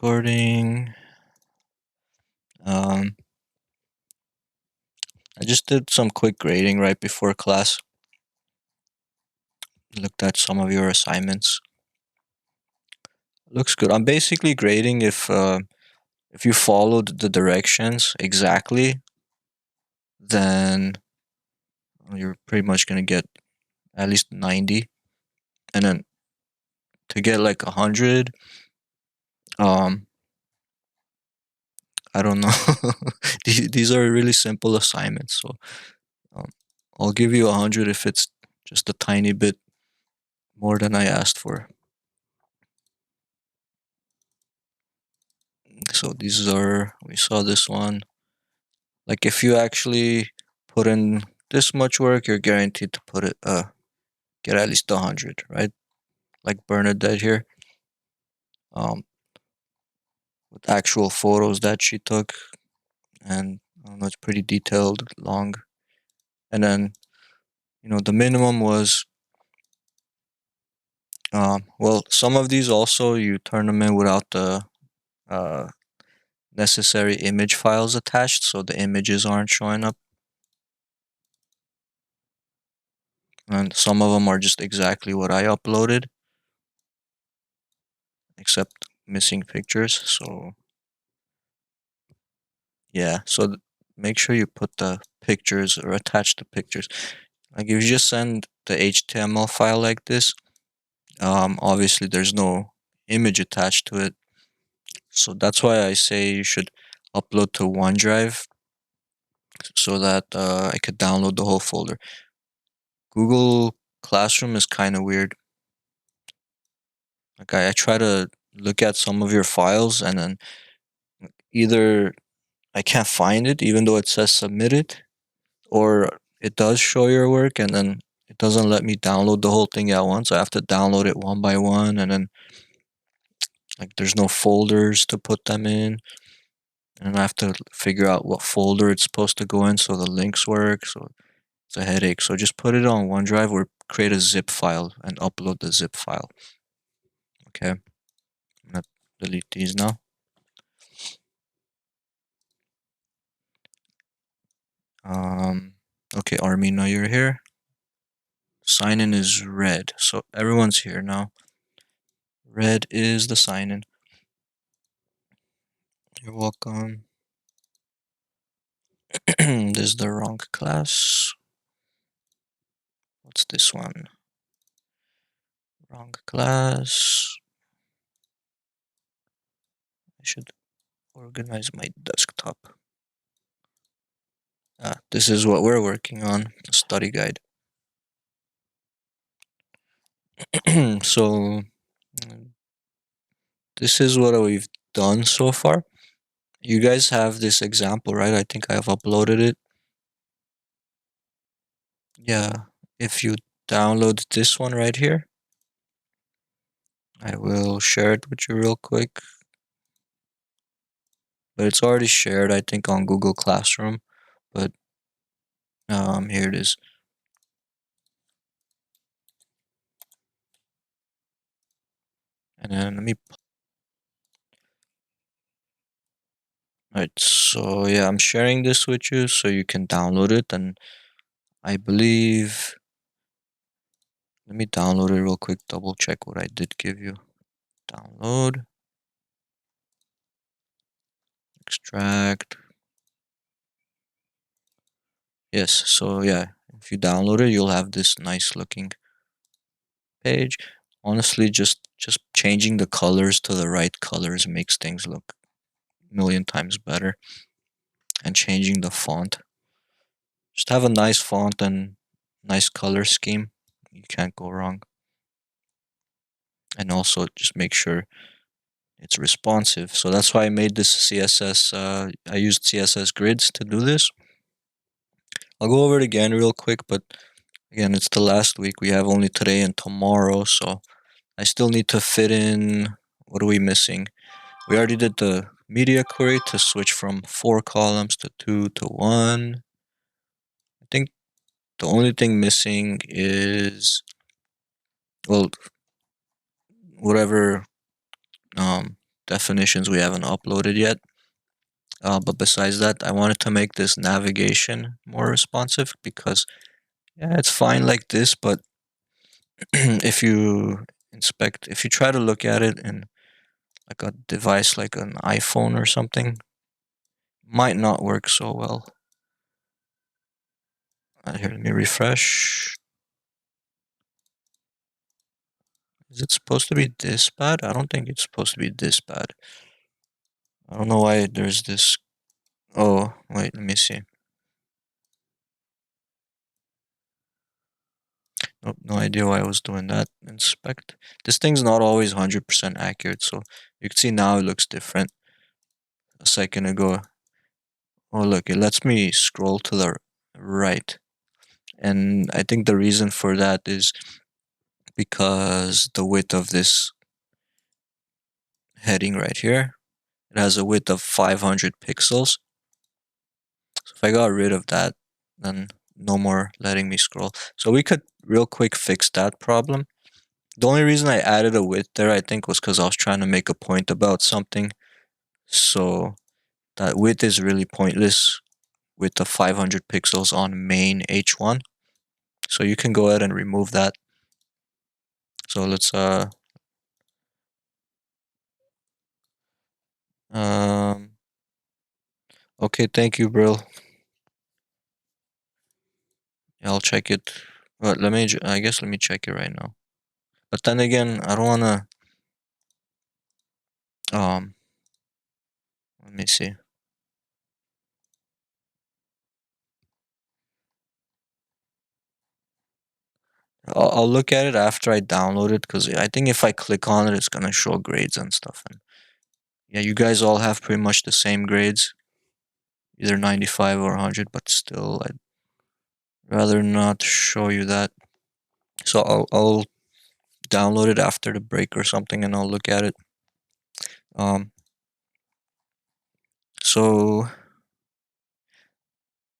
recording. I just did some quick grading right before class. Looked at some of your assignments. Looks good. I'm basically grading if you followed the directions exactly, then you're pretty much gonna get at least 90. And then to get like 100, um, I don't know. These are really simple assignments, so um, I'll give you 100 if it's just a tiny bit more than I asked for. So we saw this one. Like if you actually put in this much work, you're guaranteed to get at least 100, right? Like Bernadette here, um, with actual photos that she took, and I don't know, it's pretty detailed, long. And then the minimum was, well, some of these also you turn them in without the uh, necessary image files attached, so the images aren't showing up. And some of them are just exactly what I uploaded, except missing pictures. So yeah, so make sure you put the pictures or attach the pictures. Like if you just send the HTML file like this, obviously there's no image attached to it. So that's why I say you should upload to OneDrive so that I could download the whole folder. Google Classroom is kind of weird. Like I try to look at some of your files and then either I can't find it even though it says submitted, or it does show your work and then it doesn't let me download the whole thing at once. I have to download it one by one, and then like there's no folders to put them in, and I have to figure out what folder it's supposed to go in so the links work. So it's a headache. So just put it on OneDrive or create a zip file and upload the zip file. Okay, I'm gonna delete these now. Okay, Armina, you're here. Sign in is red, so everyone's here now. Red is the sign in. You're welcome. This is the wrong class. What's this one? Wrong class. I should organize my desktop. This is what we're working on, a study guide. So this is what we've done so far. You guys have this example, right? I think I have uploaded it. Yeah, if you download this one right here, I will share it with you real quick. But it's already shared, I think, on Google Classroom. But here it is. And then let me. Alright, so yeah, I'm sharing this with you so you can download it. And I believe. Let me download it real quick, double check what I did give you. Download. Extract. Yes, so yeah, if you download it, you'll have this nice looking page. Honestly, just changing the colors to the right colors makes things look a million times better. And changing the font. Just have a nice font and nice color scheme. You can't go wrong. And also just make sure it's responsive. So that's why I made this CSS. I used CSS grids to do this. I'll go over it again real quick, but again, it's the last week. We have only today and tomorrow, so I still need to fit in. What are we missing? We already did the media query to switch from 4 columns to 2 to 1. I think the only thing missing is, well, whatever definitions we haven't uploaded yet. But besides that, I wanted to make this navigation more responsive because yeah, it's fine like this, but if you try to look at it in like a device like an iPhone or something, might not work so well. Here, let me refresh. Is it supposed to be this bad? I don't think it's supposed to be this bad. I don't know why there's this. Oh, wait, let me see. Nope, no idea why I was doing that. Inspect. This thing's not always 100% accurate, so you can see now it looks different. A second ago. Oh, look, it lets me scroll to the right. And I think the reason for that is because the width of this heading right here, it has a width of 500 pixels. So if I got rid of that, then no more letting me scroll. So we could real quick fix that problem. The only reason I added a width there, I think, was because I was trying to make a point about something. So that width is really pointless with the 500 pixels on main H1. So you can go ahead and remove that. So let's um okay, thank you, bro. I'll check it. But I guess let me check it right now. But then again, I don't wanna um let me see. I'll look at it after I download it because I think if I click on it, it's gonna show grades and stuff. And yeah, you guys all have pretty much the same grades, either 95 or 100, but still, I'd rather not show you that. So I'll download it after the break or something, and I'll look at it. Um, so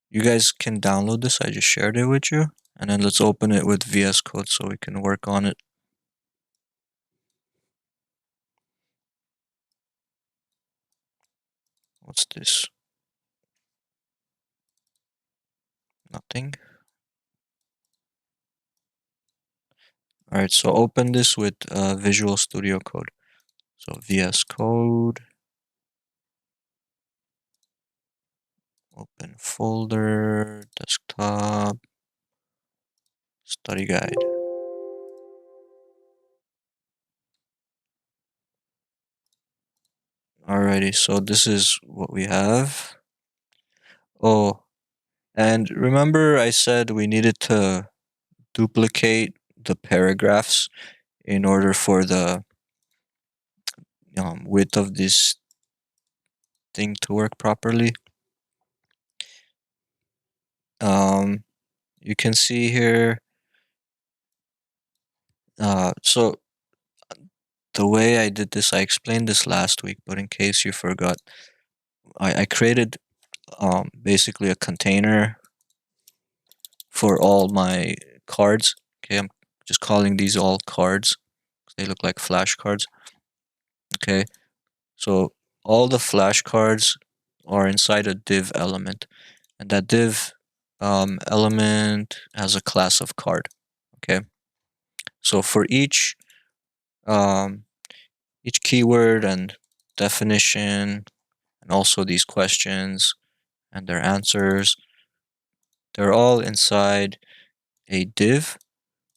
you guys can download this. I just shared it with you, and then let's open it with VS Code so we can work on it. What's this? Nothing. All right, so open this with Visual Studio Code. So VS Code, open folder, desktop, study guide. Alrighty, so this is what we have. Oh, and remember I said we needed to duplicate the paragraphs in order for the width of this thing to work properly. Um, you can see here. So the way I did this, I explained this last week, but in case you forgot, I created basically a container for all my cards. Okay, I'm just calling these all cards. They look like flashcards. Okay, so all the flashcards are inside a div element, and that div element has a class of card. Okay, so for um, each keyword and definition, and also these questions and their answers, they're all inside a div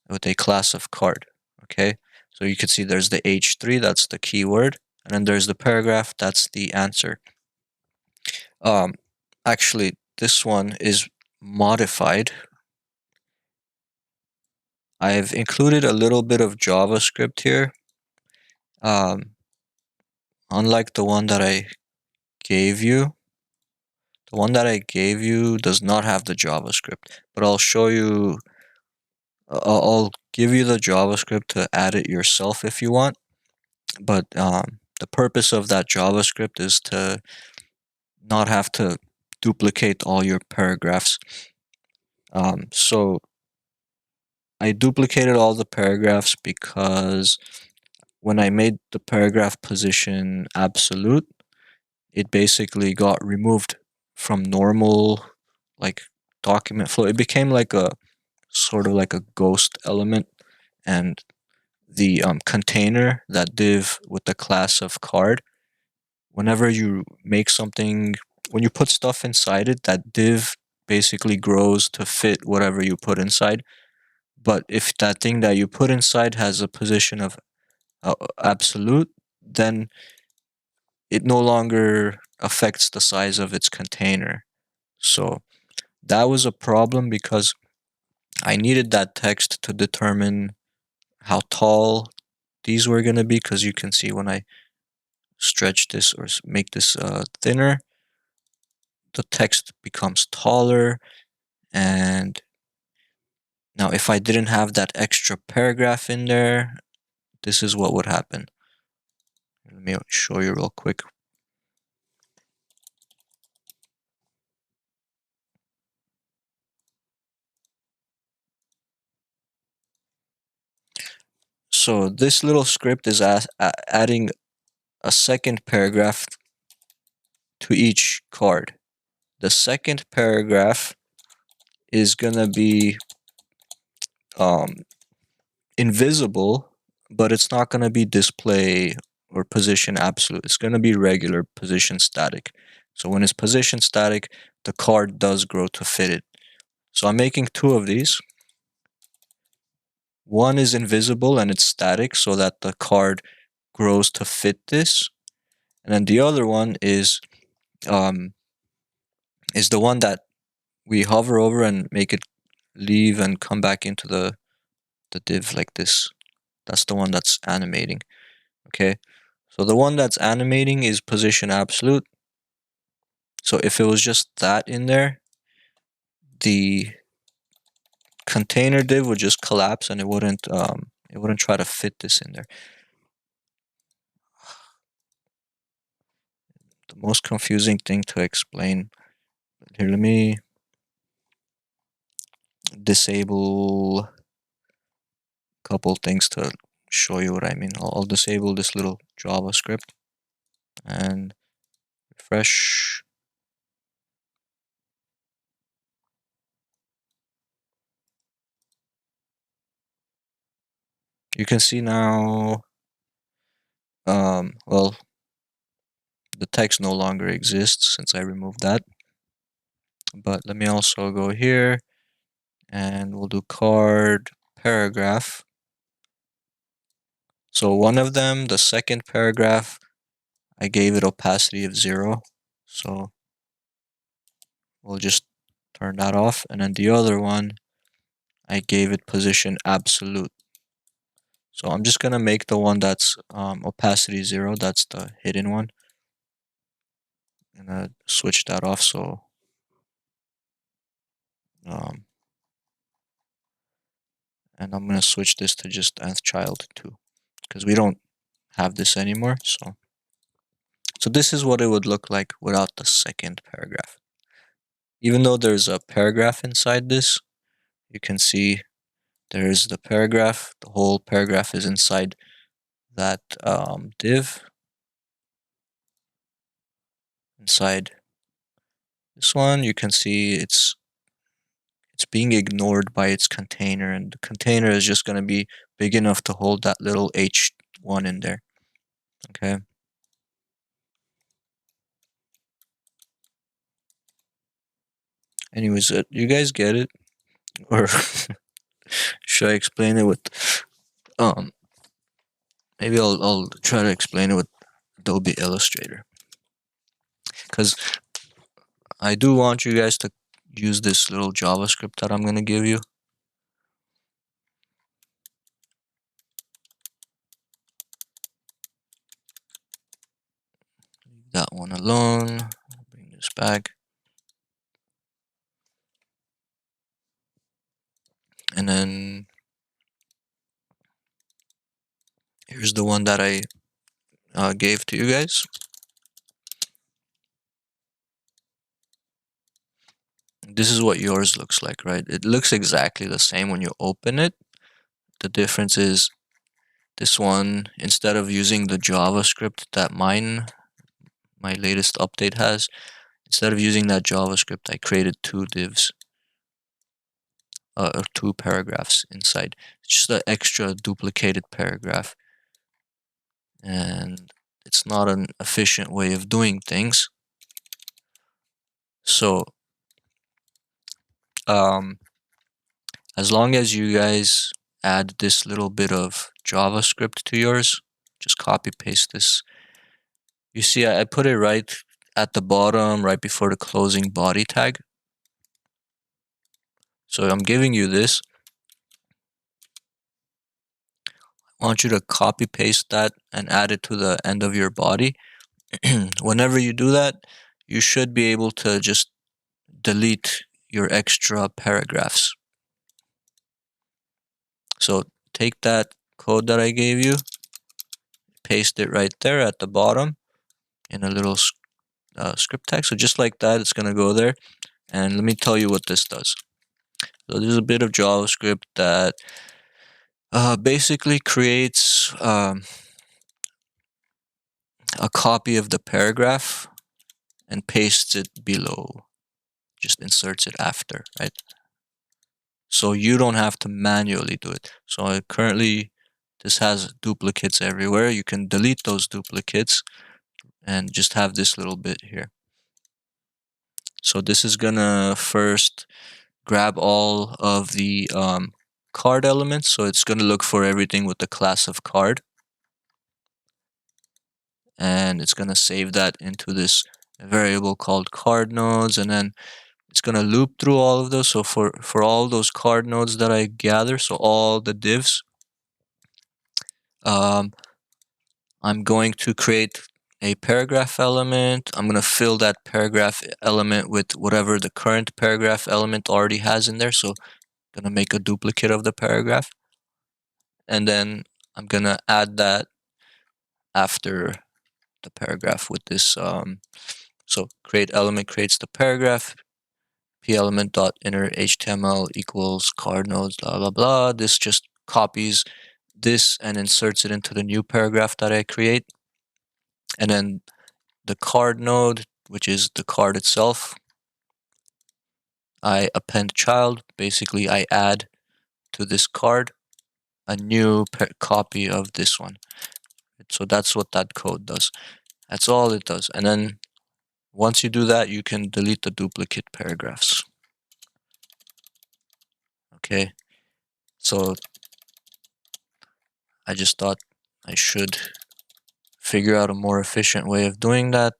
with a class of card. Okay, so you can see there's the H3, that's the keyword, and then there's the paragraph, that's the answer. Um, actually, this one is modified. I've included a little bit of JavaScript here. Um, unlike the one that I gave you, the one that I gave you does not have the JavaScript, but I'll show you. I'll give you the JavaScript to add it yourself if you want. But the purpose of that JavaScript is to not have to duplicate all your paragraphs. So I duplicated all the paragraphs because when I made the paragraph position absolute, it basically got removed from normal like document flow. It became like a sort of like a ghost element, and the container, that div with the class of card, whenever you make something, when you put stuff inside it, that div basically grows to fit whatever you put inside. But if that thing that you put inside has a position of absolute, then it no longer affects the size of its container. So that was a problem because I needed that text to determine how tall these were going to be, because you can see when I stretch this or make this thinner, the text becomes taller. And now if I didn't have that extra paragraph in there, this is what would happen. Let me show you real quick. So this little script is adding a second paragraph to each card. The second paragraph is gonna be um, invisible, but it's not gonna be display or position absolute. It's gonna be regular position static. So when it's position static, the card does grow to fit it. So I'm making two of these. One is invisible and it's static so that the card grows to fit this. And then the other one um, is the one that we hover over and make it leave and come back into the div like this. That's the one that's animating. Okay, so the one that's animating is position absolute. So if it was just that in there, the container div would just collapse and it wouldn't try to fit this in there. The most confusing thing to explain. Here, let me disable a couple things to show you what I mean. I'll disable this little JavaScript and refresh. You can see now, well, the text no longer exists since I removed that. But let me also go here and we'll do card paragraph. So one of them, the second paragraph, I gave it opacity of 0. So we'll just turn that off. And then the other one, I gave it position absolute. So I'm just gonna make the one that's opacity 0. That's the hidden one. And switch that off. So and I'm gonna switch this to just nth child 2, because we don't have this anymore. So this is what it would look like without the second paragraph. Even though there's a paragraph inside this, you can see there's the paragraph. The whole paragraph is inside that div. Inside this one, you can see it's being ignored by its container, and the container is just going to be big enough to hold that little h1 in there. Okay. Anyways, you guys get it? Or should I explain it with maybe I'll try to explain it with Adobe Illustrator, because I do want you guys to use this little JavaScript that I'm gonna give you. Leave that one alone. Bring this back. And then here's the one that I gave to you guys. This is what yours looks like, right? It looks exactly the same when you open it. The difference is This one, instead of using the JavaScript that my latest update has, instead of using that JavaScript, I created two divs, or two paragraphs inside. It's just an extra duplicated paragraph, and it's not an efficient way of doing things. So, as long as you guys add this little bit of JavaScript to yours, just copy paste this. You see, I put it right at the bottom, right before the closing body tag. So I'm giving you this. I want you to copy paste that and add it to the end of your body. Whenever you do that, you should be able to just delete your extra paragraphs. So take that code that I gave you, paste it right there at the bottom in a little script tag. So just like that, it's going to go there. And let me tell you what this does. So there's a bit of JavaScript that basically creates a copy of the paragraph and pastes it below. Just inserts it after, right? So you don't have to manually do it. So currently this has duplicates everywhere. You can delete those duplicates and just have this little bit here. So this is gonna first grab all of the card elements. So it's gonna look for everything with the class of card. And it's gonna save that into this variable called card nodes, and then it's gonna loop through all of those. So for all those card nodes that I gather, so all the divs, I'm going to create a paragraph element. I'm gonna fill that paragraph element with whatever the current paragraph element already has in there. So I'm gonna make a duplicate of the paragraph, and then I'm gonna add that after the paragraph with this. So create element creates the paragraph. P element dot inner HTML equals card nodes, blah blah blah. This just copies this and inserts it into the new paragraph that I create. And then the card node, which is the card itself, I append child. Basically, I add to this card a new copy of this one. So that's what that code does. That's all it does. And then once you do that, you can delete the duplicate paragraphs. Okay. So I just thought I should figure out a more efficient way of doing that.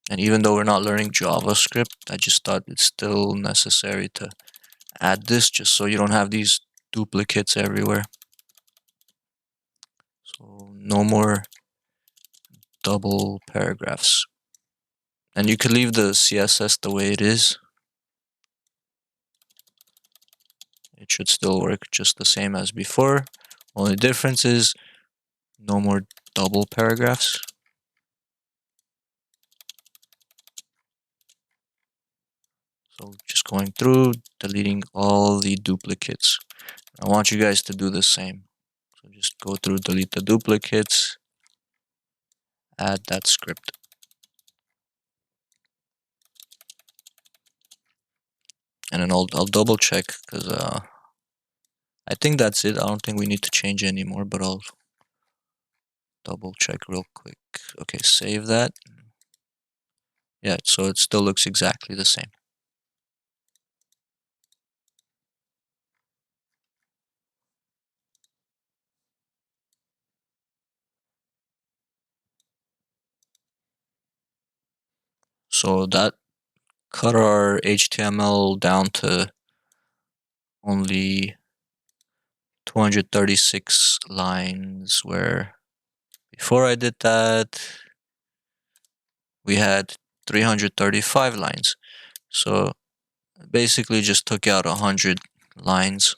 And even though we're not learning JavaScript, I just thought it's still necessary to add this just so you don't have these duplicates everywhere. So no more double paragraphs. And you could leave the CSS the way it is. It should still work just the same as before. Only difference is no more double paragraphs. So just going through, deleting all the duplicates. I want you guys to do the same. So just go through, delete the duplicates, add that script. And then I'll double check because I think that's it. I don't think we need to change anymore, but I'll double check real quick. Okay, save that. Yeah, so it still looks exactly the same. So that cut our HTML down to only 236 lines, where before I did that, we had 335 lines. So basically just took out 100 lines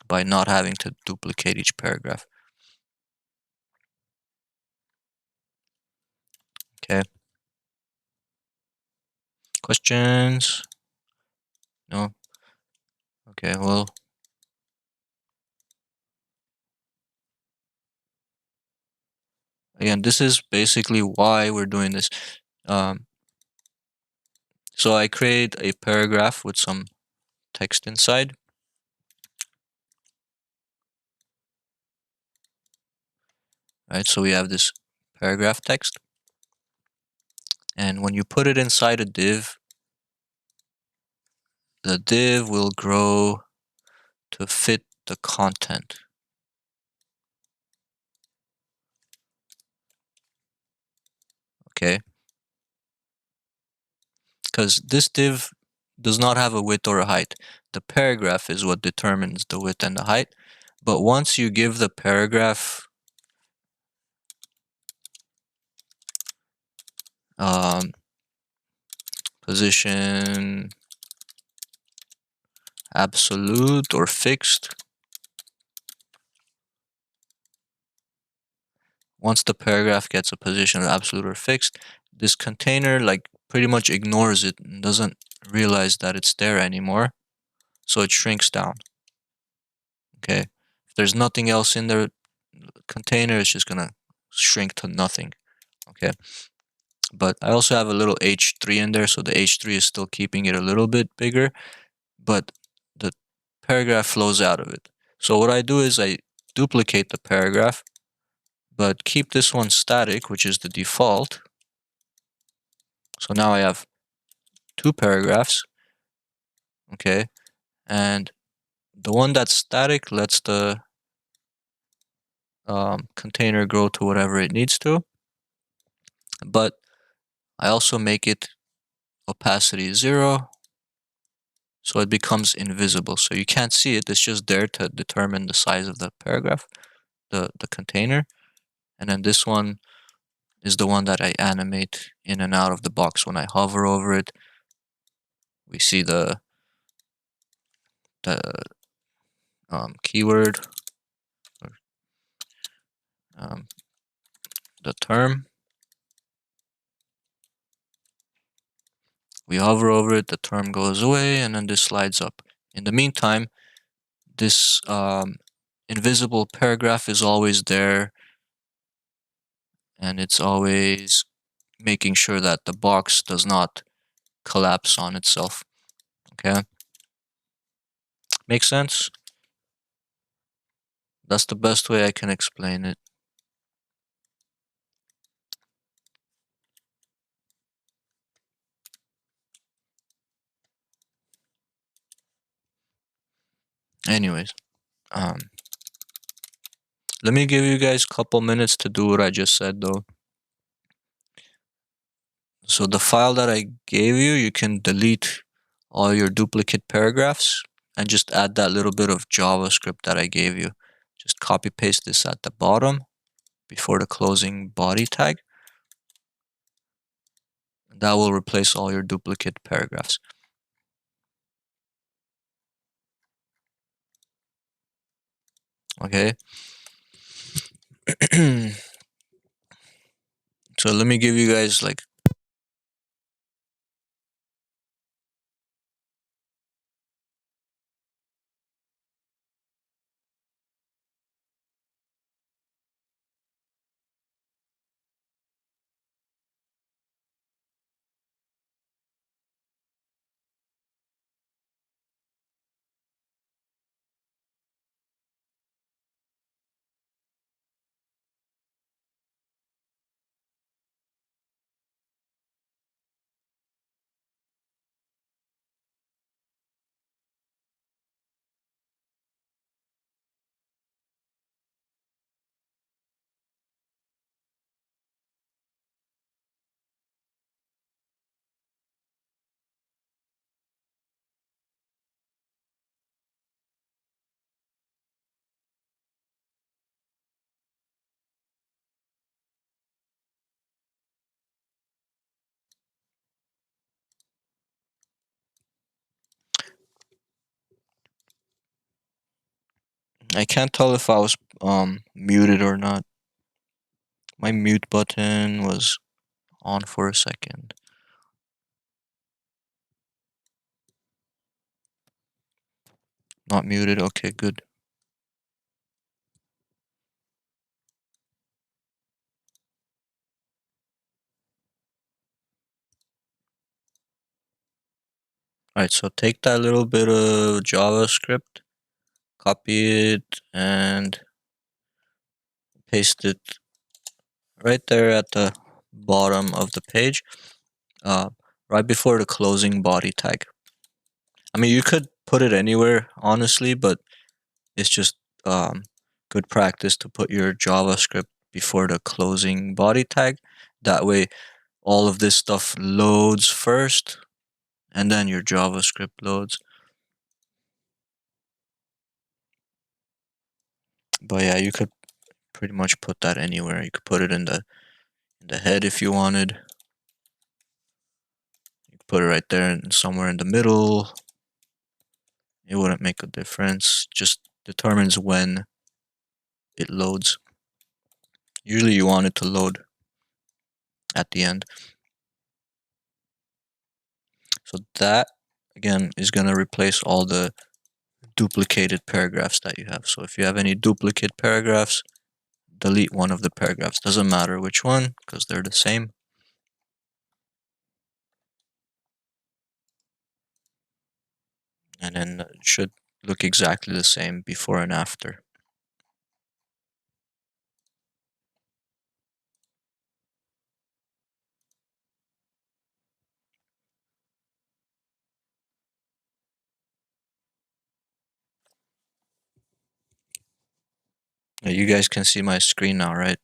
by not having to duplicate each paragraph. Okay. Questions? No? Okay, well, Again, this is basically why we're doing this. Um, so I create a paragraph with some text inside. Right, so we have this paragraph text. And when you put it inside a div, the div will grow to fit the content. Okay, because this div does not have a width or a height. The paragraph is what determines the width and the height. But once you give the paragraph position absolute or fixed, once the paragraph gets a position of absolute or fixed, this container like pretty much ignores it and doesn't realize that it's there anymore. So it shrinks down. Okay. If there's nothing else in the container, it's just gonna shrink to nothing. Okay. But I also have a little H3 in there, so the H3 is still keeping it a little bit bigger, but the paragraph flows out of it. So what I do is I duplicate the paragraph, but keep this one static, which is the default. So now I have two paragraphs, okay, and the one that's static lets the container grow to whatever it needs to, but I also make it opacity 0, so it becomes invisible. So you can't see it, it's just there to determine the size of the paragraph, the container. And then this one is the one that I animate in and out of the box. When I hover over it, we see the keyword, or, um, the term. We hover over it, the term goes away, and then this slides up. In the meantime, this invisible paragraph is always there, and it's always making sure that the box does not collapse on itself. Okay, makes sense? That's the best way I can explain it. Anyways, let me give you guys a couple minutes to do what I just said though. So the file that I gave you, you can delete all your duplicate paragraphs and just add that little bit of JavaScript that I gave you. Just copy paste this at the bottom before the closing body tag. That will replace all your duplicate paragraphs. Okay. So let me give you guys like I can't tell if I was muted or not. My mute button was on for a second. Not muted. Okay, good. Alright, so take that little bit of JavaScript, copy it, and paste it right there at the bottom of the page, uh, right before the closing body tag. I mean, you could put it anywhere, honestly, but it's just um, good practice to put your JavaScript before the closing body tag. That way, all of this stuff loads first, and then your JavaScript loads. But yeah, you could pretty much put that anywhere. You could put it in the head if you wanted. You could put it right there and somewhere in the middle. It wouldn't make a difference. Just determines when it loads. Usually you want it to load at the end. So that again is going to replace all the duplicated paragraphs that you have. So if you have any duplicate paragraphs, delete one of the paragraphs. Doesn't matter which one because they're the same. And then it should look exactly the same before and after. You guys can see my screen now, right?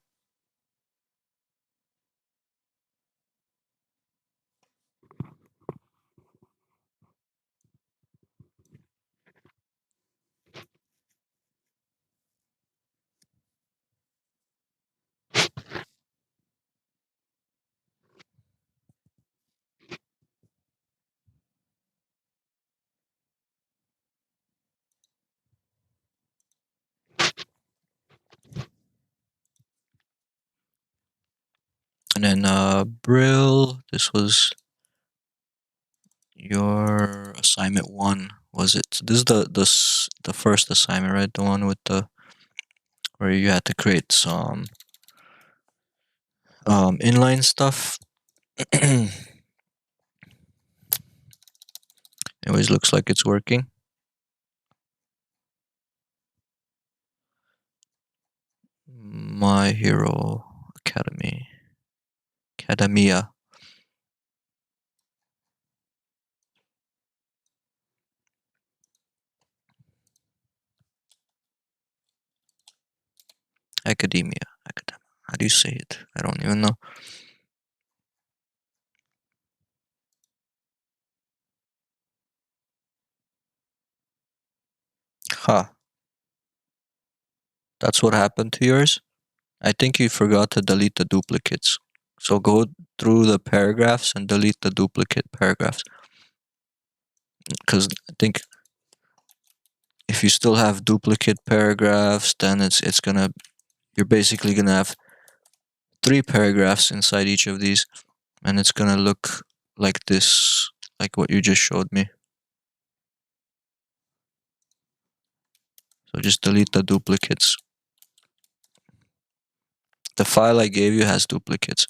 And then Brill, this was your assignment one, was it? So this is the first assignment, right? The one with the where you had to create some inline stuff. Anyways, looks like it's working. My Hero Academia. Academia. How do you say it? I don't even know. Ha. That's what happened to yours? I think you forgot to delete the duplicates. So go through the paragraphs and delete the duplicate paragraphs. Because I think if you still have duplicate paragraphs, then it's gonna you're basically gonna have 3 paragraphs inside each of these, and it's gonna look like this, like what you just showed me. So just delete the duplicates. The file I gave you has duplicates.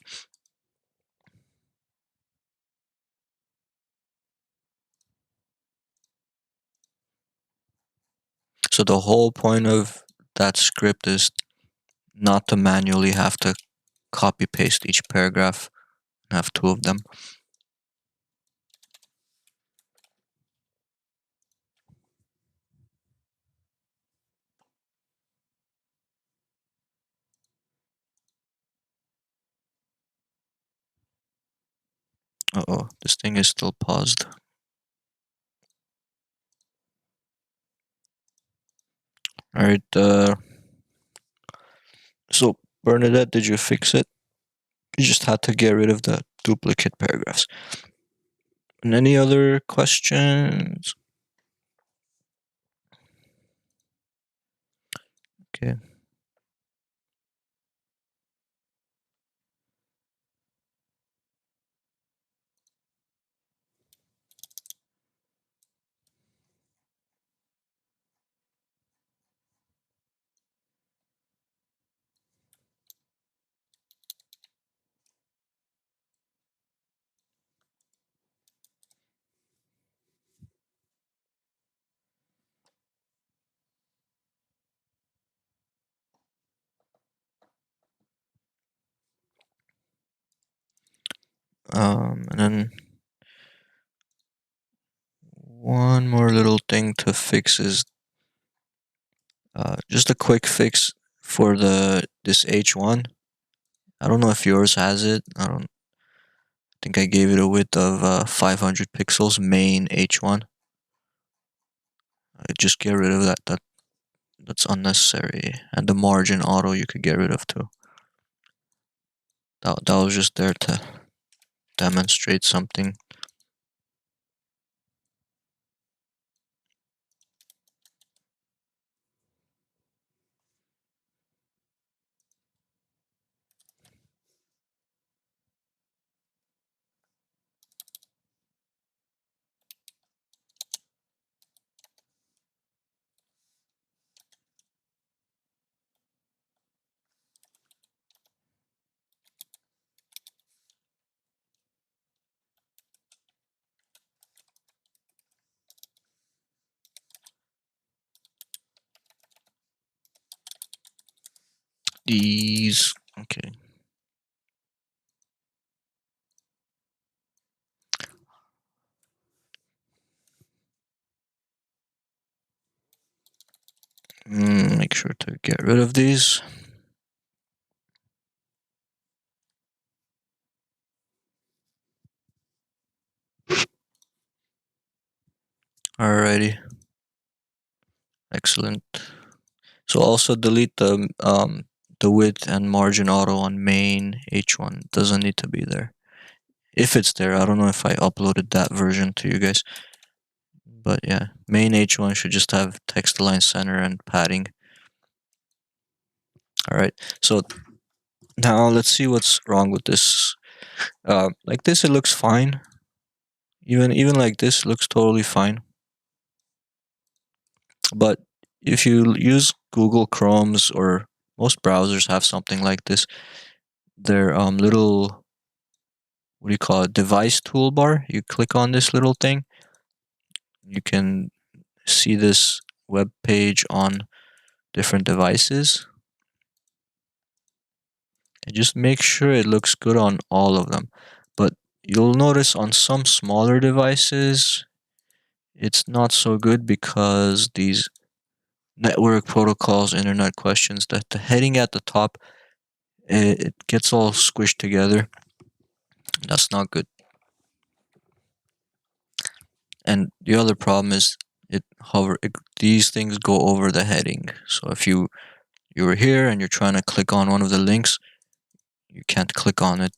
So the whole point of that script is not to manually have to copy paste each paragraph and have 2 of them. Uh-oh, this thing is still paused. Alright, so Bernadette, did you fix it? You just had to get rid of the duplicate paragraphs. And any other questions? Okay. And then one more little thing to fix is just a quick fix for this H1. I don't know if yours has it. I don't think I gave it a width of 500 pixels, main H1. Just get rid of that. That's unnecessary. And the margin auto you could get rid of too. That was just there to demonstrate something. These, okay. Make sure to get rid of these. Alrighty, excellent. So also delete the width and margin auto on main H1. Doesn't need to be there. If it's there, I don't know if I uploaded that version to you guys. But yeah, main H1 should just have text align center and padding. Alright, so now let's see what's wrong with this. Like this, it looks fine. Even like this looks totally fine. But if you use Google Chrome's or most browsers have something like this, their little, what do you call it, device toolbar. You click on this little thing, you can see this web page on different devices. And just make sure it looks good on all of them. But you'll notice on some smaller devices, it's not so good because these network protocols, internet questions, that the heading at the top, it gets all squished together. That's not good. And the other problem is these things go over the heading. So if you were here and you're trying to click on one of the links, you can't click on it.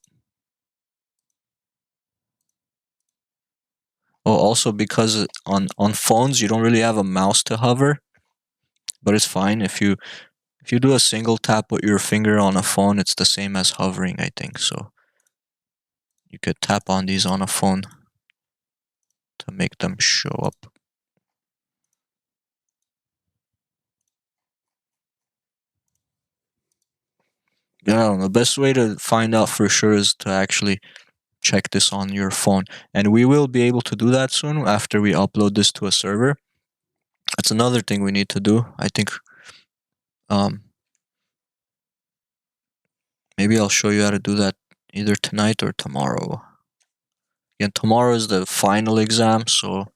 Oh, also because on phones you don't really have a mouse to hover, but it's fine if you do a single tap with your finger on a phone, it's the same as hovering, I think. So you could tap on these on a phone to make them show up. Yeah, I don't know. The best way to find out for sure is to actually check this on your phone. And we will be able to do that soon after we upload this to a server. That's another thing we need to do. I think maybe I'll show you how to do that either tonight or tomorrow. Again, tomorrow is the final exam, so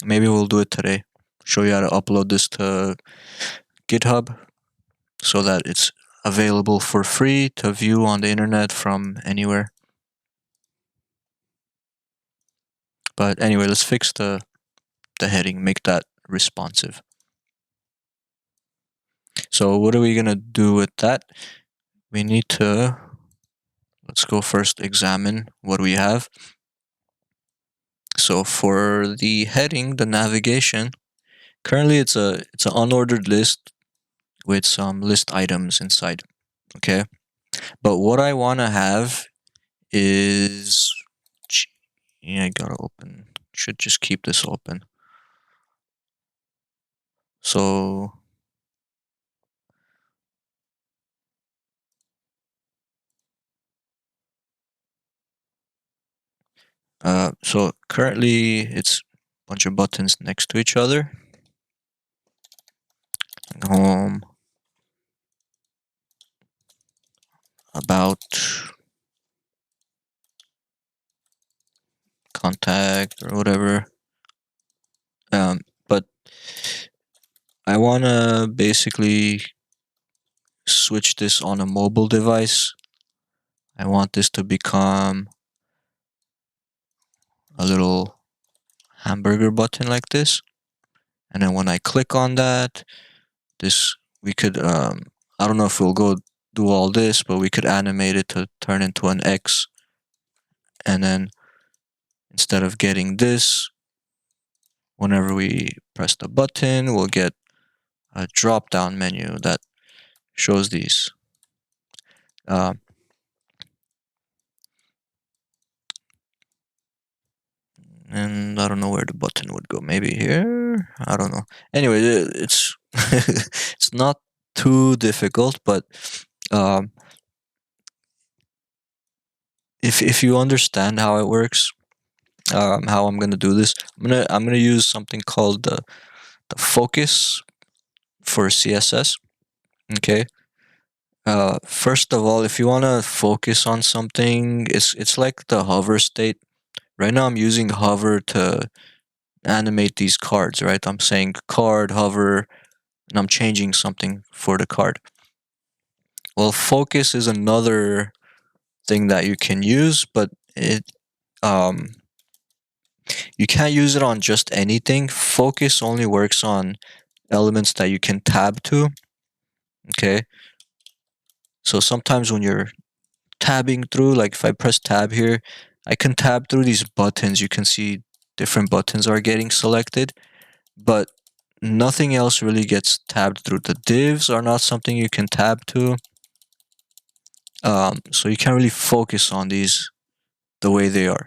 maybe we'll do it today. Show you how to upload this to GitHub so that it's available for free to view on the internet from anywhere. But anyway, let's fix the heading, make that responsive. So what are we gonna do with that? We need to, let's go first examine what we have. So for the heading, the navigation, currently it's an unordered list with some list items inside. Okay, but what I want to have is, yeah, I gotta open. Should just keep this open. So so currently it's a bunch of buttons next to each other. Home, about contact or whatever. But I want to basically switch this on a mobile device. I want this to become a little hamburger button like this. And then when I click on that, this we could I don't know if we'll go do all this, but we could animate it to turn into an X. And then instead of getting this, whenever we press the button, we'll get a drop down menu that shows these. And I don't know where the button would go. Maybe here? I don't know. Anyway, it's it's not too difficult, but um, if you understand how it works, how I'm gonna do this, I'm gonna use something called the focus for CSS. Okay. First of all, if you wanna focus on something, it's like the hover state. Right now, I'm using hover to animate these cards. Right, I'm saying card hover, and I'm changing something for the card. Well, focus is another thing that you can use, but um you can't use it on just anything. Focus only works on elements that you can tab to. Okay. So sometimes when you're tabbing through, like if I press tab here, I can tab through these buttons. You can see different buttons are getting selected, but nothing else really gets tabbed through. The divs are not something you can tab to. So you can't really focus on these the way they are.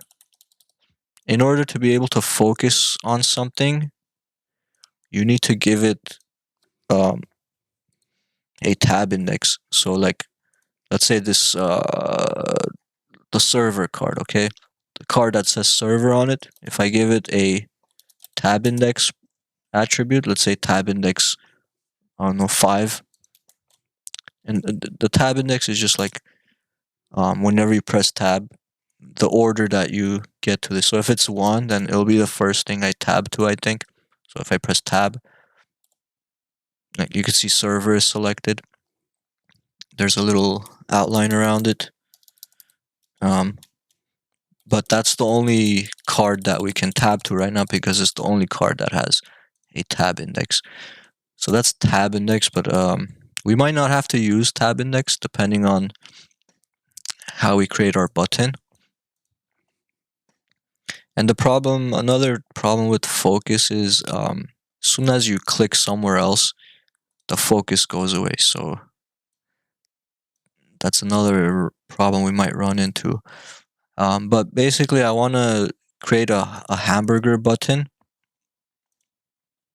In order to be able to focus on something, you need to give it um, a tab index. So like, let's say this the server card, okay? The card that says server on it, if I give it a tab index attribute, let's say tab index, I don't know, 5, and the tab index is just like whenever you press tab, the order that you get to this. So if it's 1, then it'll be the first thing I tab to, I think. So if I press tab, like you can see server is selected. There's a little outline around it. But that's the only card that we can tab to right now because it's the only card that has a tab index. So that's tab index, but we might not have to use tab index depending on how we create our button. And another problem with focus is as soon as you click somewhere else, the focus goes away. So that's another problem we might run into. But basically, I want to create a hamburger button,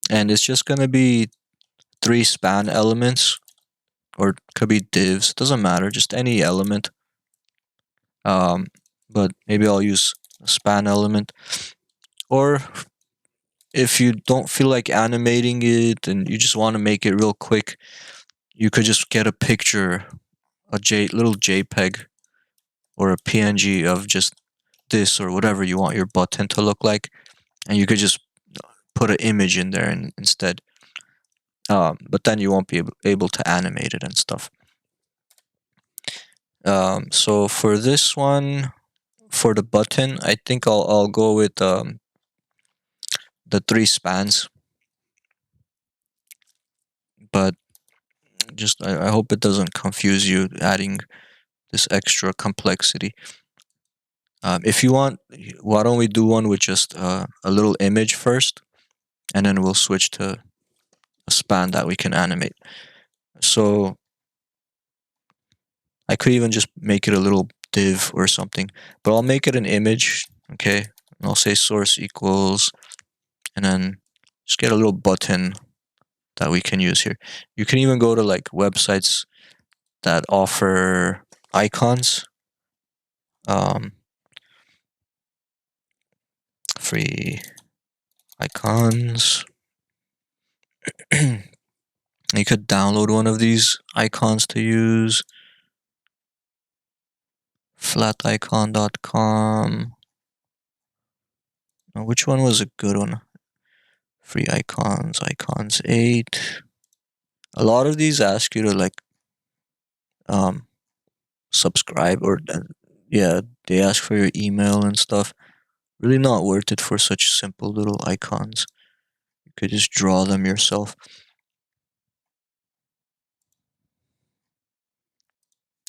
and it's just going to be 3 span elements, or it could be divs, doesn't matter, just any element. But maybe I'll use a span element. Or if you don't feel like animating it and you just want to make it real quick, you could just get a picture, little JPEG or a PNG of just this or whatever you want your button to look like, and you could just put an image in there instead. But then you won't be able to animate it and stuff. So for this one, for the button, I think I'll go with the 3 spans. But just I hope it doesn't confuse you adding this extra complexity. If you want, why don't we do one with just a little image first, and then we'll switch to a span that we can animate. So I could even just make it a little div or something, but I'll make it an image, okay? And I'll say source equals, and then just get a little button that we can use here. You can even go to like websites that offer icons. Free icons. You could download one of these icons to use. flaticon.com. Now, which one was a good one? Free icons, icons 8. A lot of these ask you to like subscribe or yeah, they ask for your email and stuff. Really not worth it for such simple little icons. You could just draw them yourself.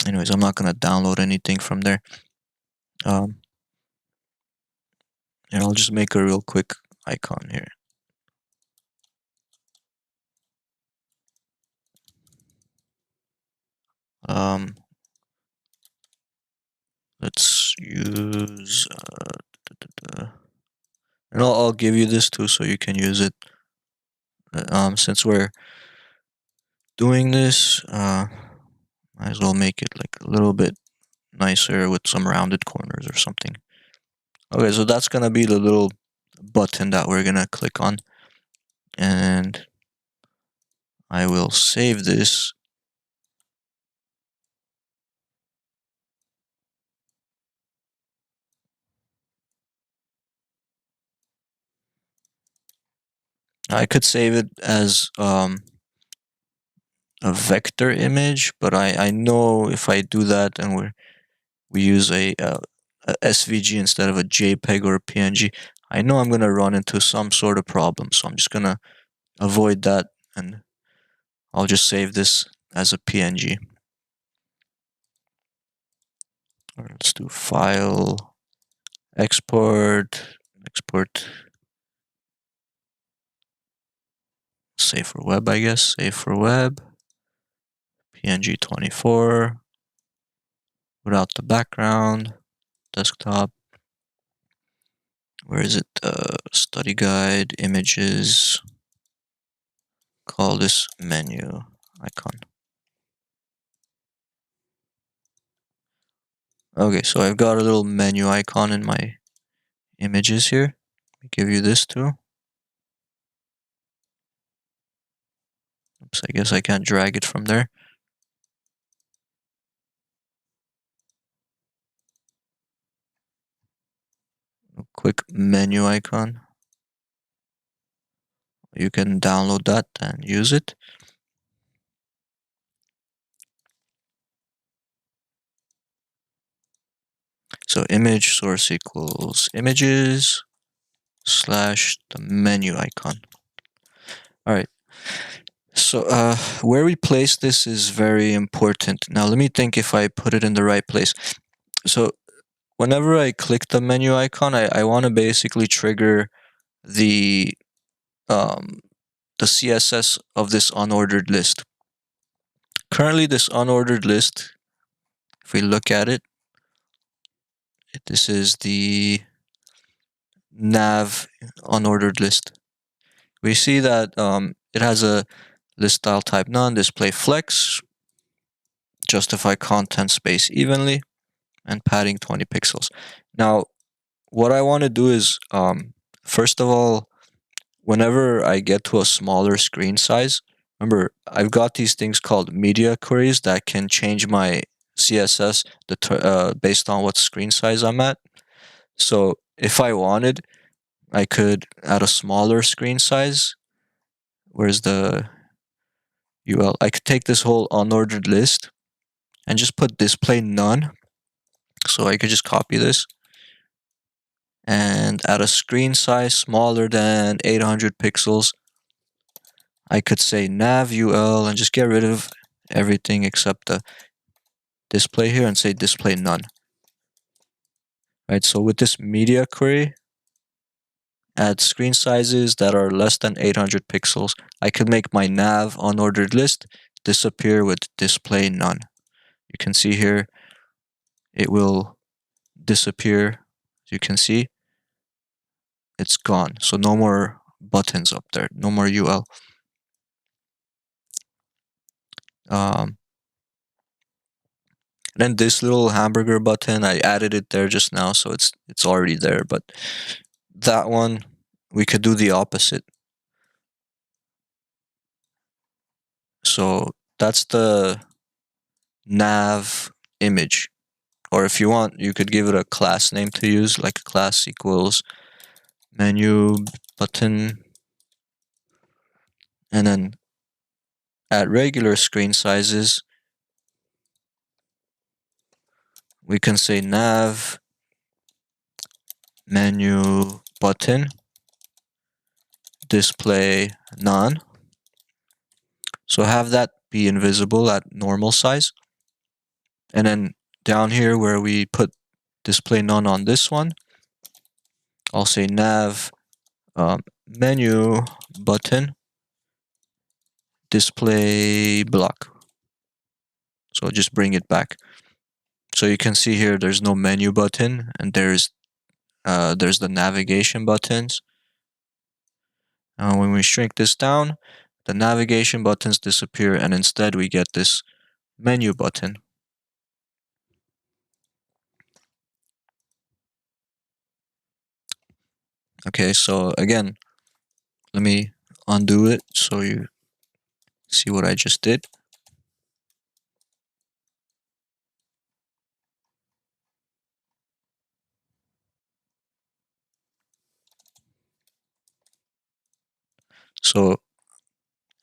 Anyways, I'm not gonna download anything from there. And I'll just make a real quick icon here. Let's use and I'll give you this too so you can use it. Since we're doing this, might as well make it like a little bit nicer with some rounded corners or something. Okay, so that's gonna be the little button that we're gonna click on, and I will save this. I could save it as a vector image, but I know if I do that and we use a SVG instead of a JPEG or a PNG, I know I'm gonna run into some sort of problem. So I'm just gonna avoid that, and I'll just save this as a PNG. Or let's do file, export, save for web, I guess, save for web, PNG 24, without the background, desktop. Where is it? Study guide, images. Call this menu icon. Okay, so I've got a little menu icon in my images here. Let me give you this too. Oops, I guess I can't drag it from there. A quick menu icon. You can download that and use it. So image source equals images slash the menu icon. All right. So where we place this is very important. Now let me think if I put it in the right place. So whenever I click the menu icon, I want to basically trigger the CSS of this unordered list. Currently, this unordered list, if we look at it, this is the nav unordered list. We see that it has a list style type none, display flex, justify content space evenly, and padding 20 pixels. Now, what I want to do is, first of all, whenever I get to a smaller screen size, remember, I've got these things called media queries that can change my CSS based on what screen size I'm at. So if I wanted, I could add a smaller screen size. Where's the UL? I could take this whole unordered list and just put display none. So I could just copy this and add a screen size smaller than 800 pixels. I could say nav UL and just get rid of everything except the display here and say display none. Right, so with this media query, add screen sizes that are less than 800 pixels. I could make my nav unordered list disappear with display none. You can see here, it will disappear. As you can see, it's gone. So no more buttons up there, no more UL. Then this little hamburger button, I added it there just now, so it's already there. But that one, we could do the opposite. So that's the nav image or if you want, you could give it a class name to use, like class equals menu button, and then at regular screen sizes, we can say nav menu button display none. So have that be invisible at normal size. And then down here where we put display none on this one, I'll say nav menu button display block. So just bring it back. So you can see here there's no menu button, and there's the navigation buttons. When we shrink this down, the navigation buttons disappear, and instead we get this menu button. Okay, so again, let me undo it so you see what I just did. So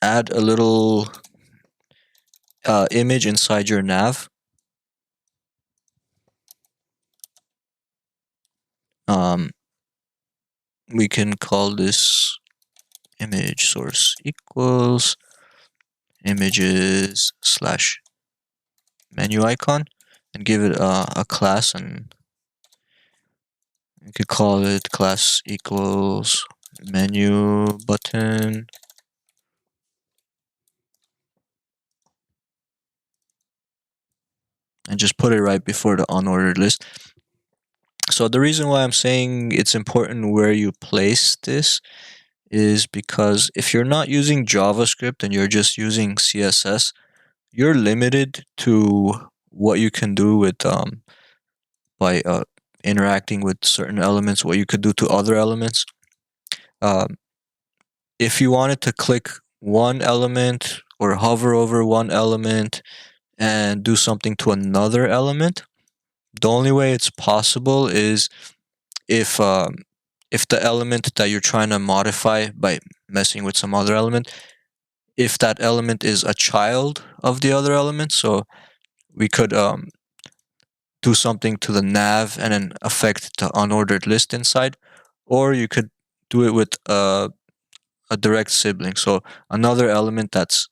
add a little image inside your nav. We can call this image source equals images slash menu icon, and give it a class, and you could call it class equals menu button. And just put it right before the unordered list. So the reason why I'm saying it's important where you place this is because if you're not using JavaScript and you're just using CSS, you're limited to what you can do with by interacting with certain elements, what you could do to other elements. If you wanted to click one element or hover over one element and do something to another element, the only way it's possible is if the element that you're trying to modify by messing with some other element, if that element is a child of the other element. So we could do something to the nav and then affect the unordered list inside, or you could do it with a direct sibling. So another element that's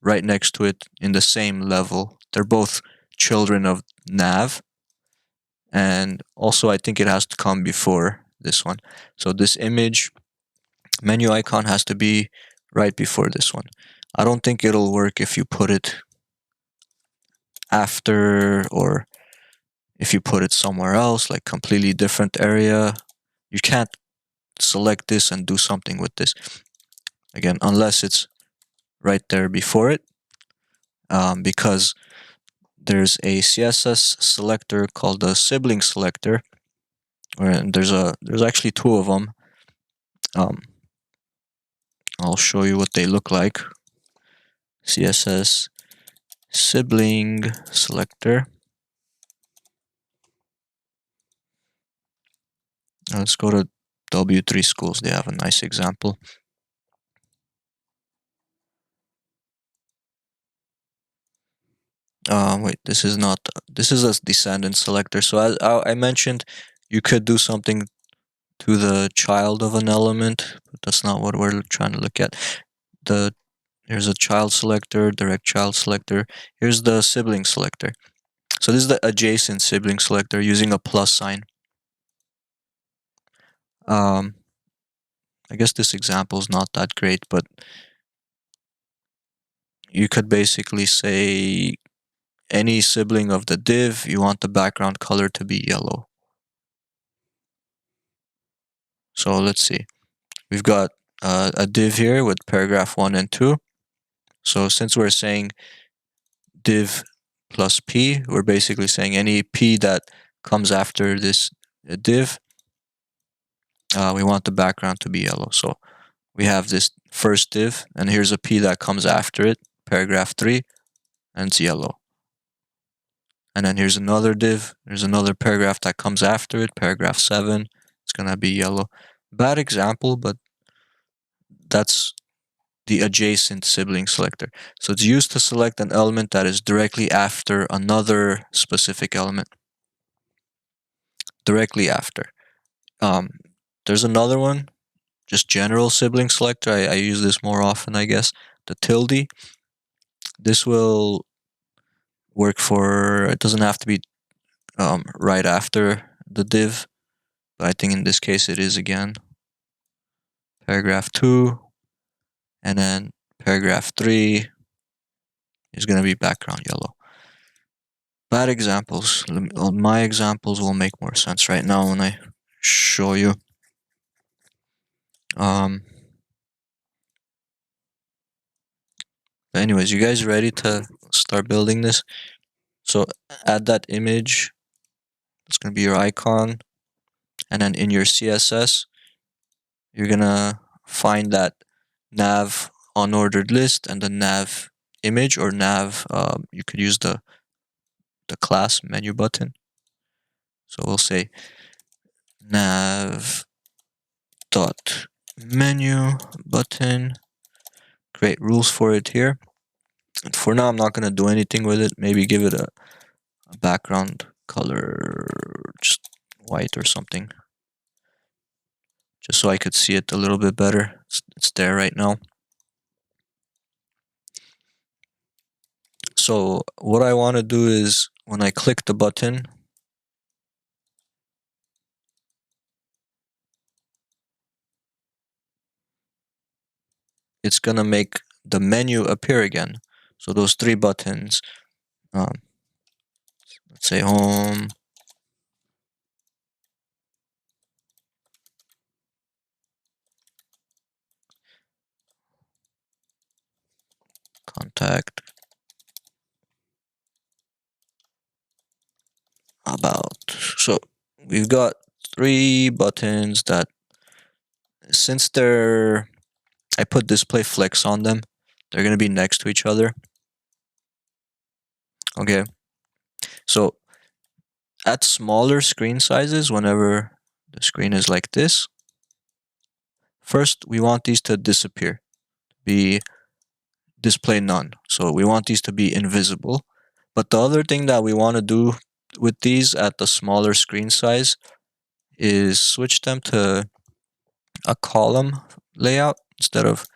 right next to it in the same level. They're both children of nav. And also I think it has to come before this one. So this image menu icon has to be right before this one. I don't think it'll work if you put it after, or if you put it somewhere else, like completely different area. You can't select this and do something with this. Again, unless it's right there before it, because there's a CSS selector called the sibling selector, and there's actually two of them. I'll show you what they look like. CSS sibling selector. Let's go to W3 Schools. They have a nice example. Wait, this is not. This is a descendant selector. So as I mentioned, you could do something to the child of an element, but that's not what we're trying to look at. Here's a child selector, direct child selector. Here's the sibling selector. So this is the adjacent sibling selector using a plus sign. I guess this example is not that great, but you could basically say any sibling of the div, you want the background color to be yellow. So let's see. We've got a div here with paragraph 1 and 2. So since we're saying div plus p, we're basically saying any p that comes after this div, we want the background to be yellow. So we have this first div, and here's a p that comes after it, paragraph 3, and it's yellow. And then here's another div. There's another paragraph that comes after it, paragraph 7. It's going to be yellow. Bad example, but that's the adjacent sibling selector. So it's used to select an element that is directly after another specific element. Directly after. There's another one, just general sibling selector. I use this more often, I guess. The tilde. This will work for, it doesn't have to be right after the div, but I think in this case it is again. Paragraph 2, and then paragraph 3 is going to be background yellow. Bad examples. My examples will make more sense right now when I show you. But anyways, you guys ready to start building this? So add that image. It's going to be your icon. And then in your CSS, you're going to find that nav unordered list and the nav image, or nav, you could use the class menu button. So we'll say nav dot menu button. Create rules for it here. And for now, I'm not going to do anything with it. Maybe give it a background color, just white or something, just so I could see it a little bit better. It's there right now. So what I want to do is when I click the button, it's going to make the menu appear again. So those 3 buttons, let's say home, contact, about. So we've got 3 buttons that, since I put display flex on them, they're going to be next to each other. Okay. So at smaller screen sizes, whenever the screen is like this, first we want these to disappear, be display none. So we want these to be invisible. But the other thing that we want to do with these at the smaller screen size is switch them to a column layout instead of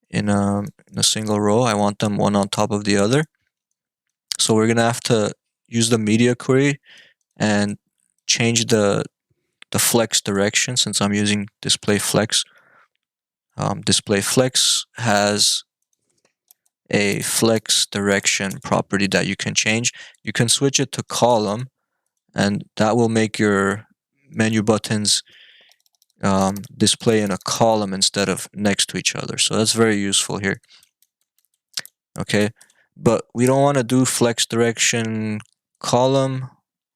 in a single row. I want them one on top of the other. So we're going to have to use the media query and change the flex direction, since I'm using display flex. Display flex has a flex direction property that you can change. You can switch it to column, and that will make your menu buttons display in a column instead of next to each other. So that's very useful here. Okay, but we don't want to do flex direction column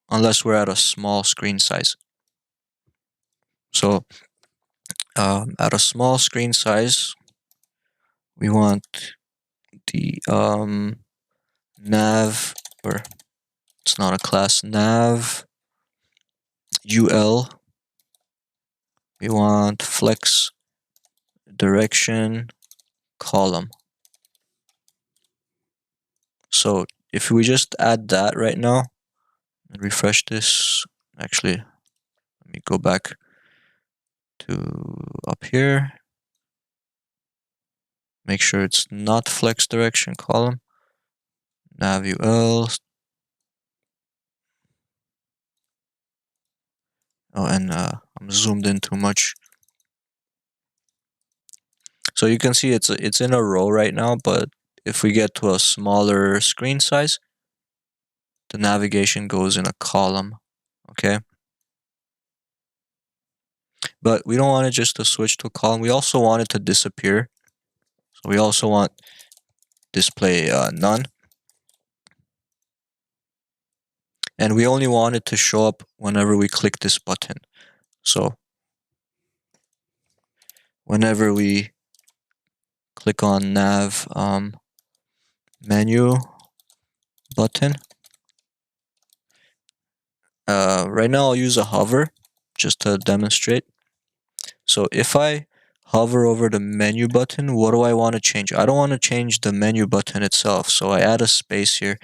unless we're at a small screen size. So at a small screen size, we want the nav, or it's not a class, nav ul. We want flex direction column. So if we just add that right now and refresh this, actually, let me go back to up here. Make sure it's not flex direction column. Nav ul. Oh, and I'm zoomed in too much. So you can see it's in a row right now, but if we get to a smaller screen size, the navigation goes in a column. Okay. But we don't want it just to switch to a column. We also want it to disappear. So we also want display none. And we only want it to show up whenever we click this button. So whenever we click on nav menu button, Right now I'll use a hover just to demonstrate. So if I hover over the menu button, what do I want to change? I don't want to change the menu button itself. So I add a space here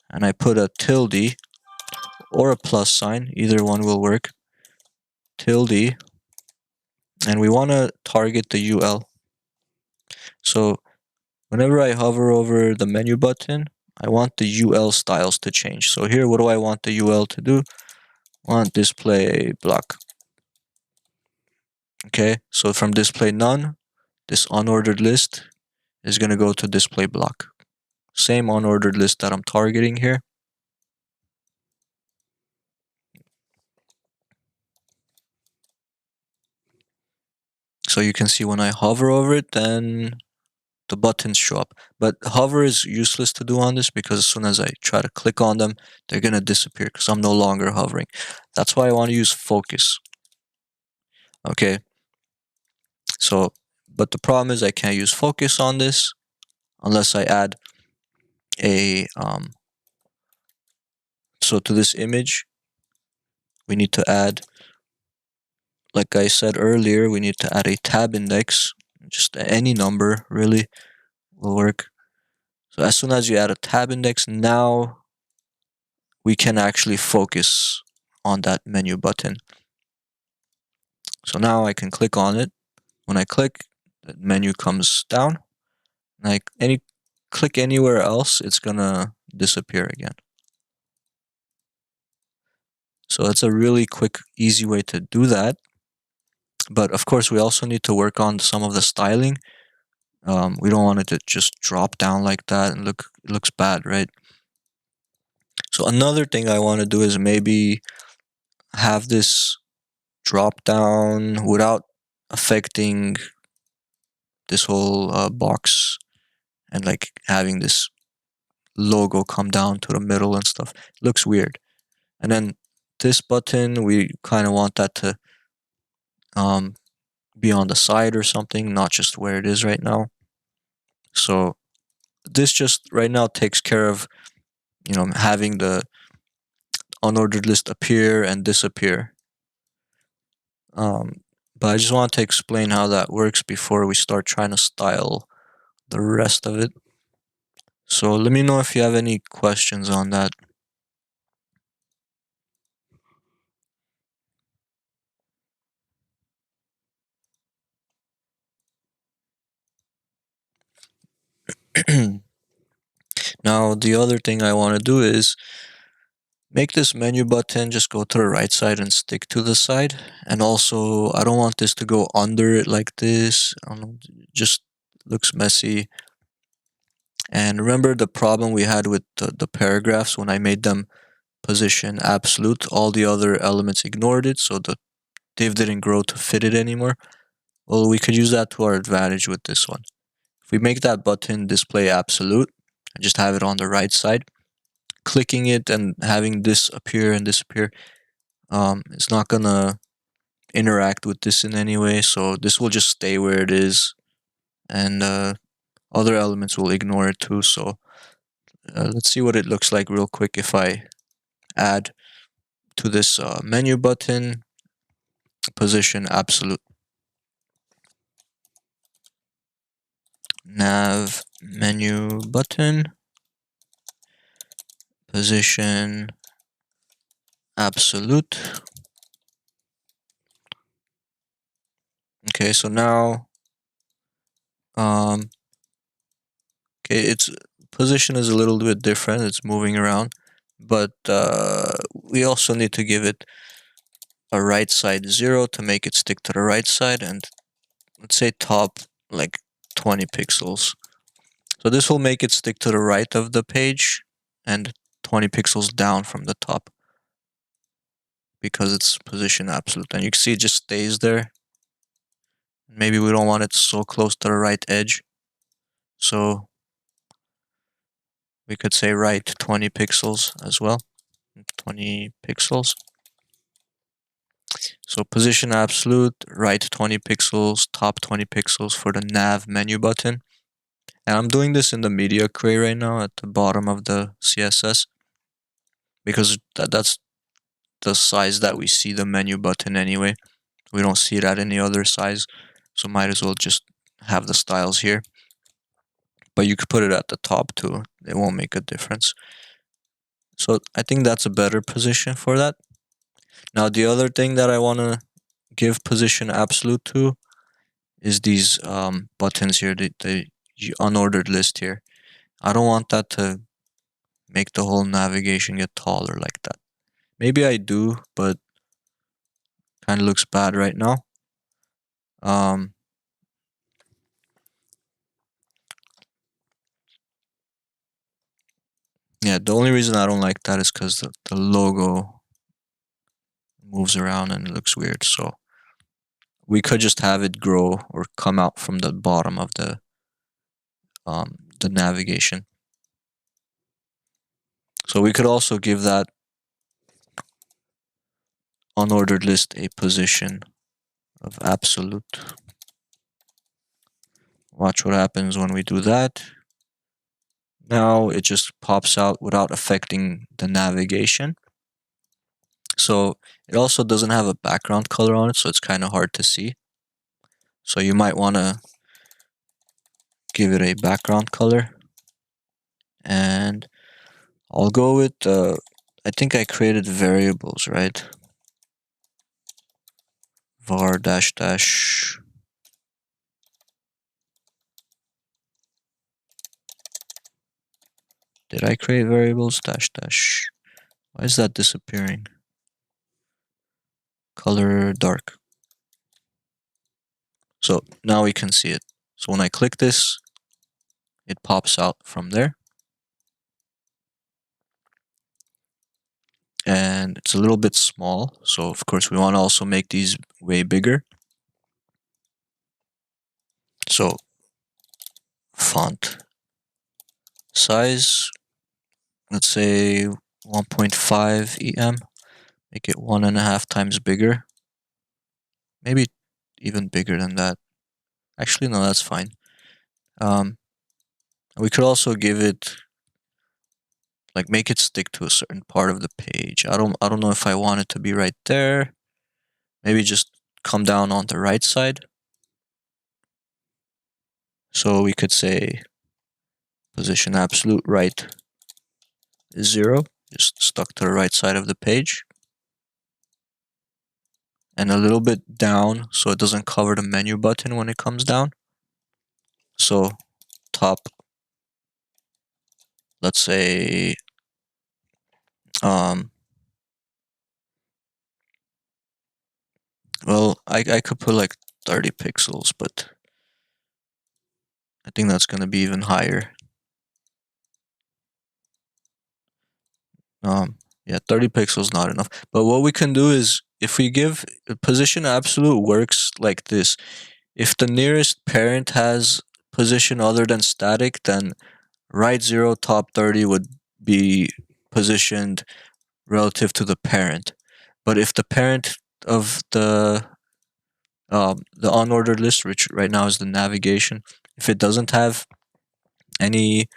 and I put a tilde or a plus sign, either one will work. Tilde, and we want to target the UL. So whenever I hover over the menu button, I want the UL styles to change. So here, what do I want the UL to do? I want display block. Okay, so from display none, this unordered list is going to go to display block. Same unordered list that I'm targeting here. So you can see when I hover over it, then the buttons show up. But hover is useless to do on this because as soon as I try to click on them, they're going to disappear because I'm no longer hovering. That's why I want to use focus. Okay. So, but the problem is I can't use focus on this unless I add a, so to this image, we need to add, like I said earlier, we need to add a tab index. Just any number really will work. So as soon as you add a tab index, now we can actually focus on that menu button. So now I can click on it. When I click, the menu comes down. And I click anywhere else, it's gonna disappear again. So it's a really quick, easy way to do that. But of course, we also need to work on some of the styling. We don't want it to just drop down like that and it looks bad, right? So another thing I want to do is maybe have this drop down without affecting this whole box and like having this logo come down to the middle and stuff. It looks weird. And then this button, we kind of want that to be on the side or something, not just where it is right now. So this just right now takes care of, having the unordered list appear and disappear. But I just want to explain how that works before we start trying to style the rest of it. So let me know if you have any questions on that. Now, the other thing I want to do is make this menu button just go to the right side and stick to the side. And also, I don't want this to go under it like this. I don't know, it just looks messy. And remember the problem we had with the paragraphs when I made them position absolute, all the other elements ignored it, so the div didn't grow to fit it anymore. Well, we could use that to our advantage with this one. If we make that button display absolute and just have it on the right side, clicking it and having this appear and disappear, it's not gonna interact with this in any way, so this will just stay where it is, and other elements will ignore it too. So let's see what it looks like real quick if I add to this menu button position absolute. Nav menu button position absolute. Okay, so now okay, its position is a little bit different, it's moving around, but we also need to give it a right side 0 to make it stick to the right side, and let's say top like 20 pixels. So this will make it stick to the right of the page and 20 pixels down from the top because it's position absolute. And you can see it just stays there. Maybe we don't want it so close to the right edge. So we could say right 20 pixels as well. 20 pixels. So position absolute, right 20 pixels, top 20 pixels for the nav menu button. And I'm doing this in the media query right now at the bottom of the CSS because that's the size that we see the menu button anyway. We don't see it at any other size, so might as well just have the styles here. But you could put it at the top too. It won't make a difference. So I think that's a better position for that. Now the other thing that I want to give position absolute to is these buttons here, the unordered list here. I don't want that to make the whole navigation get taller like that. Maybe I do, but kind of looks bad right now. Yeah, the only reason I don't like that is because the logo moves around and it looks weird. So we could just have it grow or come out from the bottom of the navigation. So we could also give that unordered list a position of absolute. Watch what happens when we do that. Now it just pops out without affecting the navigation. So it also doesn't have a background color on it, so it's kind of hard to see. So you might want to give it a background color. And I'll go with, I think I created variables, right? Var dash dash. Did I create variables dash dash? Why is that disappearing? Color dark. So now we can see it. So when I click this, it pops out from there. And it's a little bit small. So of course we want to also make these way bigger. So font size, let's say 1.5 EM. Make it 1.5 times bigger. Maybe even bigger than that. Actually, no, that's fine. We could also give it, like, make it stick to a certain part of the page. I don't know if I want it to be right there. Maybe just come down on the right side. So we could say position absolute right is 0, just stuck to the right side of the page. And a little bit down so it doesn't cover the menu button when it comes down. So top, let's say, well, I could put like 30 pixels, but I think that's going to be even higher. Yeah, 30 pixels not enough. But what we can do is, if we give position absolute, works like this. If the nearest parent has position other than static, then right 0 top 30 would be positioned relative to the parent. But if the parent of the unordered list, which right now is the navigation, if it doesn't have any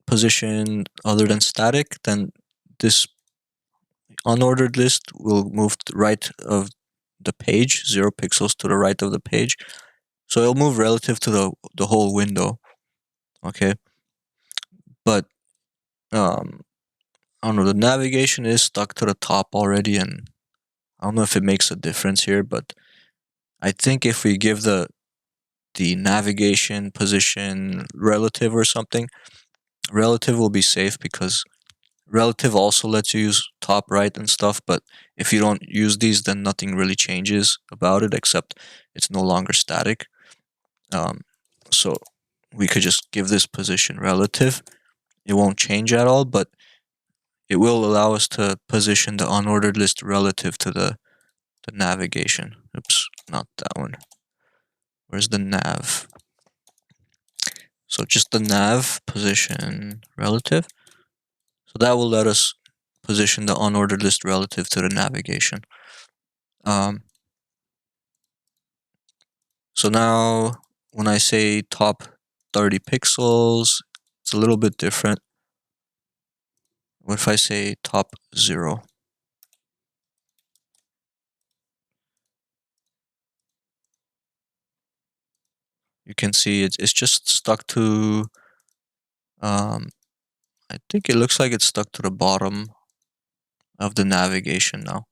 position other than static, then this unordered list will move to the right of the page, 0 pixels to the right of the page. So it'll move relative to the whole window. Okay. But I don't know, the navigation is stuck to the top already, and I don't know if it makes a difference here, but I think if we give the navigation position relative or something, relative will be safe, because relative also lets you use top right and stuff, but if you don't use these, then nothing really changes about it except it's no longer static. So we could just give this position relative. It won't change at all, but it will allow us to position the unordered list relative to the navigation. Oops, not that one. Where's the nav? So just the nav position relative. So that will let us position the unordered list relative to the navigation. So now when I say top 30 pixels, it's a little bit different. What if I say top 0? You can see it's just stuck to, um, I think it looks like it's stuck to the bottom of the navigation now.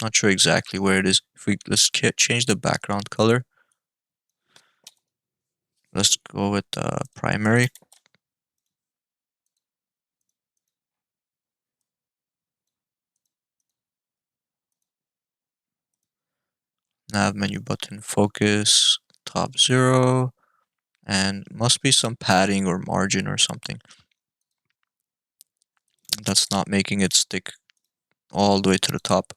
Not sure exactly where it is. If we let's change the background color. Let's go with primary. Nav menu button focus top 0, and must be some padding or margin or something that's not making it stick all the way to the top.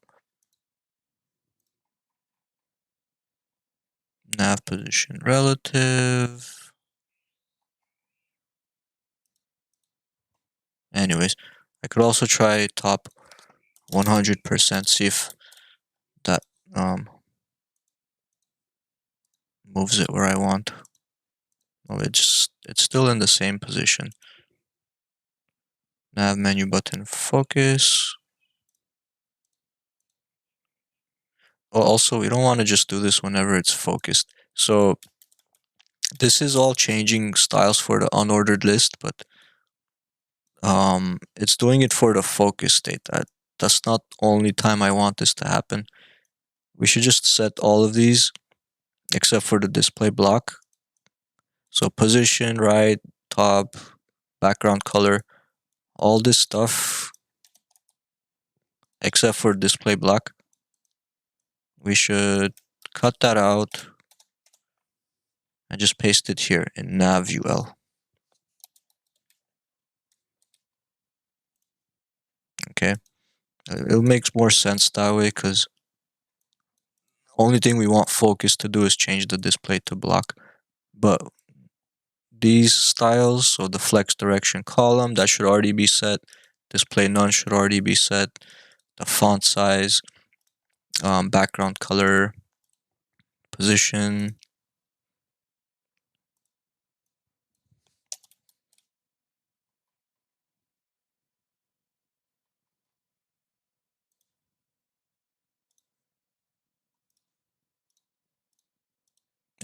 Nav position relative. Anyways, I could also try top 100%, see if that um moves it where I want. Oh, it's still in the same position. Nav menu button focus. Oh, also, we don't want to just do this whenever it's focused. So this is all changing styles for the unordered list, but it's doing it for the focus state. That's not only time I want this to happen. We should just set all of these except for the display block. So position, right, top, background color, all this stuff except for display block. We should cut that out and just paste it here in navul. Okay, it makes more sense that way because only thing we want focus to do is change the display to block. But these styles, so the flex direction column, that should already be set. Display none should already be set. The font size, background color, position.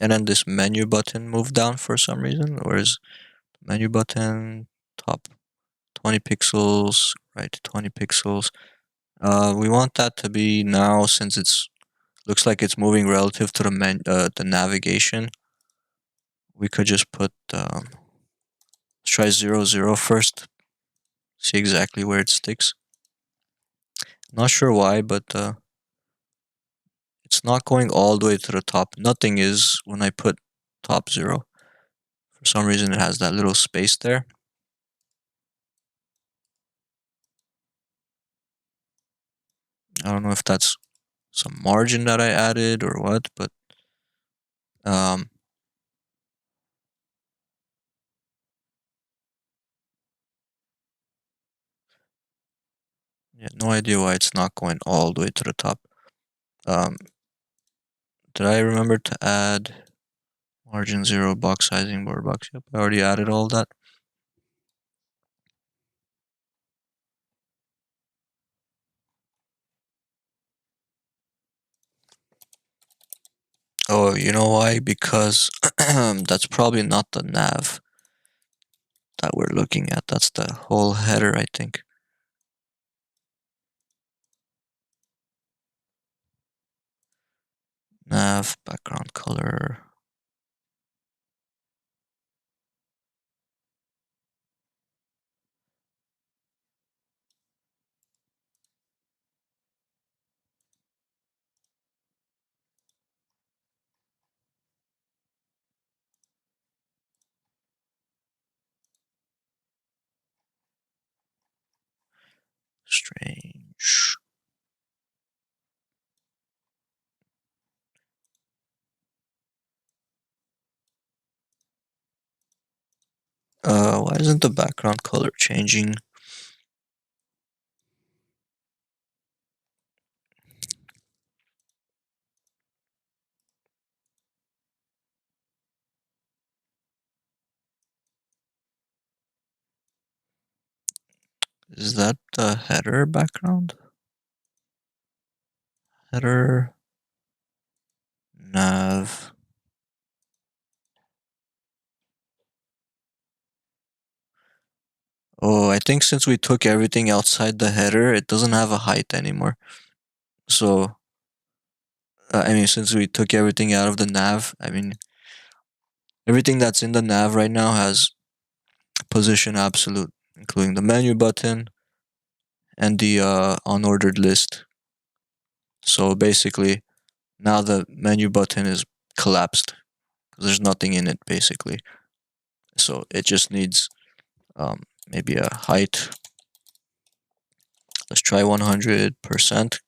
And then this menu button moved down for some reason. Where's menu button, top 20 pixels, right 20 pixels. We want that to be now, since it's looks like it's moving relative to the navigation. We could just put let's try 0, 0 first. See exactly where it sticks. Not sure why, but it's not going all the way to the top. Nothing is when I put top 0. For some reason, it has that little space there. I don't know if that's some margin that I added or what, but um, yeah, no idea why it's not going all the way to the top. Um, did I remember to add margin 0, box sizing, border box? Yep, I already added all that. Oh, you know why? Because that's probably not the nav that we're looking at. That's the whole header, I think. Nav, background color. Strange. Why isn't the background color changing? Is that the header background? Header nav. Oh, I think since we took everything outside the header, it doesn't have a height anymore. So, I mean, since we took everything out of the nav, I mean, everything that's in the nav right now has position absolute, including the menu button and the unordered list. So basically, now the menu button is collapsed. There's nothing in it, basically. So it just needs maybe a height. Let's try 100%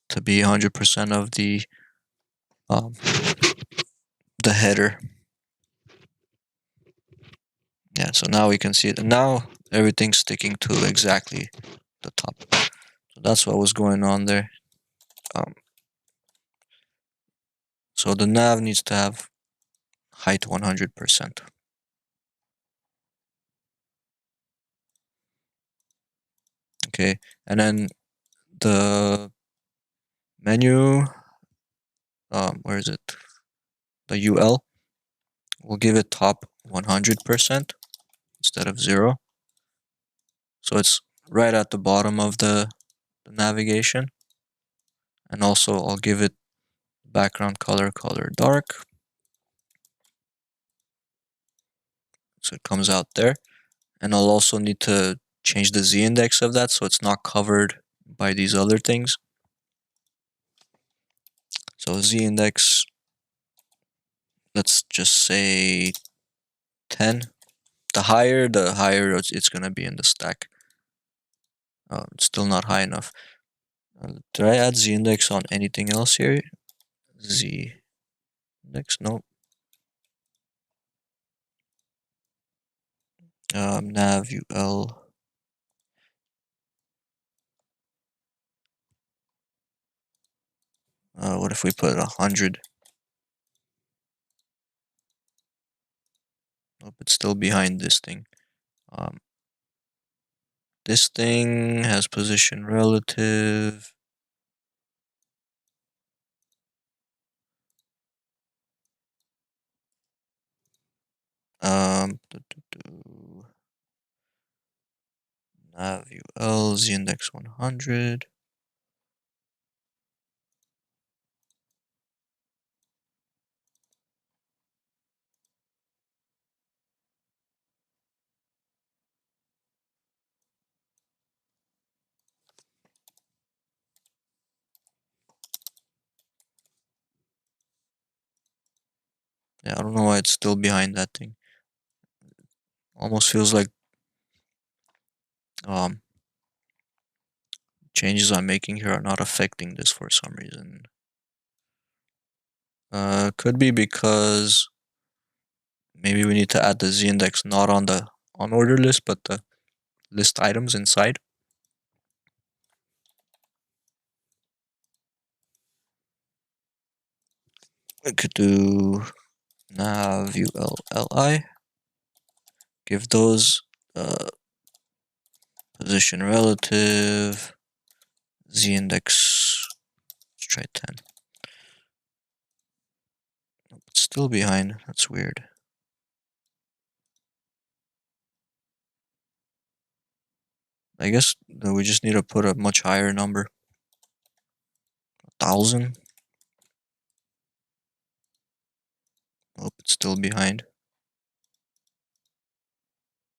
to be 100% of um, the header. Yeah, so now we can see it. And now everything's sticking to exactly the top. So that's what was going on there. Um, so the nav needs to have height 100%. Okay, and then the menu, where is it? The UL, we'll give it top 100% instead of 0. So it's right at the bottom of the navigation. And also I'll give it background color dark. So it comes out there. And I'll also need to change the z-index of that so it's not covered by these other things. So z-index, let's just say 10. The higher it's going to be in the stack. Oh, it's still not high enough. Did I add z-index on anything else here? Z-index, no. Nav ul. What if we put 100? Nope, it's still behind this thing. This thing has position relative. Nav ul z-index 100. Yeah, I don't know why it's still behind that thing. Almost feels like um changes I'm making here are not affecting this for some reason. Could be because maybe we need to add the z-index not on the on order list, but the list items inside. I could do nav uli. Give those position relative z-index. Let's try 10. It's still behind. That's weird. I guess we just need to put a much higher number. 1,000. Oh, it's still behind.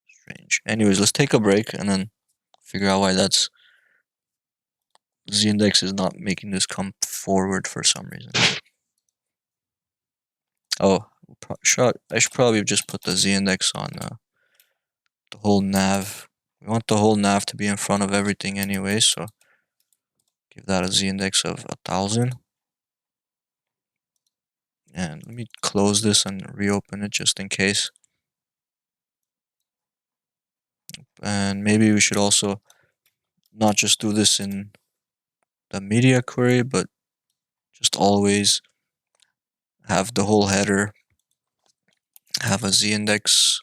Strange. Anyways, let's take a break and then figure out why that's z-index is not making this come forward for some reason. Oh, I should probably just put the z-index on the whole nav. We want the whole nav to be in front of everything anyway, so give that a z-index of 1,000. And let me close this and reopen it just in case. And maybe we should also not just do this in the media query, but just always have the whole header have a z-index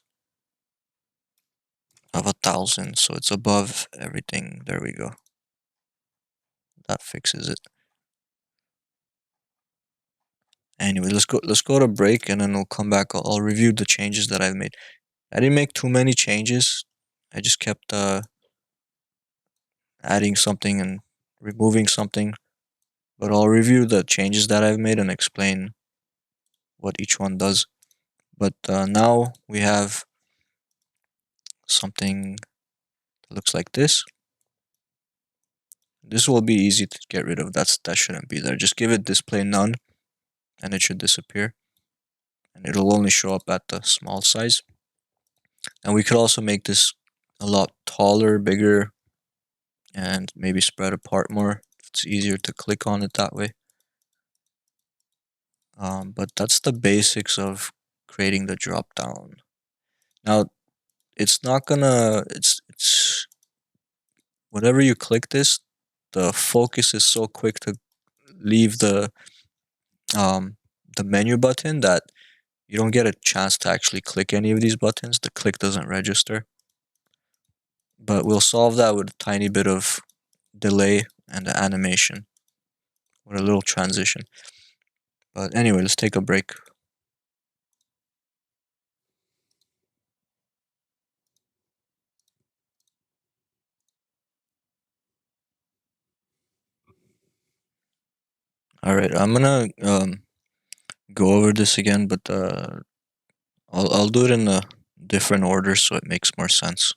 of 1,000, so it's above everything. There we go. That fixes it. Anyway, let's go to break and then we'll come back. I'll review the changes that I've made. I didn't make too many changes. I just kept adding something and removing something. But I'll review the changes that I've made and explain what each one does. But now we have something that looks like this. This will be easy to get rid of. That shouldn't be there. Just give it display none and it should disappear. And it'll only show up at the small size. And we could also make this a lot taller, bigger, and maybe spread apart more. It's easier to click on it that way. But that's the basics of creating the drop down. Now, it's not gonna, it's, whenever you click this, the focus is so quick to leave um, the menu button that you don't get a chance to actually click any of these buttons. The click doesn't register. But we'll solve that with a tiny bit of delay and animation with a little transition. But anyway, let's take a break. All right, I'm gonna go over this again, but I'll do it in a different order so it makes more sense.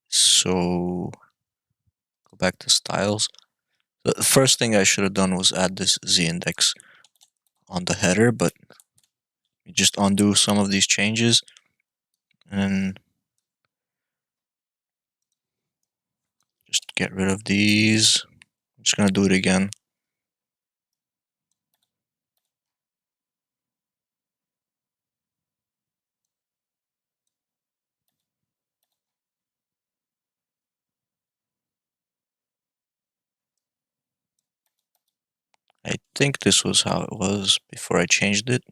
So go back to styles. The first thing I should have done was add this z-index on the header, but you just undo some of these changes and just get rid of these. I'm just gonna do it again. I think this was how it was before I changed it.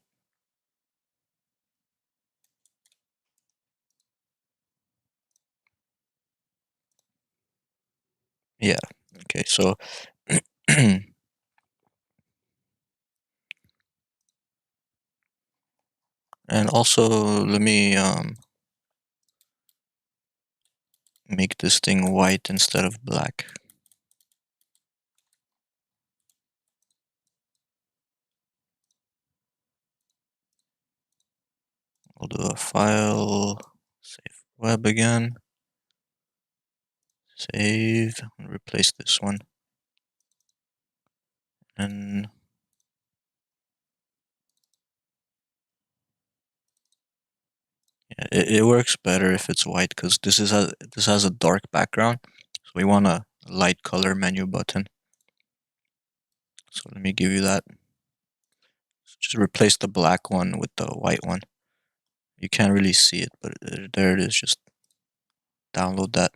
Yeah, okay, so and also let me make this thing white instead of black. We'll do a file, save web again, save, and replace this one. And yeah, it works better if it's white because this has a dark background. So we want a light color menu button. So let me give you that. So just replace the black one with the white one. You can't really see it, but there it is. Just download that.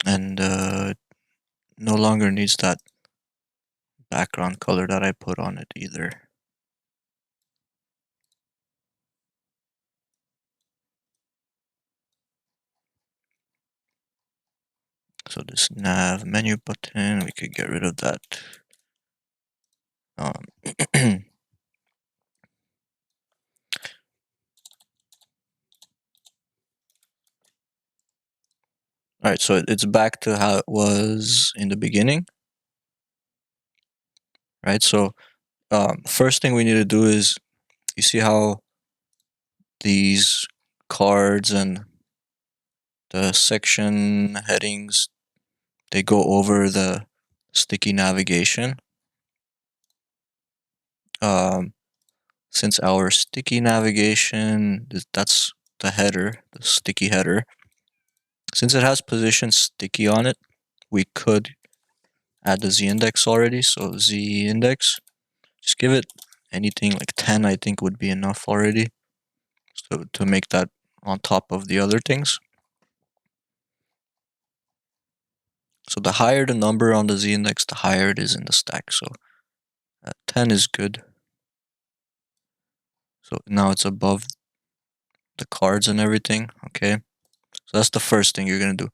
And no longer needs that background color that I put on it either. So this nav menu button, we could get rid of that. Um, all right, so it's back to how it was in the beginning, right? So first thing we need to do is, you see how these cards and the section headings, they go over the sticky navigation. Um, since our sticky navigation, that's the header, the sticky header, since it has position sticky on it, we could add the z-index already. So z-index, just give it anything like 10, I think would be enough already. So to make that on top of the other things. So the higher the number on the z-index, the higher it is in the stack. So 10 is good. So now it's above the cards and everything. Okay, so that's the first thing you're gonna do.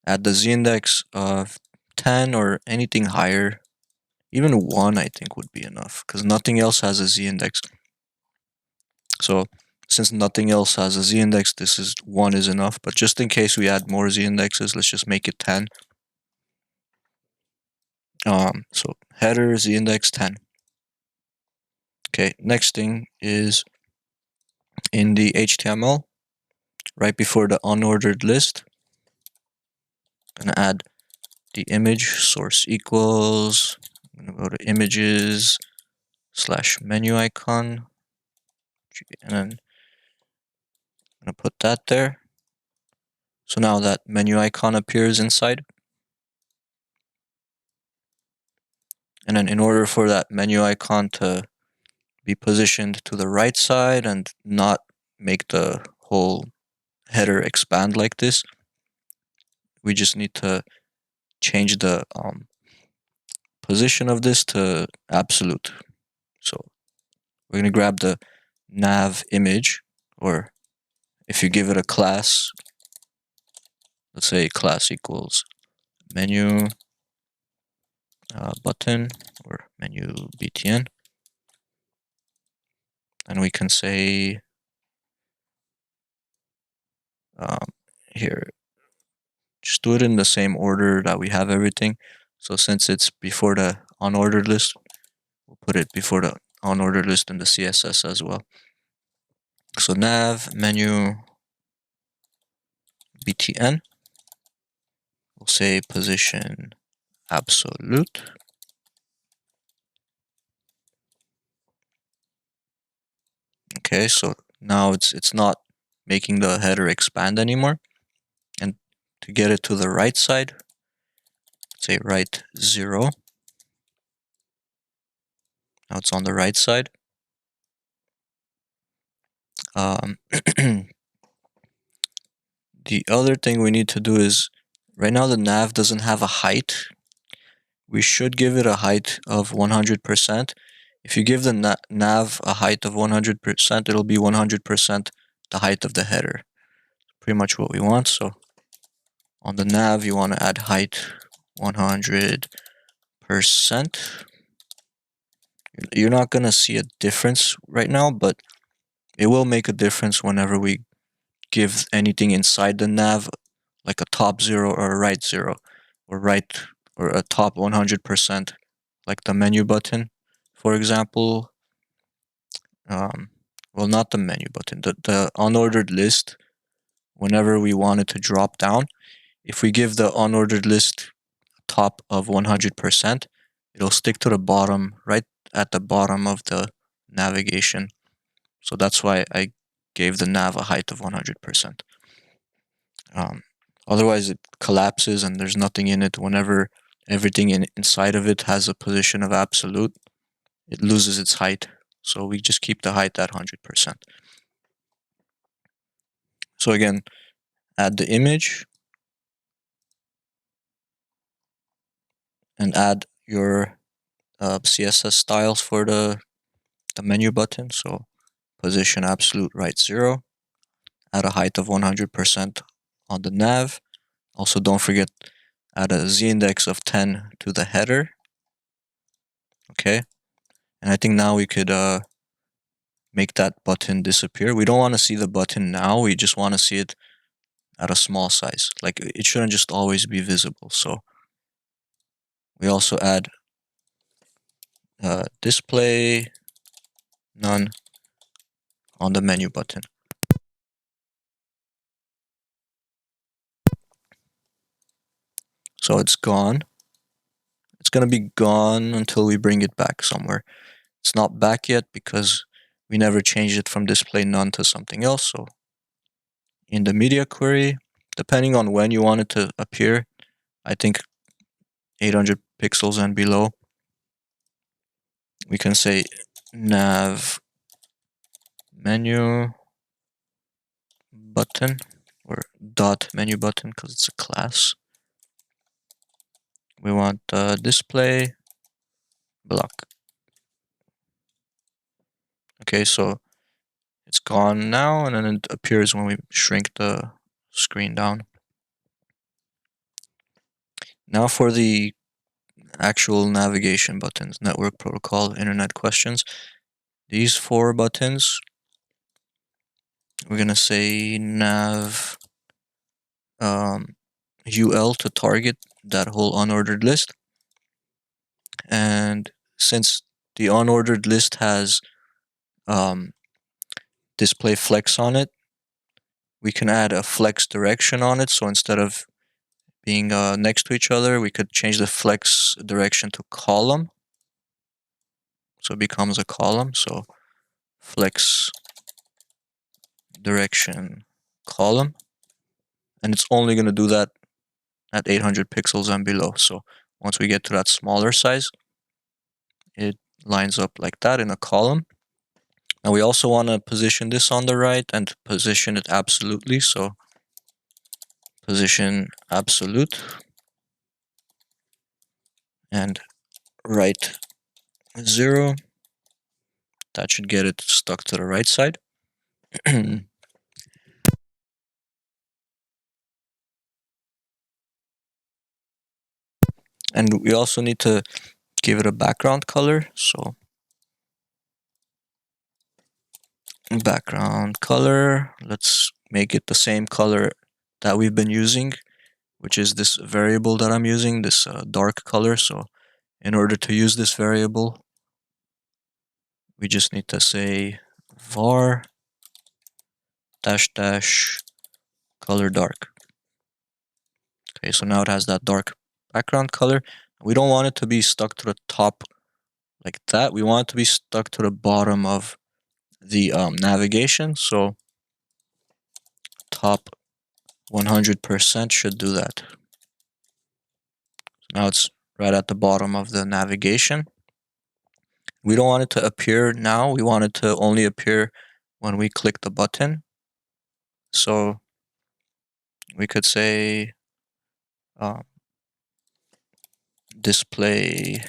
Add the z-index of 10 or anything higher. Even 1 I think would be enough because nothing else has a z-index. So since nothing else has a z-index, this is 1 is enough. But just in case we add more z-indexes, let's just make it 10. So header z-index 10. Okay, next thing is in the HTML, right before the unordered list, I'm gonna add the image source equals. I'm gonna go to images / menu icon, and then I'm gonna put that there. So now that menu icon appears inside. And then in order for that menu icon to be positioned to the right side and not make the whole header expand like this, we just need to change the position of this to absolute. So we're going to grab the nav image, or if you give it a class, let's say class equals menu button or menu btn, and we can say here, just do it in the same order that we have everything. So since it's before the unordered list, we'll put it before the unordered list in the CSS as well. So nav menu btn, we'll say position absolute. Okay, so now it's not making the header expand anymore. And to get it to the right side, say right 0. Now it's on the right side. The other thing we need to do is, right now the nav doesn't have a height. We should give it a height of 100%. If you give the nav a height of 100%, it'll be 100% the height of the header. Pretty much what we want. So on the nav, you want to add height 100%. You're not going to see a difference right now, but it will make a difference whenever we give anything inside the nav, like a top 0 or a right 0, or right or a top 100%, like the menu button, for example. Well, not the menu button, the unordered list. Whenever we want it to drop down, if we give the unordered list top of 100%, it'll stick to the bottom, right at the bottom of the navigation. So that's why I gave the nav a height of 100%. Otherwise, it collapses and there's nothing in it. Whenever everything inside of it has a position of absolute, it loses its height. So we just keep the height at 100%. So again, add the image and add your CSS styles for the menu button. So position absolute right 0, add a height of 100% on the nav. Also, don't forget, add a z-index of 10 to the header. Okay, and I think now we could make that button disappear. We don't want to see the button now. We just want to see it at a small size. Like, it shouldn't just always be visible. So we also add display none on the menu button. So it's gone. It's going to be gone until we bring it back somewhere. It's not back yet because we never changed it from display none to something else. So in the media query, depending on when you want it to appear, I think 800 pixels and below, we can say nav menu button or dot menu button because it's a class. We want display block. Okay, so It's gone now, and then it appears when we shrink the screen down. Now for the actual navigation buttons: network protocol, internet questions. These 4 buttons, we're gonna say nav UL to target that whole unordered list. And since the unordered list has display flex on it, we can add a flex direction on it. So instead of being next to each other, we could change the flex direction to column. So it becomes a column. So flex direction column. And it's only going to do that at 800 pixels and below. So once we get to that smaller size, it lines up like that in a column. Now we also want to position this on the right and position it absolutely. So position absolute and right 0. That should get it stuck to the right side. And we also need to give it a background color. So background color, let's make it the same color that we've been using, which is this variable that I'm using, this dark color. So in order to use this variable, we just need to say var dash dash color dark. Okay, so now it has that dark background color. We don't want it to be stuck to the top like that. We want it to be stuck to the bottom of the navigation. So top 100% should do that. So now it's right at the bottom of the navigation. We don't want it to appear now. We want it to only appear when we click the button. So we could say display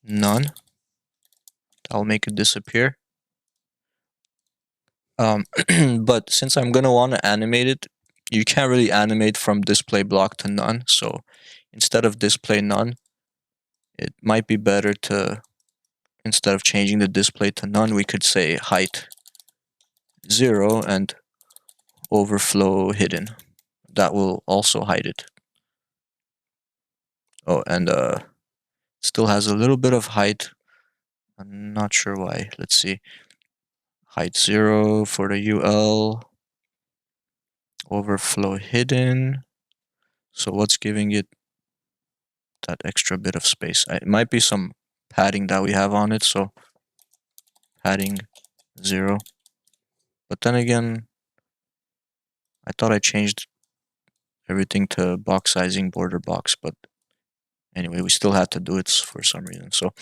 none. That'll make it disappear. But since I'm gonna want to animate it, you can't really animate from display block to none. So instead of display none, it might be better to, instead of changing the display to none, we could say height 0 and overflow hidden. That will also hide it. Oh, and still has a little bit of height. I'm not sure why. Let's see. Height 0 for the UL. Overflow hidden. So what's giving it that extra bit of space? It might be some padding that we have on it. So padding 0. But then again, I thought I changed everything to box sizing border box, but anyway, we still had to do it for some reason. So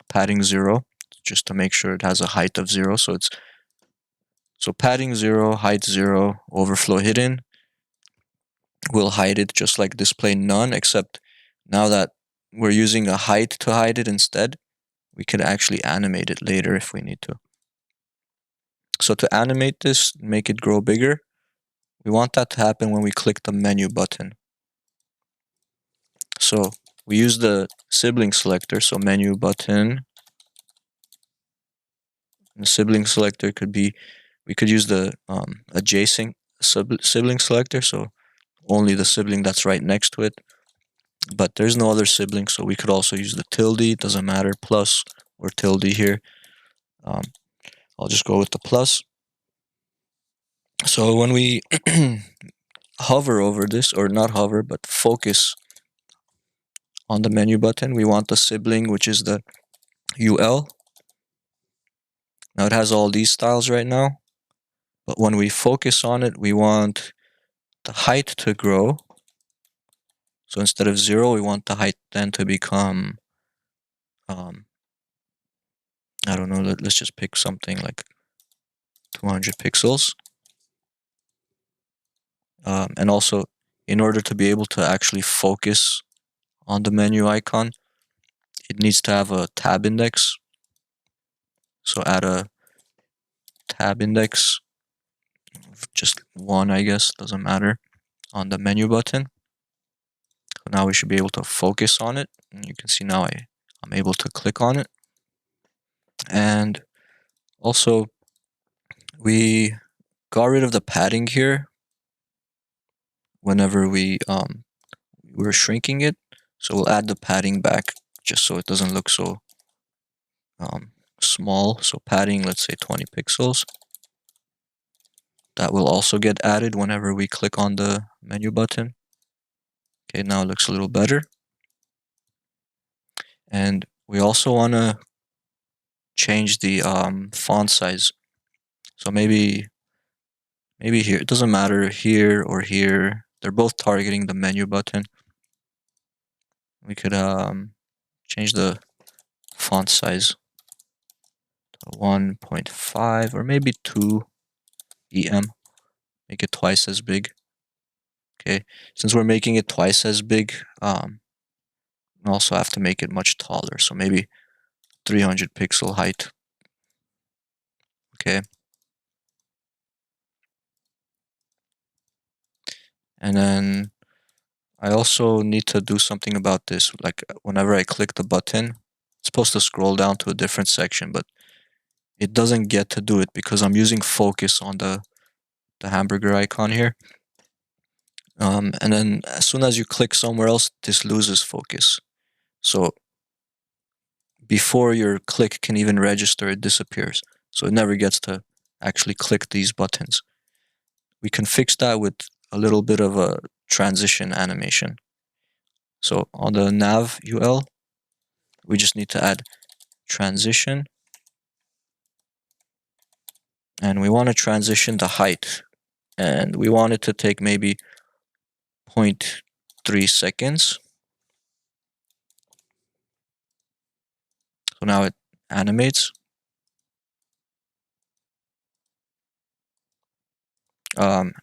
padding 0, just to make sure it has a height of 0. So padding 0, height 0, overflow hidden. We'll hide it just like display none, except now that we're using a height to hide it instead, we can actually animate it later if we need to. So to animate this, make it grow bigger, we want that to happen when we click the menu button. So we use the sibling selector, so menu button. And the sibling selector could be, we could use the adjacent sibling selector, so only the sibling that's right next to it. But there's no other sibling, so we could also use the tilde, doesn't matter, plus or tilde here. I'll just go with the plus. So when we hover over this, or not hover, but focus on the menu button, we want the sibling, which is the UL. Now it has all these styles right now, but when we focus on it, we want the height to grow. So instead of 0, we want the height then to become, I don't know, let's just pick something like 200 pixels. And also, in order to be able to actually focus on the menu icon, it needs to have a tab index. So add a tab index, just 1, I guess, doesn't matter, on the menu button. So now we should be able to focus on it. And you can see now I'm able to click on it. And also, we got rid of the padding here whenever we were shrinking it. So we'll add the padding back just so it doesn't look so small. So padding, let's say 20 pixels. That will also get added whenever we click on the menu button. Okay, now it looks a little better. And we also want to change the font size. So maybe here, it doesn't matter, here or here. They're both targeting the menu button. We could change the font size to 1.5 or maybe 2 EM. Make it twice as big. Okay, since we're making it twice as big, we also have to make it much taller. So maybe 300 pixel height. Okay. And then I also need to do something about this. Like whenever I click the button, it's supposed to scroll down to a different section, but it doesn't get to do it because I'm using focus on the hamburger icon here. And then as soon as you click somewhere else, this loses focus. So before your click can even register, it disappears. So it never gets to actually click these buttons. We can fix that with a little bit of a transition animation. So on the nav UL, we just need to add transition. And we want to transition the height. And we want it to take maybe 0.3 seconds. So now it animates.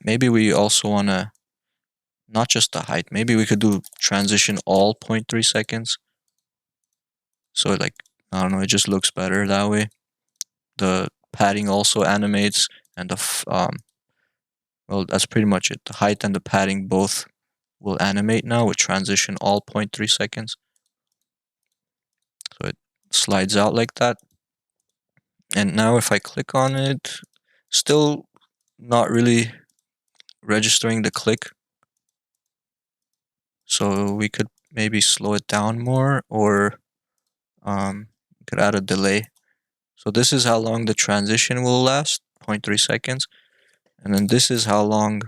Maybe we also want to, not just the height, maybe we could do transition all 0.3 seconds. So like, I don't know, it just looks better that way. The padding also animates, and well, that's pretty much it. The height and the padding both will animate now with transition all 0.3 seconds. So it slides out like that. And now if I click on it, still not really registering the click. So we could maybe slow it down more, or we could add a delay. So this is how long the transition will last, 0.3 seconds. And then this is how long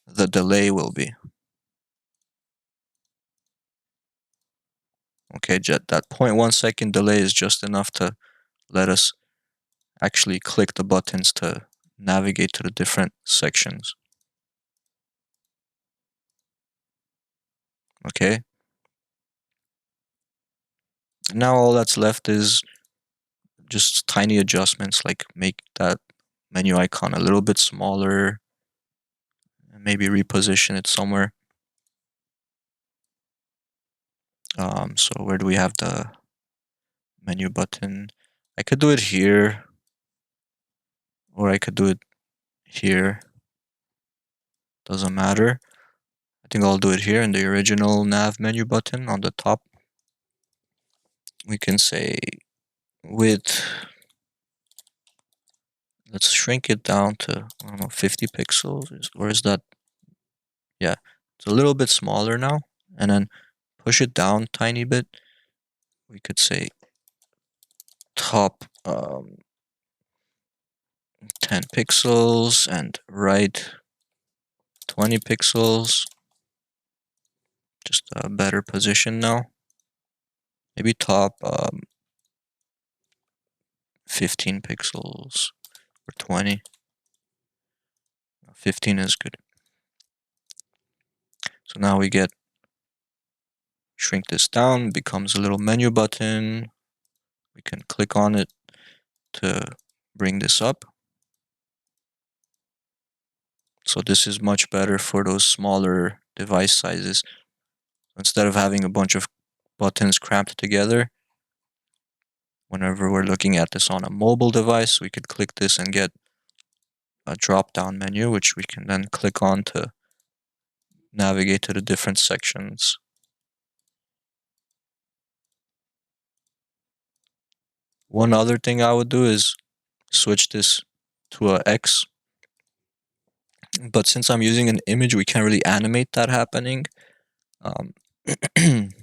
the delay will be. Okay, that 0.1 second delay is just enough to let us actually click the buttons to navigate to the different sections. Okay. Now all that's left is just tiny adjustments, like make that menu icon a little bit smaller, and maybe reposition it somewhere. So where do we have the menu button? I could do it here, or I could do it here. Doesn't matter. I think I'll do it here in the original nav menu button on the top. We can say width. Let's shrink it down to, I don't know, 50 pixels, or is that? Yeah, it's a little bit smaller now. And then push it down tiny bit. We could say top 10 pixels and right 20 pixels. Just a better position now. Maybe top 15 pixels or 20. 15 is good. So now we get, shrink this down, becomes a little menu button. We can click on it to bring this up. So this is much better for those smaller device sizes. Instead of having a bunch of buttons cramped together, whenever we're looking at this on a mobile device, we could click this and get a drop down menu, which we can then click on to navigate to the different sections. One other thing I would do is switch this to a X, but since I'm using an image, we can't really animate that happening. Um, and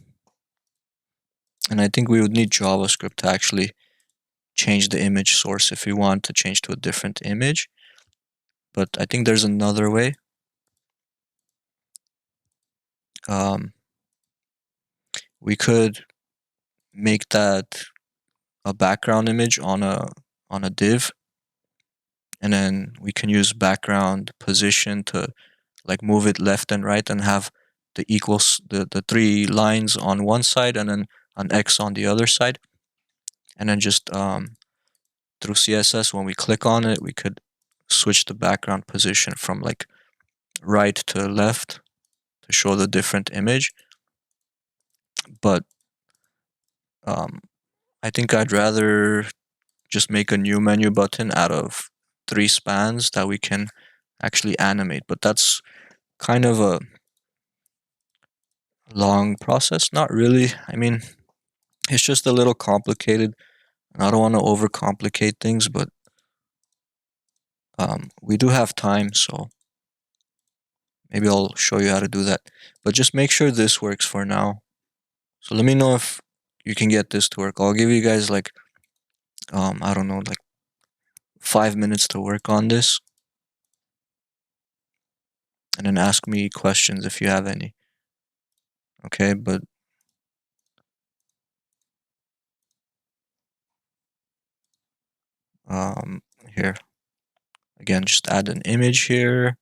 I think we would need JavaScript to actually change the image source if we want to change to a different image. But I think there's another way. We could make that a background image on a div, and then we can use background position to like move it left and right and have the equals the three lines on one side and then an X on the other side. And then just through CSS, when we click on it, we could switch the background position from like right to left to show the different image. But I think I'd rather just make a new menu button out of 3 spans that we can actually animate. But that's kind of a long process. Not really. I mean, it's just a little complicated. And I don't want to overcomplicate things, but we do have time, so maybe I'll show you how to do that. But just make sure this works for now. So let me know if you can get this to work. I'll give you guys like, I don't know, like 5 minutes to work on this. And then ask me questions if you have any. Okay, but here again, just add an image here,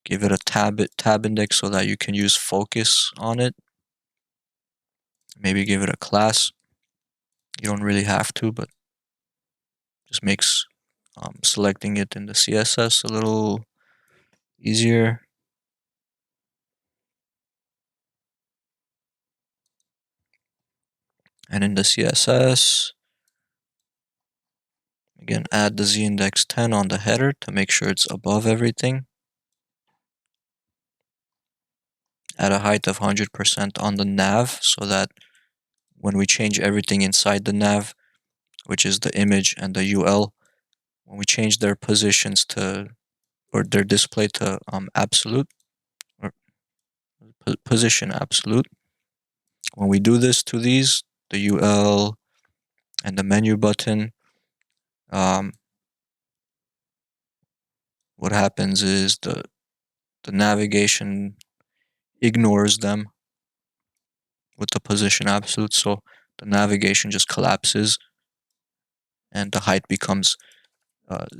give it a tab index so that you can use focus on it. Maybe give it a class. You don't really have to, but just makes selecting it in the CSS a little easier. And in the CSS, again, add the z-index 10 on the header to make sure it's above everything. Add a height of 100% on the nav so that when we change everything inside the nav, which is the image and the UL, when we change their positions to, or their display to absolute, or position absolute, when we do this to these, the UL and the menu button, what happens is the navigation ignores them with the position absolute, so the navigation just collapses and the height becomes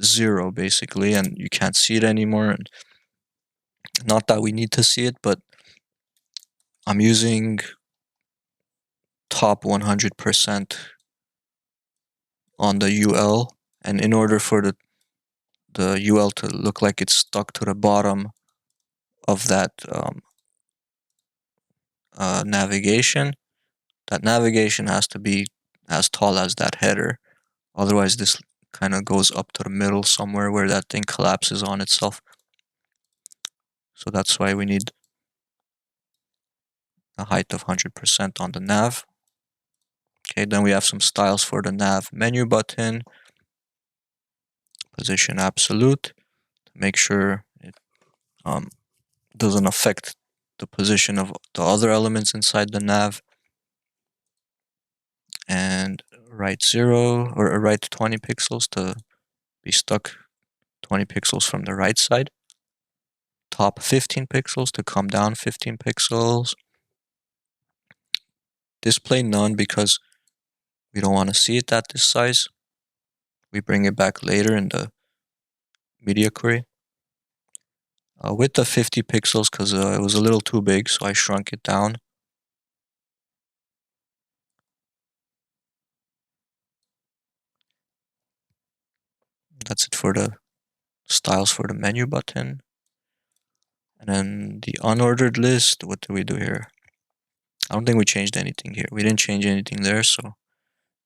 0 basically, and you can't see it anymore. And not that we need to see it, but I'm using top 100% on the UL, and in order for the UL to look like it's stuck to the bottom of that navigation, that navigation has to be as tall as that header. Otherwise, this kind of goes up to the middle somewhere where that thing collapses on itself. So that's why we need a height of 100% on the nav. Okay, then we have some styles for the nav menu button. Position absolute to make sure it doesn't affect the position of the other elements inside the nav. And right 0 or right 20 pixels to be stuck 20 pixels from the right side. Top 15 pixels to come down 15 pixels. Display none because we don't want to see it at this size. We bring it back later in the media query. Width of 50 pixels because it was a little too big, so I shrunk it down. That's it for the styles for the menu button. And then the unordered list, what do we do here? I don't think we changed anything here. We didn't change anything there, so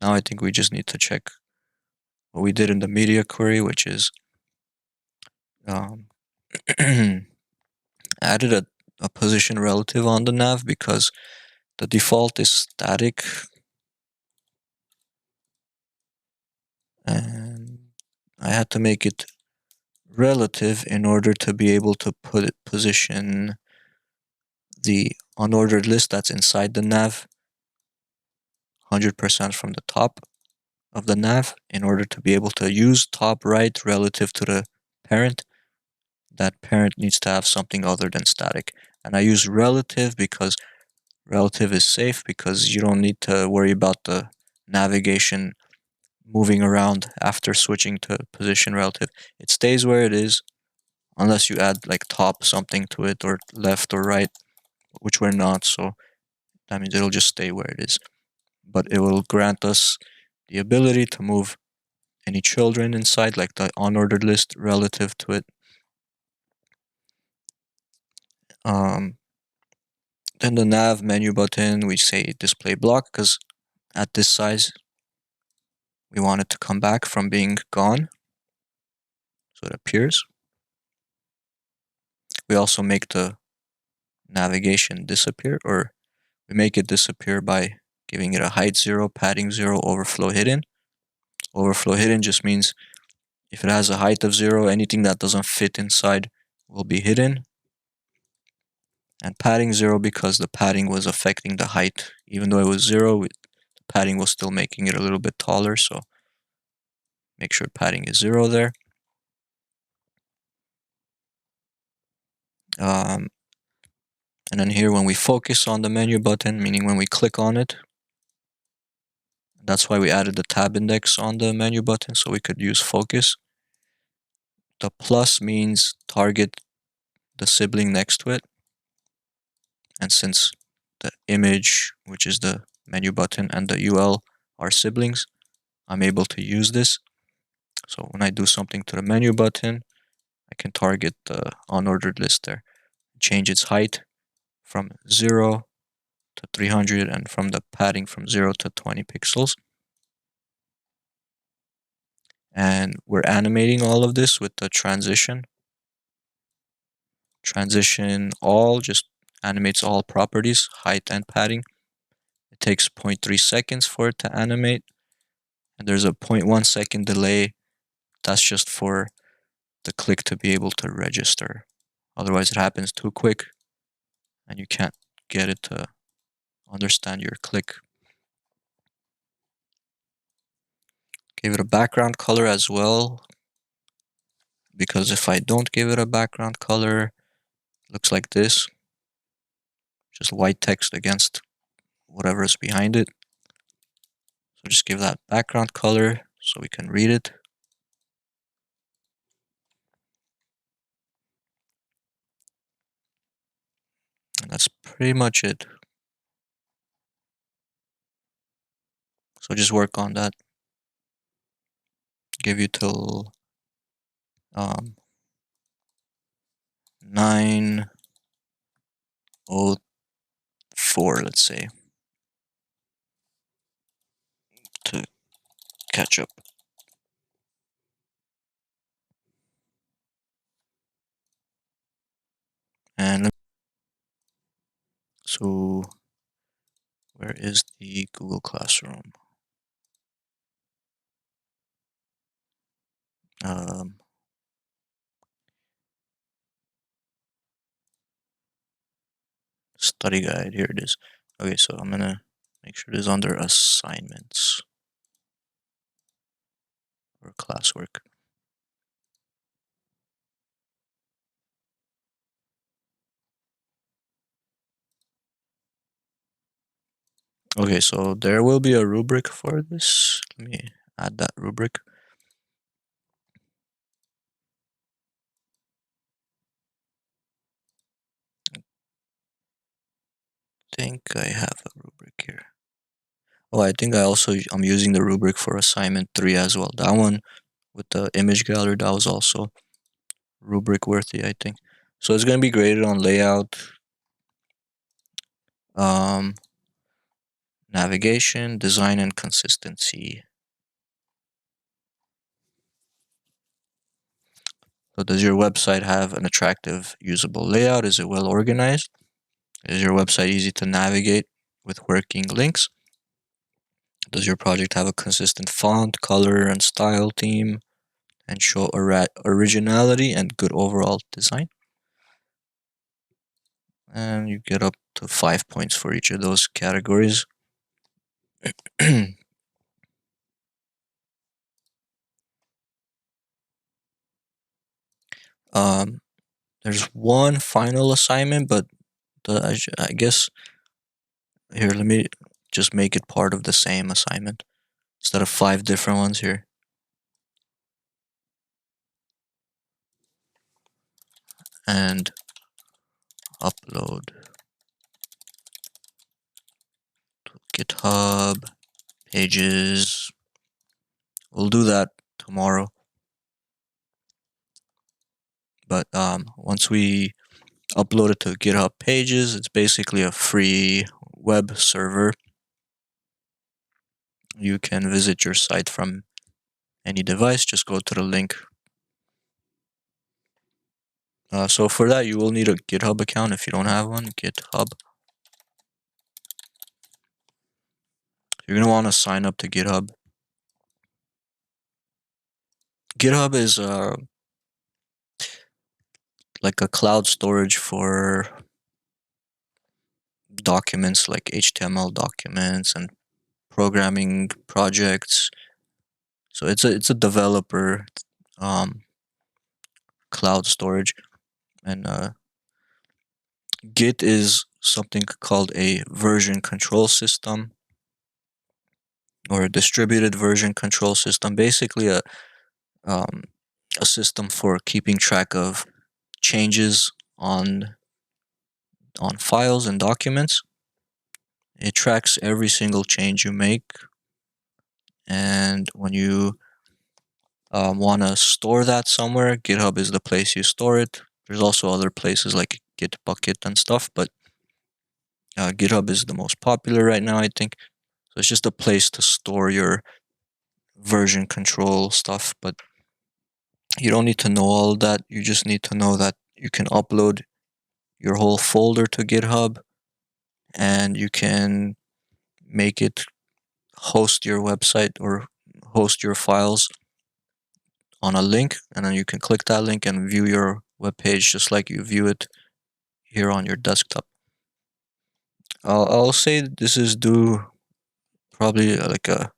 now I think we just need to check what we did in the media query, which is Um, added a position relative on the nav because the default is static, and I had to make it relative in order to be able to position the unordered list that's inside the nav 100% from the top of the nav in order to be able to use top right relative to the parent. That parent needs to have something other than static. And I use relative because relative is safe because you don't need to worry about the navigation moving around after switching to position relative. It stays where it is unless you add like top something to it or left or right, which we're not. So that means it'll just stay where it is. But it will grant us the ability to move any children inside, like the unordered list relative to it. Um, then the nav menu button, we say display block because at this size, we want it to come back from being gone. So it appears. We also make the navigation disappear, or we make it disappear by giving it a height 0, padding 0, overflow hidden. Overflow hidden just means if it has a height of 0, anything that doesn't fit inside will be hidden. And padding 0 because the padding was affecting the height. Even though it was 0, the padding was still making it a little bit taller, so make sure padding is 0 there. Um, and then here when we focus on the menu button, meaning when we click on it, that's why we added the tab index on the menu button so we could use focus. The plus means target the sibling next to it. And since the image, which is the menu button, and the UL are siblings, I'm able to use this. So when I do something to the menu button, I can target the unordered list there. Change its height from 0 to 300 and from the padding from 0 to 20 pixels. And we're animating all of this with the transition. Transition all just animates all properties, height and padding. It takes 0.3 seconds for it to animate. And there's a 0.1 second delay. That's just for the click to be able to register. Otherwise, it happens too quick and you can't get it to understand your click. Give it a background color as well, because if I don't give it a background color, it looks like this. Just white text against whatever is behind it. So just give that background color so we can read it. And that's pretty much it. So just work on that. Give you till 9:04, let's say, to catch up. And so where is the Google Classroom? Study guide, here it is. Okay, so I'm gonna make sure it is under assignments or classwork. Okay, so there will be a rubric for this. Let me add that rubric. I think I have a rubric here. Oh, I think I'm using the rubric for assignment 3 as well. That one with the image gallery, that was also rubric worthy, I think. So it's gonna be graded on layout, navigation, design, and consistency. So does your website have an attractive, usable layout? Is it well organized? Is your website easy to navigate with working links? Does your project have a consistent font, color, and style theme and show originality and good overall design? And you get up to 5 points for each of those categories. um, there's one final assignment, but I guess here, let me just make it part of the same assignment instead of five different ones here. And upload to GitHub pages. We'll do that tomorrow. But once we upload it to GitHub pages, it's basically a free web server. You can visit your site from any device. Just go to the link. So for that, you will need a GitHub account if you don't have one. GitHub. You're going to want to sign up to GitHub. GitHub is like a cloud storage for documents like HTML documents and programming projects. So it's a developer cloud storage, and Git is something called a version control system or a distributed version control system. Basically, um, a system for keeping track of changes on files and documents. It tracks every single change you make, and when you want to store that somewhere, GitHub is the place you store it. There's also other places like Gitbucket and stuff, but GitHub is the most popular right now, I think. So it's just a place to store your version control stuff, but you don't need to know all that. You just need to know that you can upload your whole folder to GitHub, and you can make it host your website or host your files on a link, and then you can click that link and view your web page just like you view it here on your desktop. I'll say this is due probably like a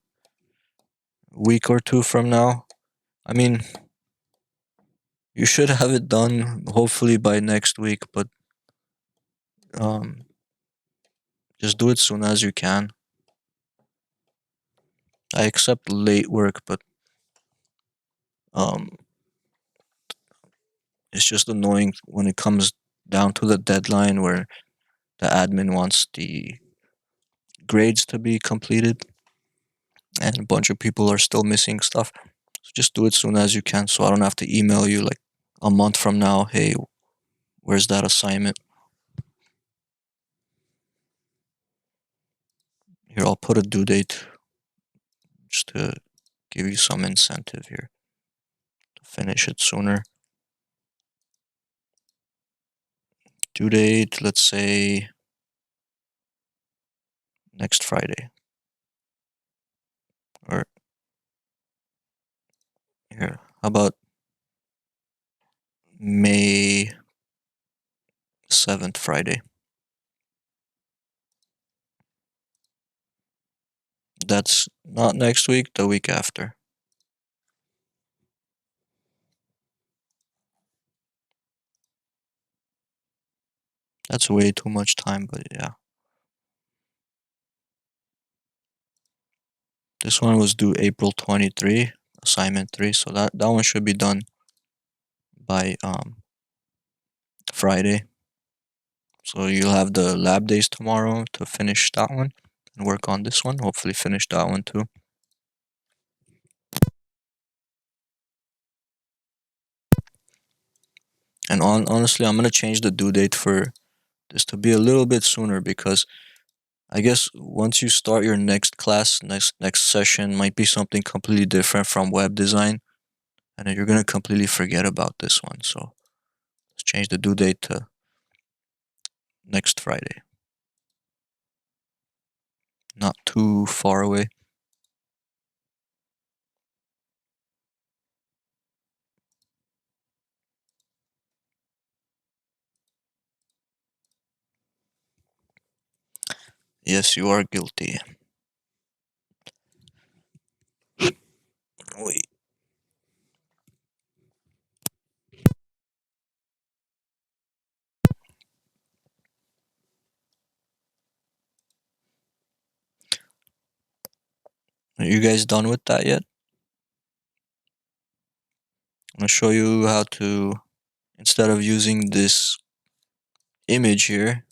week or two from now. I mean, you should have it done hopefully by next week, but um, just do it soon as you can. I accept late work, but um, it's just annoying when it comes down to the deadline where the admin wants the grades to be completed and a bunch of people are still missing stuff. So just do it soon as you can so I don't have to email you like a month from now, hey, where's that assignment? Here, I'll put a due date just to give you some incentive here to finish it sooner. Due date, let's say next Friday. Or here, how about May 7th, Friday? That's not next week, the week after. That's way too much time, but yeah. This one was due April 23, assignment 3, so that one should be done by Friday. So you'll have the lab days tomorrow to finish that one and work on this one. Hopefully finish that one too. And honestly, I'm gonna change the due date for this to be a little bit sooner because I guess once you start your next class, next session might be something completely different from web design. and then you're gonna completely forget about this one. So let's change the due date to next Friday. Not too far away. Yes, you are guilty. Wait. Are you guys done with that yet? I'm gonna show you how to, instead of using this image here,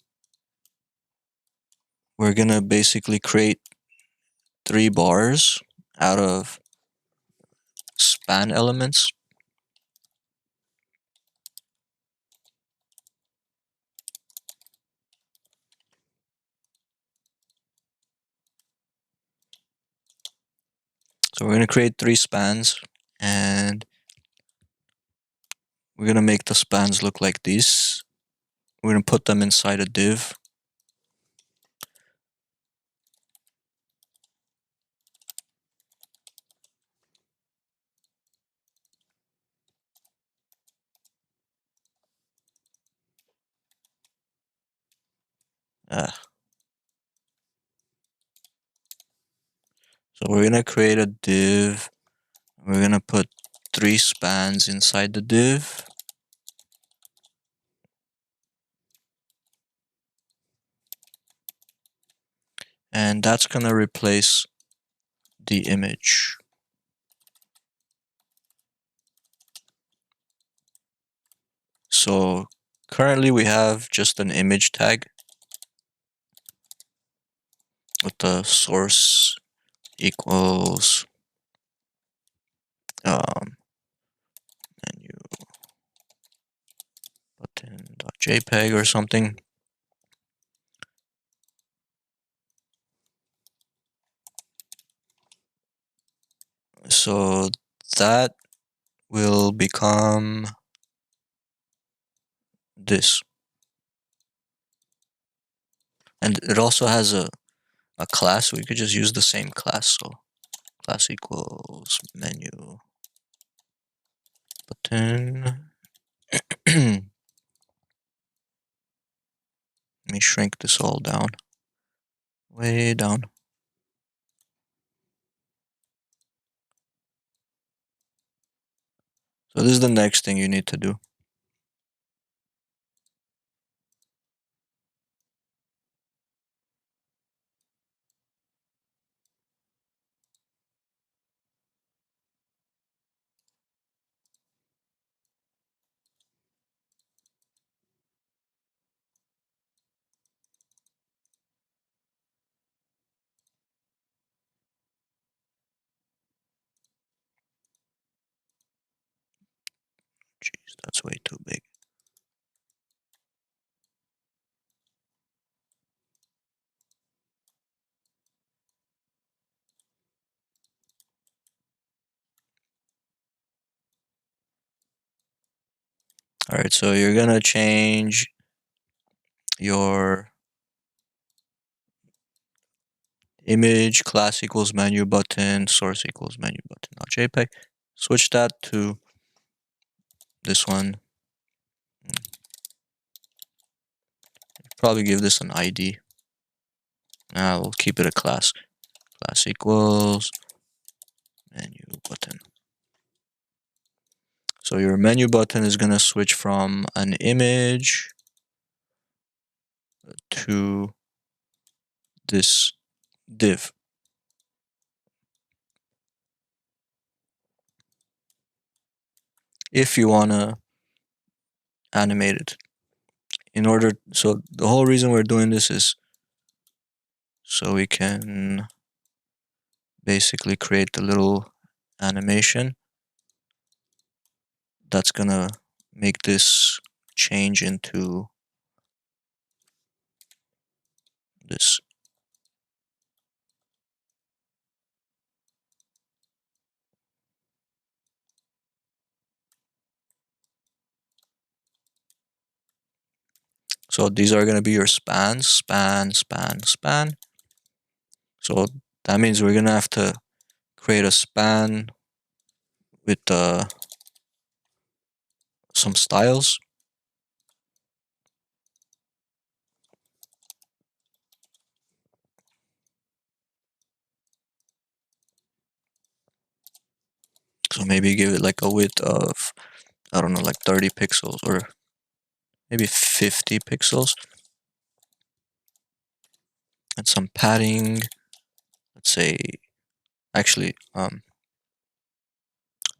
we're gonna basically create 3 bars out of span elements. So we're gonna create 3 spans, and we're gonna make the spans look like this. We're gonna put them inside a div. Ah. So we're gonna create a div. We're gonna put 3 spans inside the div. And that's gonna replace the image. So currently we have just an image tag with the source equals menu button.jpg or something. So that will become this. And it also has a class. We could just use the same class. So class equals menu button. Let me shrink this all down. Way down. So this is the next thing you need to do. Jeez, that's way too big. All right, so you're gonna change your image class equals menu button, source equals menu button. Now JPEG, switch that to this one. Probably give this an ID. Now we'll keep it a class. Class equals menu button. So your menu button is gonna switch from an image to this div. If you wanna animate it. So the whole reason we're doing this is so we can basically create the little animation that's gonna make this change into this. So these are going to be your spans, span, span, span. So that means we're going to have to create a span with some styles. So maybe give it like a width of, I don't know, like 30 pixels or maybe 50 pixels. And some padding, let's say, actually, do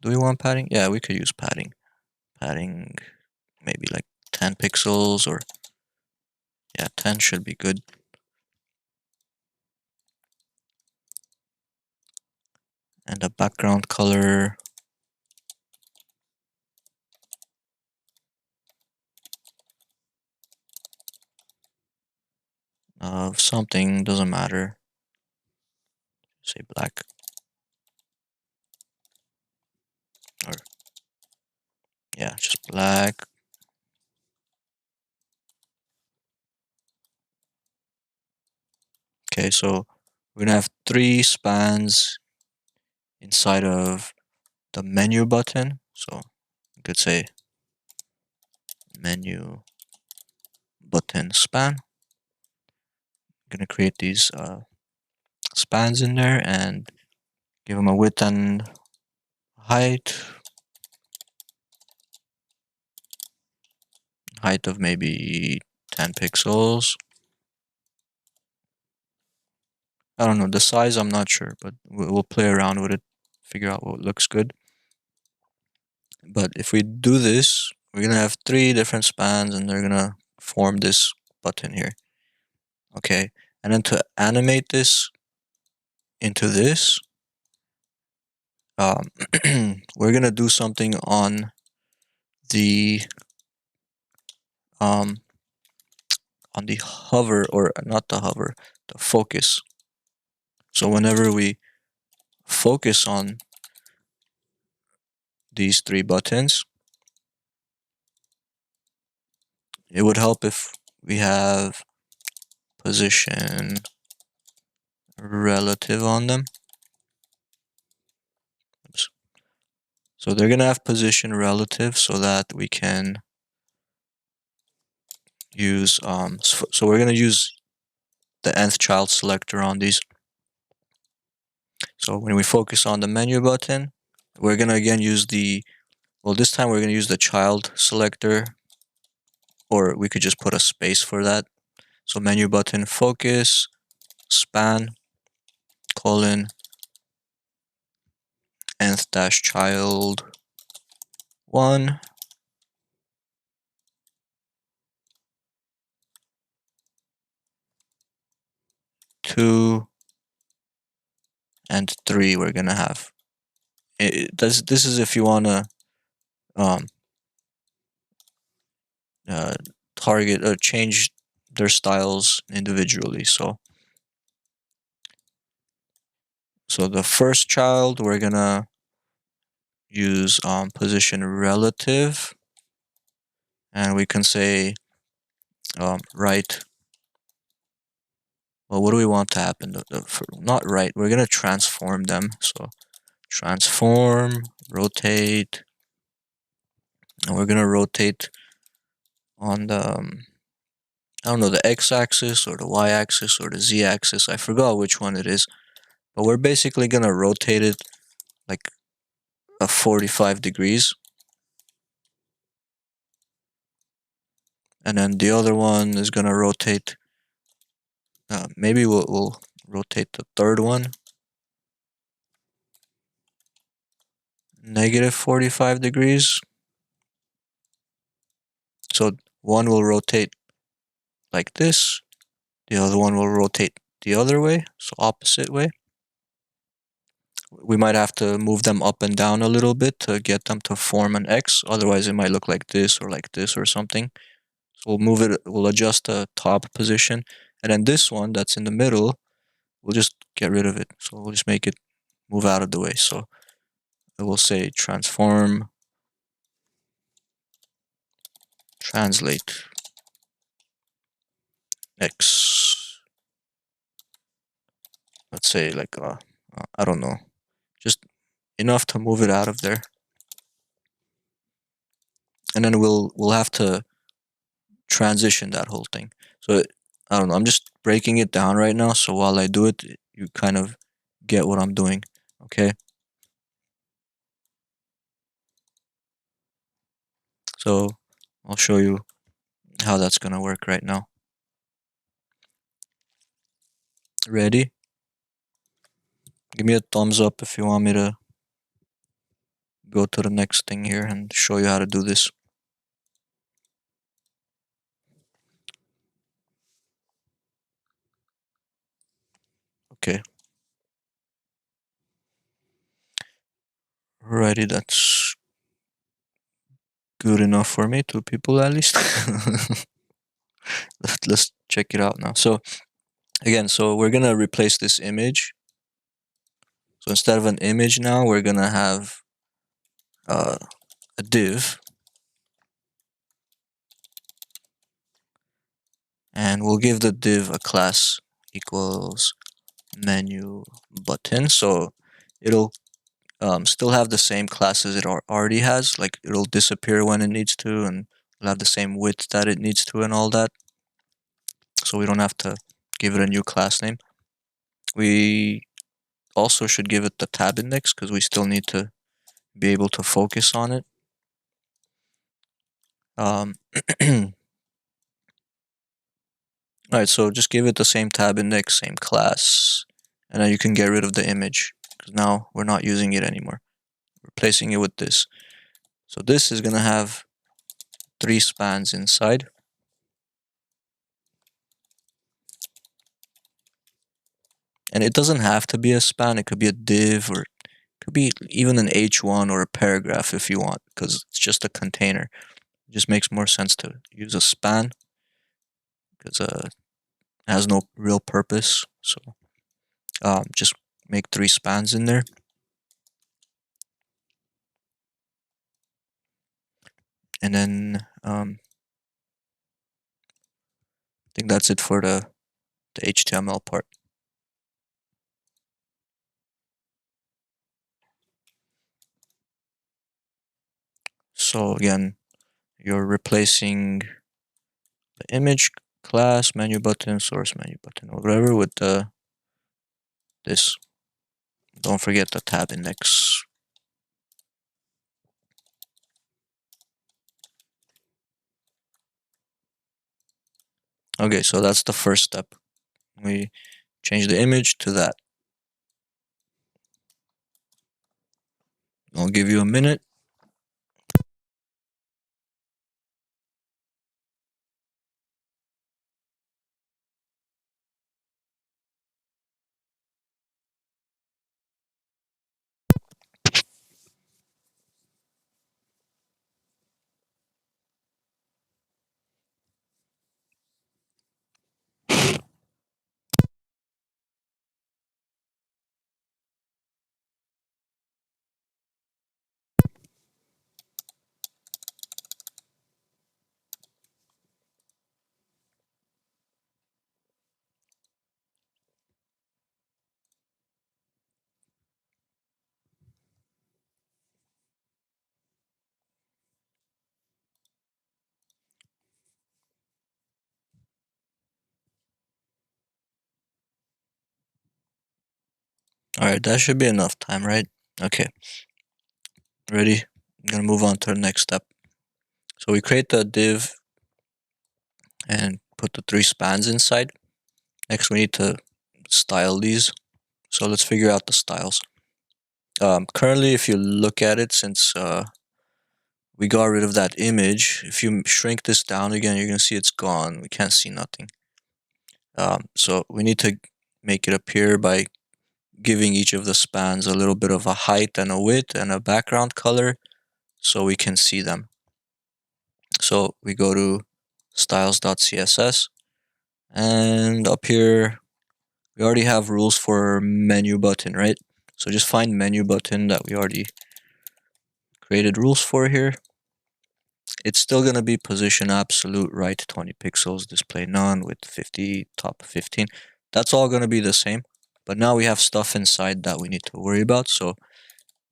we want padding? Yeah, we could use padding. Padding, maybe like 10 pixels or, yeah, 10 should be good. And a background color of something, doesn't matter. Say black. Or, yeah, just black. Okay, so we're gonna have 3 spans inside of the menu button. So you could say menu button span. I'm gonna create these spans in there and give them a width and height. Height of maybe 10 pixels. I don't know, the size I'm not sure, but we'll play around with it, figure out what looks good. But if we do this, we're gonna have 3 different spans and they're gonna form this button here. Okay, and then to animate this into this, we're gonna do something the um, on the hover, or not the hover, the focus. So whenever we focus on these 3 buttons, it would help if we have position relative on them. Oops. So they're gonna have position relative so that we can use so we're gonna use the nth child selector on these. So when we focus on the menu button, we're gonna again use this time we're gonna use the child selector, or we could just put a space for that. So menu button focus span colon nth dash child 1 2 and 3 we're gonna have. This is if you wanna um, uh, target or change their styles individually. So the first child we're gonna use position relative, and we can say right. Well, what do we want to happen? Not right. We're gonna transform them. So transform, rotate, and we're gonna rotate on the I don't know, the x-axis or the y-axis or the z-axis. I forgot which one it is, but we're basically gonna rotate it like a 45 degrees. And then the other one is gonna rotate. Maybe we'll rotate the third one negative 45 degrees. So one will rotate like this, the other one will rotate the other way, so opposite way. We might have to move them up and down a little bit to get them to form an X, otherwise it might look like this or something. So we'll adjust the top position, and then this one that's in the middle, we'll just get rid of it. So we'll just make it move out of the way. So I will say transform, translate. X. Let's say like I don't know, just enough to move it out of there, and then we'll have to transition that whole thing. So I don't know. I'm just breaking it down right now. So while I do it, you kind of get what I'm doing. Okay. So I'll show you how that's gonna work right now. Ready? Give me a thumbs up if you want me to go to the next thing here and show you how to do this. Okay. Alrighty, that's good enough for me. 2 people at least. Let's check it out now. So again, so we're gonna replace this image. So instead of an image now, we're gonna have a div, and we'll give the div a class equals menu button. So it'll still have the same classes it already has. Like it'll disappear when it needs to, and it'll have the same width that it needs to, and all that. So we don't have to give it a new class name. We also should give it the tab index because we still need to be able to focus on it. Alright, so just give it the same tab index, same class, and then you can get rid of the image because now we're not using it anymore. Replacing it with this. So this is gonna have 3 spans inside. And it doesn't have to be a span, it could be a div, or it could be even an H1 or a paragraph if you want, because it's just a container. It just makes more sense to use a span because it has no real purpose. So just make 3 spans in there. And then I think that's it for the HTML part. So again, you're replacing the image class, menu button, source menu button, or whatever with this. Don't forget the tab index. Okay, so that's the first step. We change the image to that. I'll give you a minute. Alright, that should be enough time, right? Okay. Ready? I'm gonna move on to the next step. So we create the div and put the 3 spans inside. Next, we need to style these. So let's figure out the styles. Currently, if you look at it, since we got rid of that image, if you shrink this down again, you're gonna see it's gone. We can't see nothing. So we need to make it appear by giving each of the spans a little bit of a height and a width and a background color so we can see them. So we go to styles.css, and up here we already have rules for menu button, right? So just find menu button that we already created rules for here, It's still gonna be position absolute right 20 pixels, display none with 50, top 15. That's all gonna be the same. But now we have stuff inside that we need to worry about. So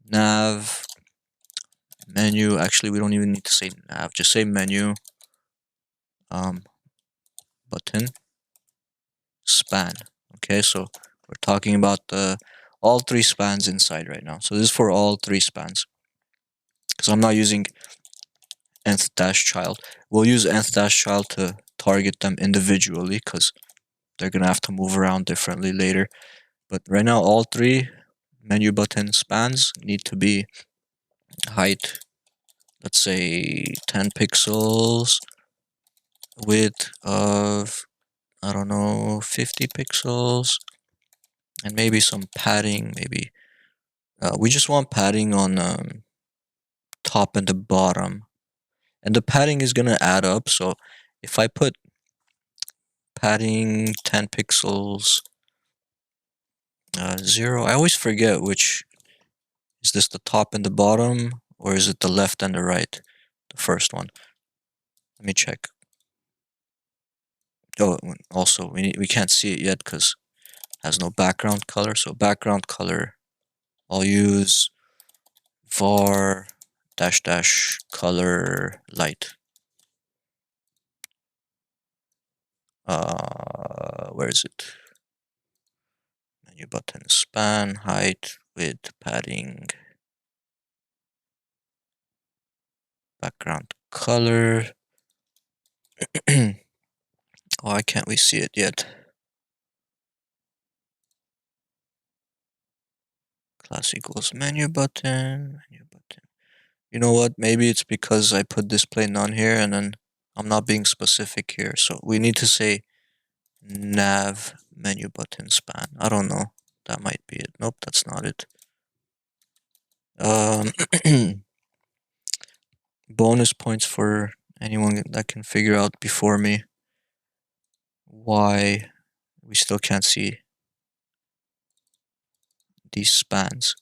nav, menu, actually we don't even need to say nav, just say menu, um, button, span. Okay, so we're talking about the all three spans inside right now. So this is for all three spans. Because I'm not using nth dash child. We'll use nth dash child to target them individually because they're gonna have to move around differently later. But right now all three menu button spans need to be height, let's say 10 pixels, width of, I don't know, 50 pixels, and maybe some padding, maybe. We just want padding on top and the bottom. And the padding is going to add up. So if I put padding 10 pixels, 0, I always forget which. Is this the top and the bottom? Or is it the left and the right? The first one. Let me check. Oh, also, we can't see it yet because it has no background color. So background color, I'll use var dash dash color light. Where is it? Menu button, span, height, width, padding, background color. Why can't we see it yet? Class equals menu button, menu button. You know what? Maybe it's because I put display none here and then I'm not being specific here. So we need to say nav menu button span. I don't know. That might be it. Nope, that's not it. Bonus points for anyone that can figure out before me why we still can't see these spans.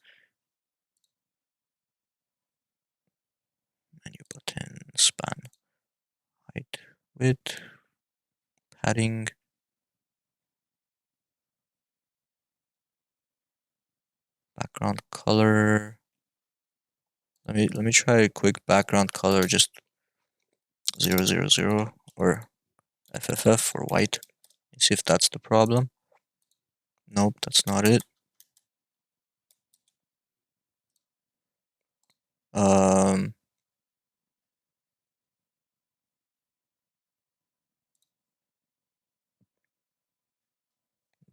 Menu button, span, height, width, padding, background color. Let me try a quick background color, just 000 or FFF for white. See if that's the problem. Nope, that's not it. Um,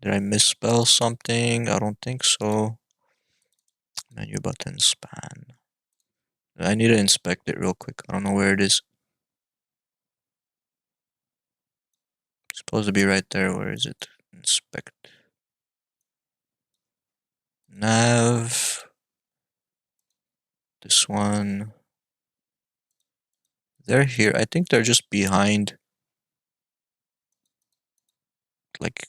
did I misspell something? I don't think so. Menu button span. I need to inspect it real quick. I don't know where it is. It's supposed to be right there. Where is it? Inspect. Nav. This one. They're here. I think they're just behind. Like,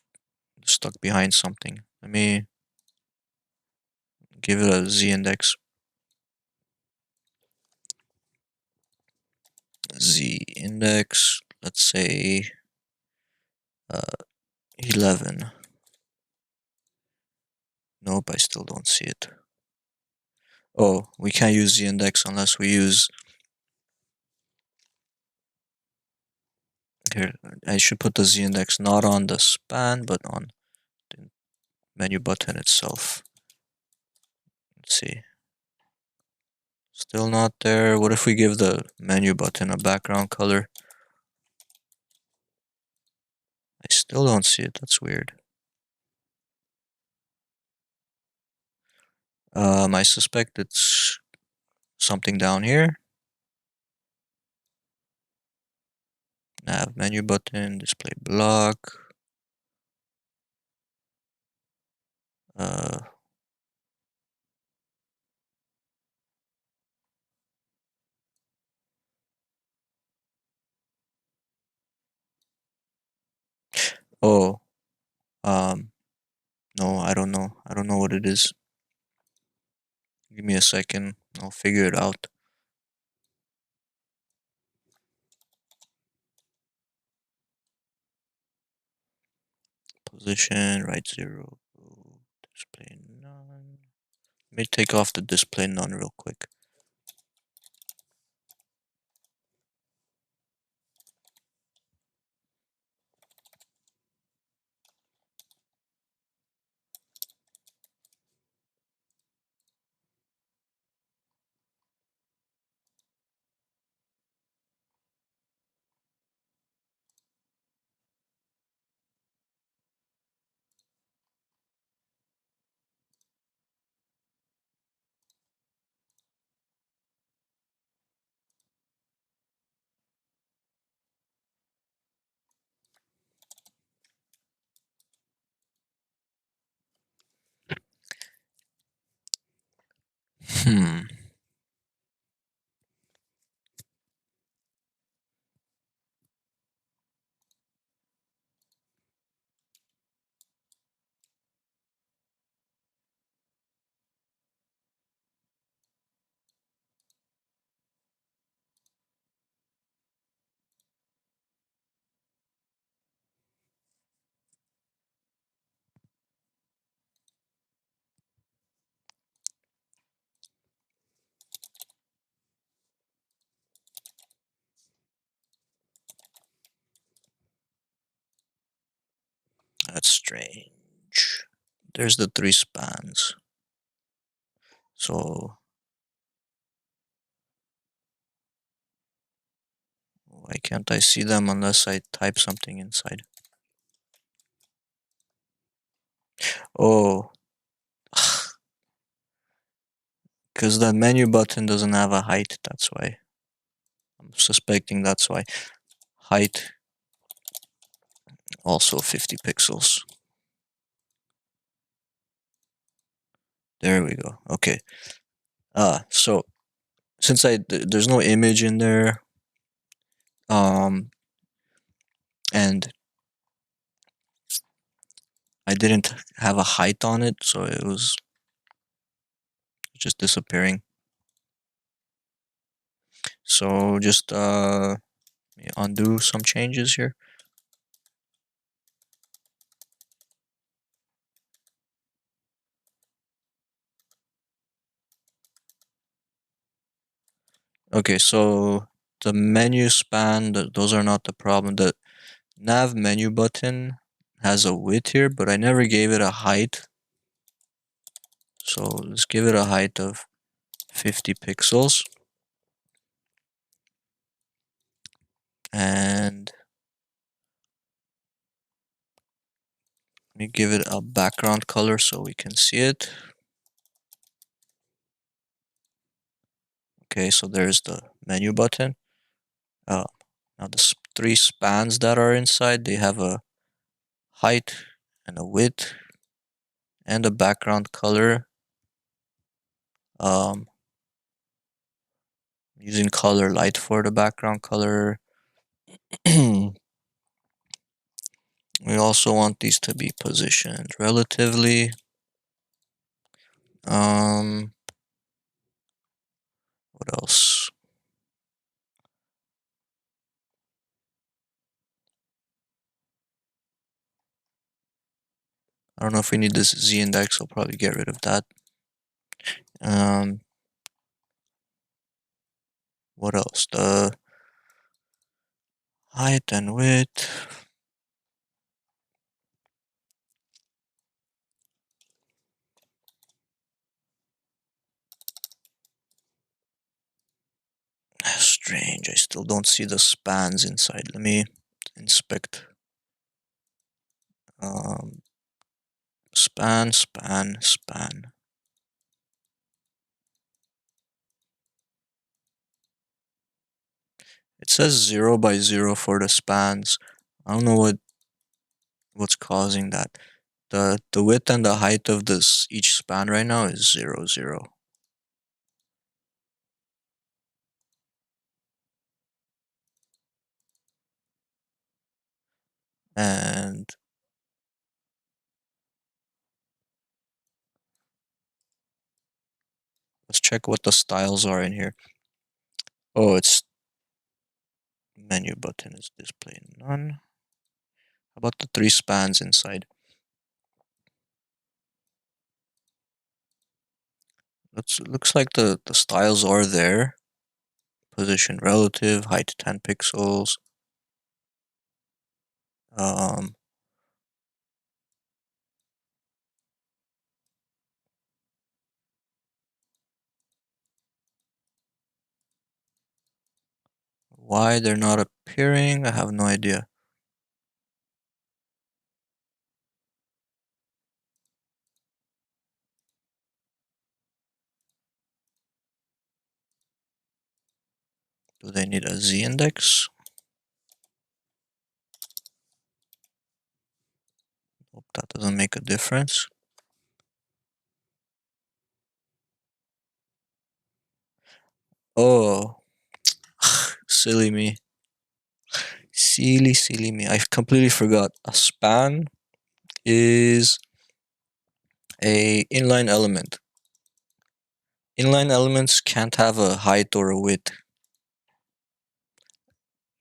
stuck behind something. Let me give it a Z index. Z index. Let's say 11. Nope, I still don't see it. Oh, we can't use the index unless we use. Here, I should put the Z index not on the span, but on the menu button itself. Let's see. Still not there. What if we give the menu button a background color? I still don't see it. That's weird. I suspect it's something down here. Nav menu button, display block. Uh, oh, no, I don't know. I don't know what it is. Give me a second. I'll figure it out. position, right 0, display none. Let me take off the display none real quick. Hmm. That's strange. There's the 3 spans. So why can't I see them unless I type something inside? Oh, because the menu button doesn't have a height, that's why. I'm suspecting that's why. Height, also 50 pixels. There we go. Okay. So since there's no image in there, and I didn't have a height on it, so it was just disappearing. So just undo some changes here. Okay, so the menu span, those are not the problem. The nav menu button has a width here, but I never gave it a height. So let's give it a height of 50 pixels. And let me give it a background color so we can see it. Okay, so there's the menu button. Now the 3 spans that are inside, they have a height and a width and a background color. Using color light for the background color. We also want these to be positioned relatively. What else? I don't know if we need this Z index. I'll probably get rid of that. What else? The height and width. Strange. I still don't see the spans inside. Let me inspect. Span, span, span. It says 0 by 0 for the spans. I don't know what's causing that. The width and the height of this each span right now is 0, 0. And let's check what the styles are in here. Oh, it's menu button is display none. How about the 3 spans inside? Looks like the styles are there. Position relative, height 10 pixels. Um, why they're not appearing, I have no idea. Do they need a Z index? Hope that doesn't make a difference. Oh, silly me. Silly me. I completely forgot. A span is a inline element. Inline elements can't have a height or a width.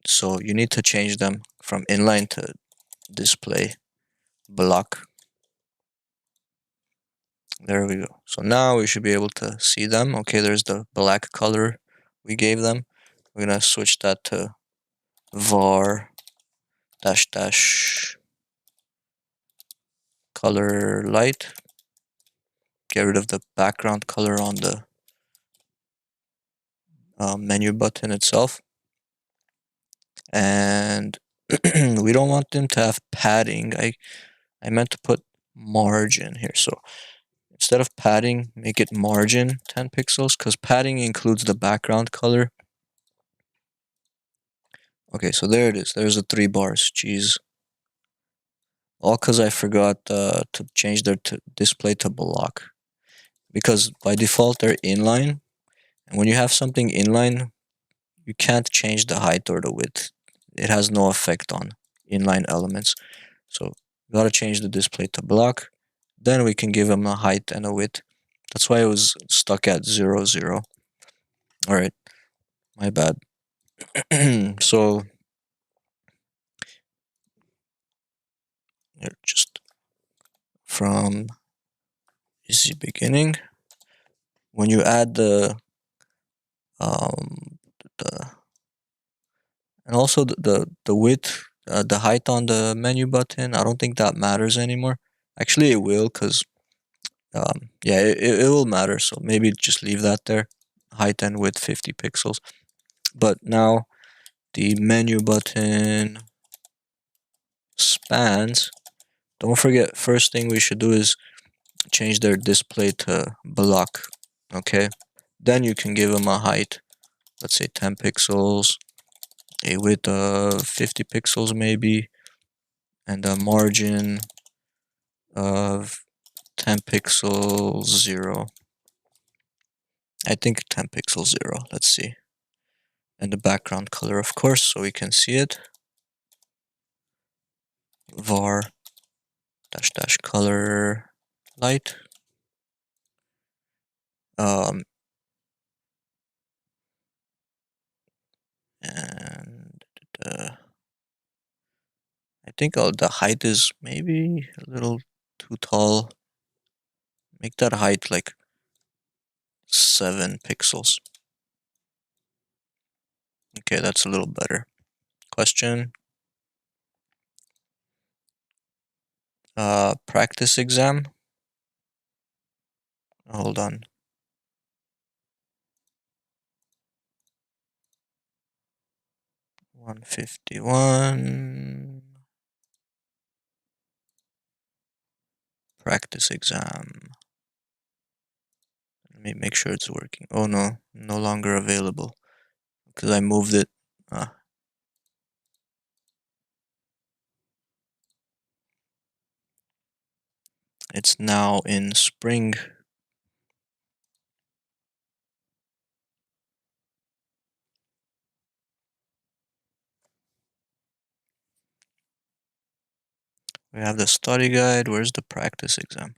So you need to change them from inline to display block. There we go. So now we should be able to see them. Okay, there's the black color we gave them. We're gonna switch that to var dash dash color light. Get rid of the background color on the menu button itself. And we don't want them to have padding. I meant to put margin here. So instead of padding, make it margin 10 pixels because padding includes the background color. Okay, so there it is. There's the 3 bars. Jeez. All because I forgot to change their display to block. Because by default, they're inline. And when you have something inline, you can't change the height or the width. It has no effect on inline elements. So we gotta change the display to block. Then we can give them a height and a width. That's why it was stuck at 0, 0. Alright, my bad. So just from the beginning, when you add um the and also the width, the height on the menu button, I don't think that matters anymore. Actually, it will, because yeah, it will matter. So maybe just leave that there, height and width 50 pixels. But now the menu button spans. Don't forget, first thing we should do is change their display to block. Okay, then you can give them a height, let's say 10 pixels, a width of 50 pixels maybe, and a margin of 10 pixels 0. I think 10 pixels 0. Let's see. And the background color, of course, so we can see it. Var dash dash color light. Um, and I think the height is maybe a little too tall. Make that height like 7 pixels. Okay, that's a little better. Question. Practice exam. Hold on. 151. Practice exam. Let me make sure it's working. Oh no, no longer available because I moved it. It's now in spring. We have the study guide. Where's the practice exam?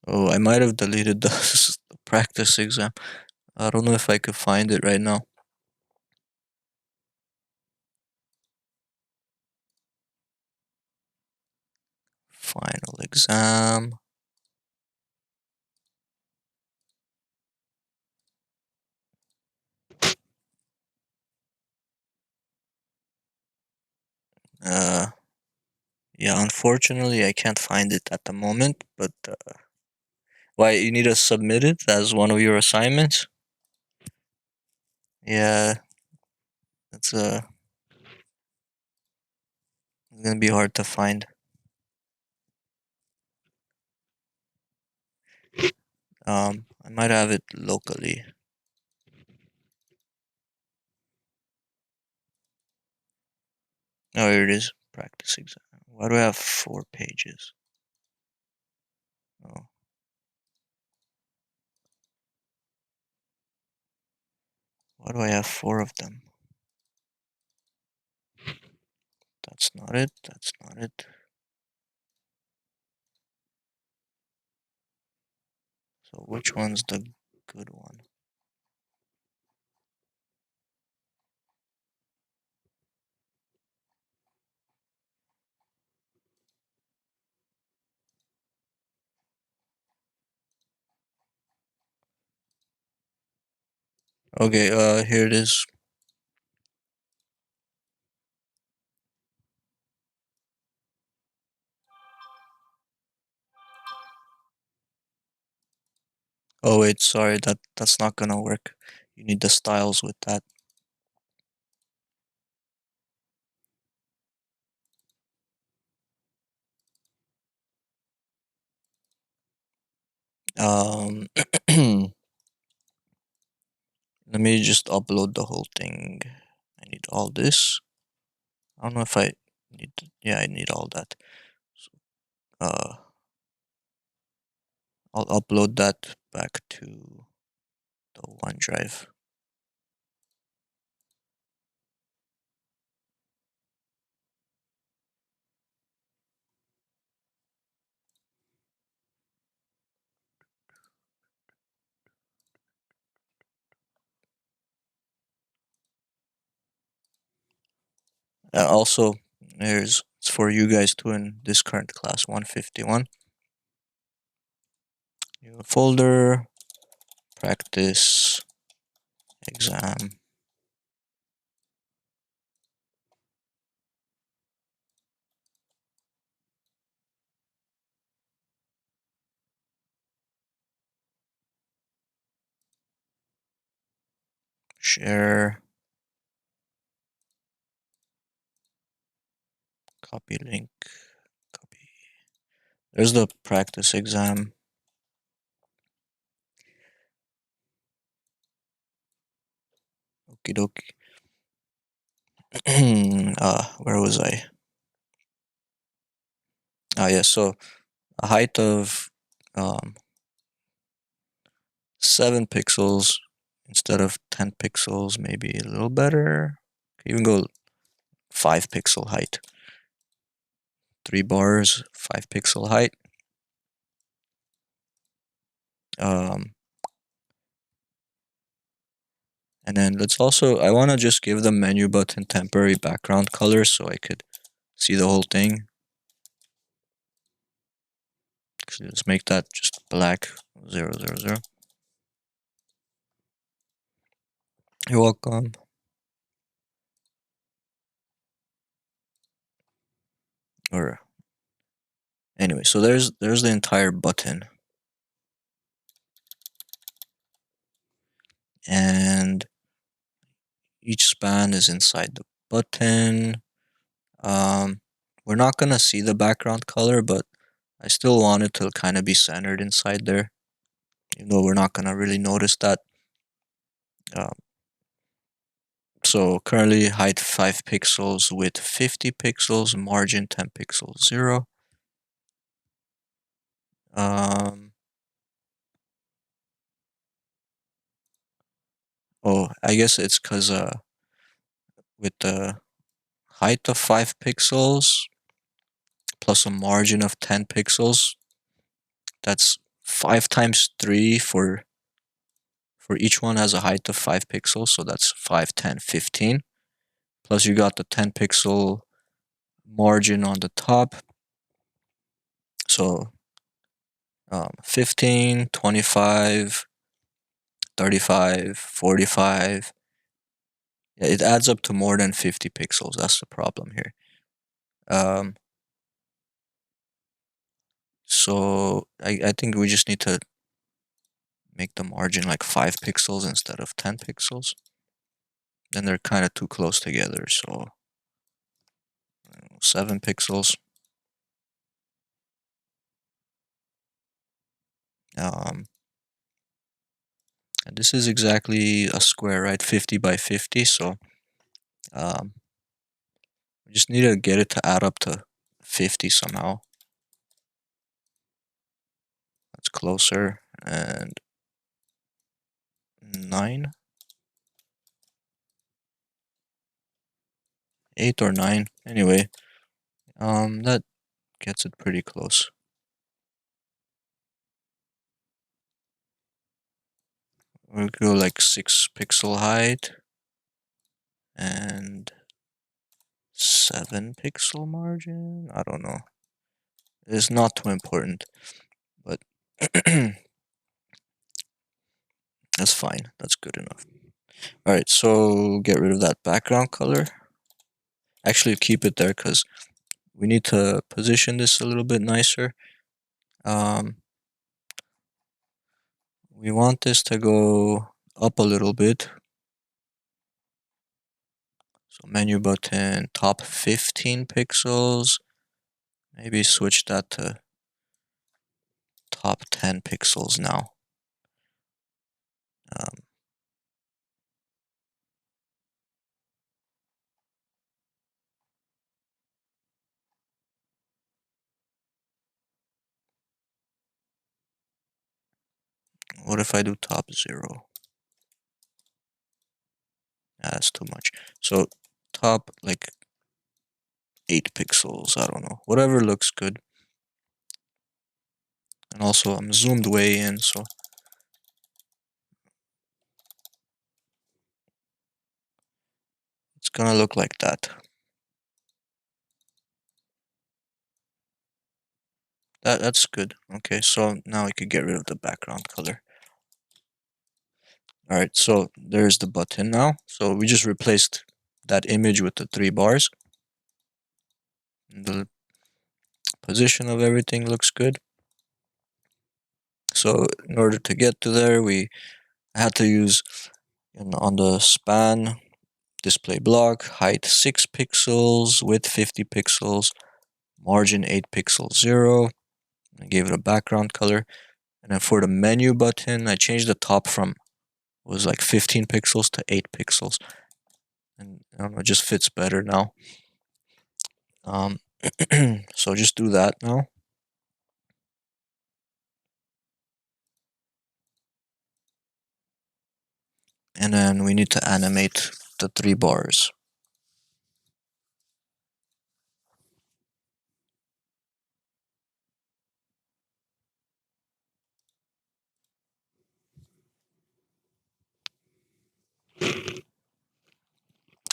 Oh, I might have deleted the practice exam. I don't know if I could find it right now. Final exam. Uh, yeah, unfortunately, I can't find it at the moment. But why you need to submit it as one of your assignments? Yeah, it's gonna be hard to find. I might have it locally. Oh, here it is. Practice exam. Why do I have 4 pages? Oh, why do I have four of them? That's not it. That's not it. So which one's the good one? Okay, here it is. Oh wait, sorry, that's not gonna work. You need the styles with that. Um, let me just upload the whole thing. I need all this. I don't know if I need. Yeah, I need all that. So, I'll upload that back to the OneDrive. Also, there's it's for you guys too in this current class 151. New folder, practice, exam, share, copy link, copy. There's the practice exam. Okie dokie. Where was I? Ah, yeah. So a height of um, 7 pixels instead of 10 pixels, maybe a little better. Could even go 5 pixel height. 3 bars, 5 pixel height. Um, and then let's also, I want to just give the menu button temporary background color so I could see the whole thing. So let's make that just black 000. You're welcome. Or anyway, so there's the entire button, and each span is inside the button. Um, we're not gonna see the background color, but I still want it to kind of be centered inside there, even though we're not gonna really notice that. Um, so currently height 5 pixels, width 50 pixels, margin 10 pixels 0. Um, oh, I guess it's because with the height of 5 pixels plus a margin of 10 pixels, that's 5 times 3 for for each one has a height of 5 pixels, so that's 5, 10, 15. Plus you got the 10 pixel margin on the top. So 15, 25, 35, 45. Yeah, it adds up to more than 50 pixels. That's the problem here. Um, so I think we just need to make the margin like 5 pixels instead of 10 pixels. Then they're kind of too close together, so 7 pixels. Um, and this is exactly a square, right? 50 by 50, so um, we just need to get it to add up to 50 somehow. That's closer. And 9, 8 or 9. Anyway, that gets it pretty close. We'll go like 6 pixel height and 7 pixel margin. I don't know. It's not too important, but that's fine. That's good enough. Alright, so get rid of that background color. Actually, keep it there because we need to position this a little bit nicer. We want this to go up a little bit. So menu button, top 15 pixels. Maybe switch that to top 10 pixels now. Um, what if I do top 0? Yeah, that's too much. So top like 8 pixels, I don't know. Whatever looks good. And also I'm zoomed way in, so it's gonna look like that. That's good. Okay, so now I could get rid of the background color. Alright, so there's the button now. So we just replaced that image with the 3 bars. The position of everything looks good. So in order to get to there, we had to use on the span display block, height 6 pixels, width 50 pixels, margin 8 pixels 0. I gave it a background color. And then for the menu button, I changed the top from, it was like 15 pixels to 8 pixels. And I don't know, it just fits better now. So just do that now. And then we need to animate the 3 bars.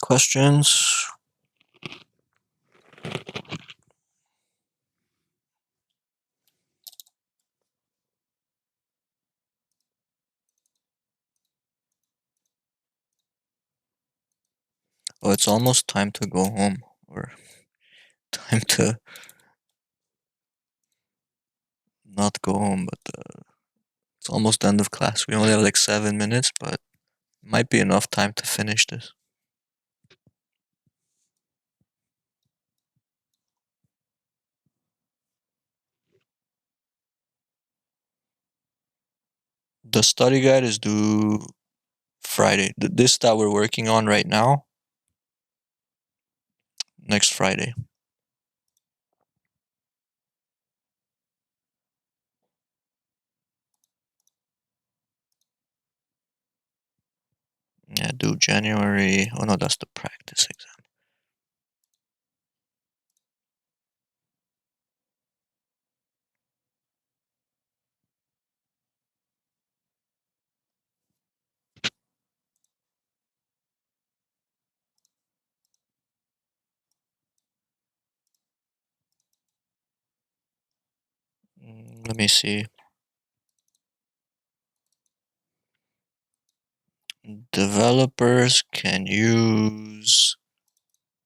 Questions? Oh, it's almost time to go home, or time to not go home, but it's almost end of class. We only have like 7 minutes, but it might be enough time to finish this. The study guide is due Friday. This that we're working on right now, next Friday. Yeah, due January. Oh no, that's the practice exam. Let me see. Developers can use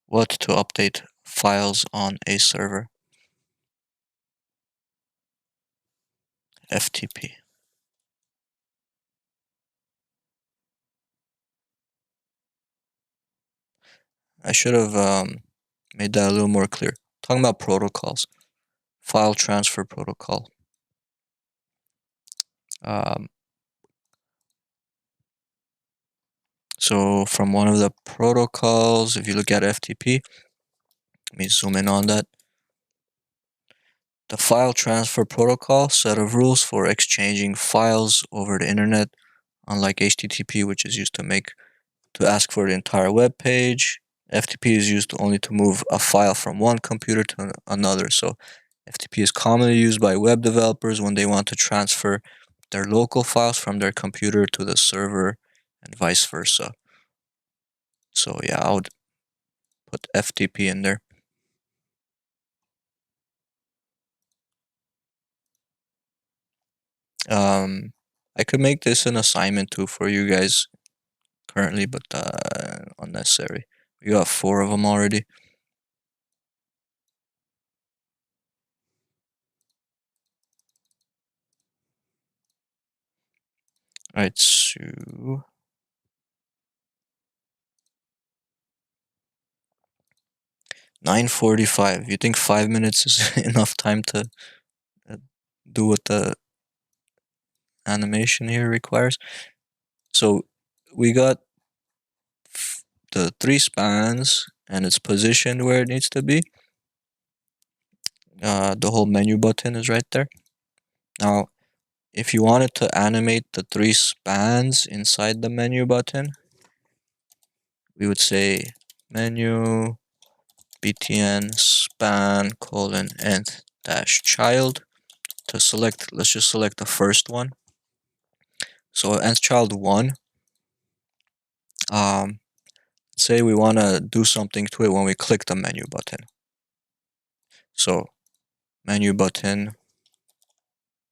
what to update files on a server? FTP. I should have made that a little more clear. Talking about protocols, file transfer protocol. Um, so from one of the protocols, if you look at FTP, let me zoom in on that. The file transfer protocol set of rules for exchanging files over the internet, unlike HTTP, which is used to ask for the entire web page. FTP is used only to move a file from one computer to another. So FTP is commonly used by web developers when they want to transfer their local files from their computer to the server and vice versa. So yeah, I would put FTP in there. I could make this an assignment too for you guys currently, but unnecessary. We got 4 of them already. Alright, so 9:45. You think 5 minutes is enough time to uh, do what the animation here requires? So we got the 3 spans and it's positioned where it needs to be. The whole menu button is right there. Now, if you wanted to animate the 3 spans inside the menu button, we would say menu btn span colon nth dash child to select. Let's just select the first one. So nth child 1. Say we want to do something to it when we click the menu button. So menu button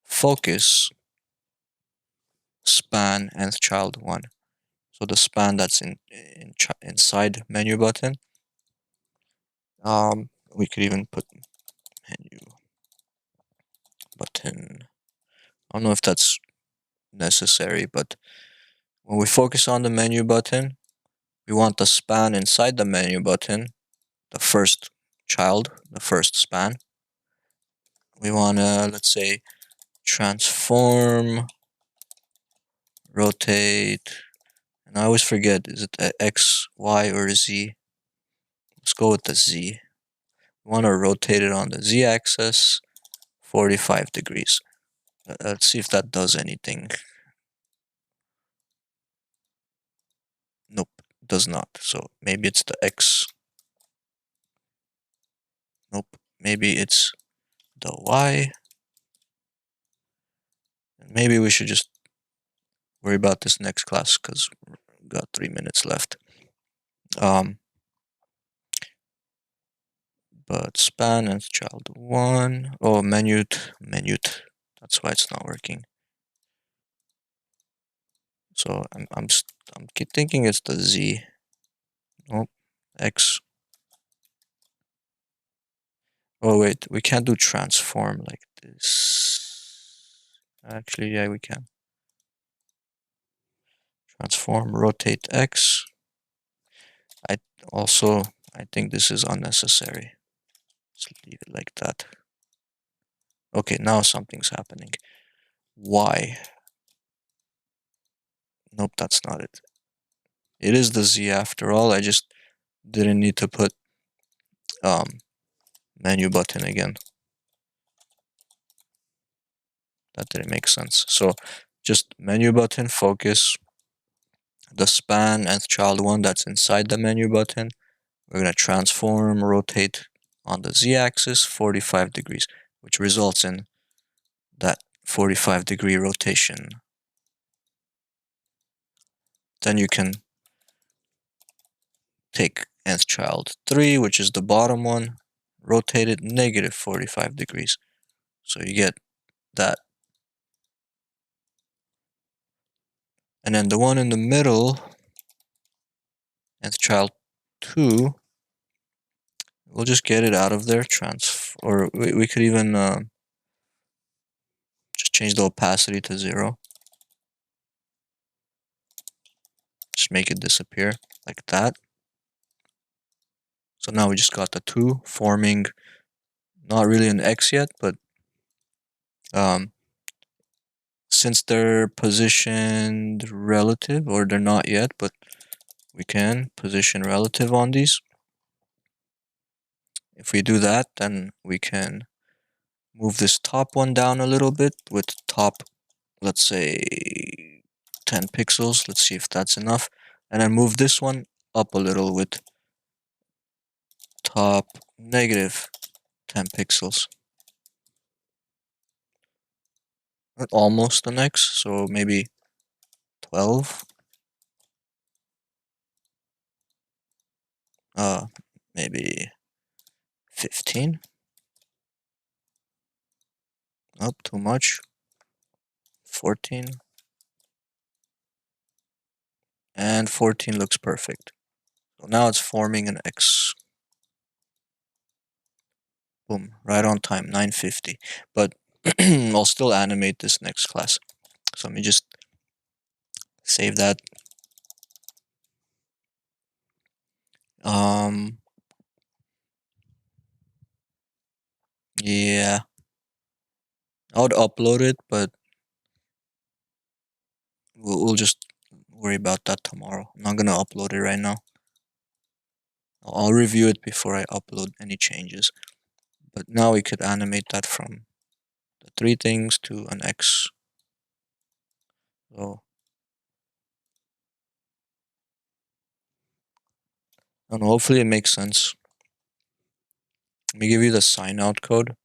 focus span nth child 1. So the span that's inside menu button. We could even put menu button. I don't know if that's necessary, but when we focus on the menu button, we want the span inside the menu button, the first child, the first span. We want to, let's say, transform, rotate, and I always forget, is it X, Y, or Z? Let's go with the Z. We want to rotate it on the Z axis, 45 degrees. Let's see if that does anything. Nope, does not. So maybe it's the X. Nope, maybe it's the Y. Maybe we should just worry about this next class because we've got 3 minutes left. But span and child 1. Oh, minute. That's why it's not working. So I'm keep thinking it's the Z. Nope. X. Oh wait, we can't do transform like this. Actually, yeah, we can. Transform, rotate X. I I think this is unnecessary. Let's leave it like that. Okay, now something's happening. Y. Nope, that's not it. It is the Z after all. I just didn't need to put menu button again. That didn't make sense. So just menu button focus the span nth child 1 that's inside the menu button. We're going to transform, rotate on the z-axis 45 degrees, which results in that 45-degree rotation. Then you can take nth child 3, which is the bottom one, rotate it negative 45 degrees. So you get that. And then the one in the middle, nth child 2, we'll just get it out of there, or we could even just change the opacity to 0. Just make it disappear like that. So now we just got the 2 forming not really an X yet, but um, since they're positioned relative, or they're not yet, but we can position relative on these. If we do that, then we can move this top one down a little bit with top, let's say 10 pixels. Let's see if that's enough. And then move this one up a little with top negative 10 pixels. Almost an X, so maybe 12. Maybe 15. Up too much. 14. And 14 looks perfect. So now it's forming an X. Boom, right on time, 9:50. But I'll still animate this next class. So let me just save that. Yeah, I would upload it, but we'll just worry about that tomorrow. I'm not gonna upload it right now. I'll review it before I upload any changes. But now we could animate that from the 3 things to an X. So, I don't know, hopefully it makes sense. Let me give you the sign out code.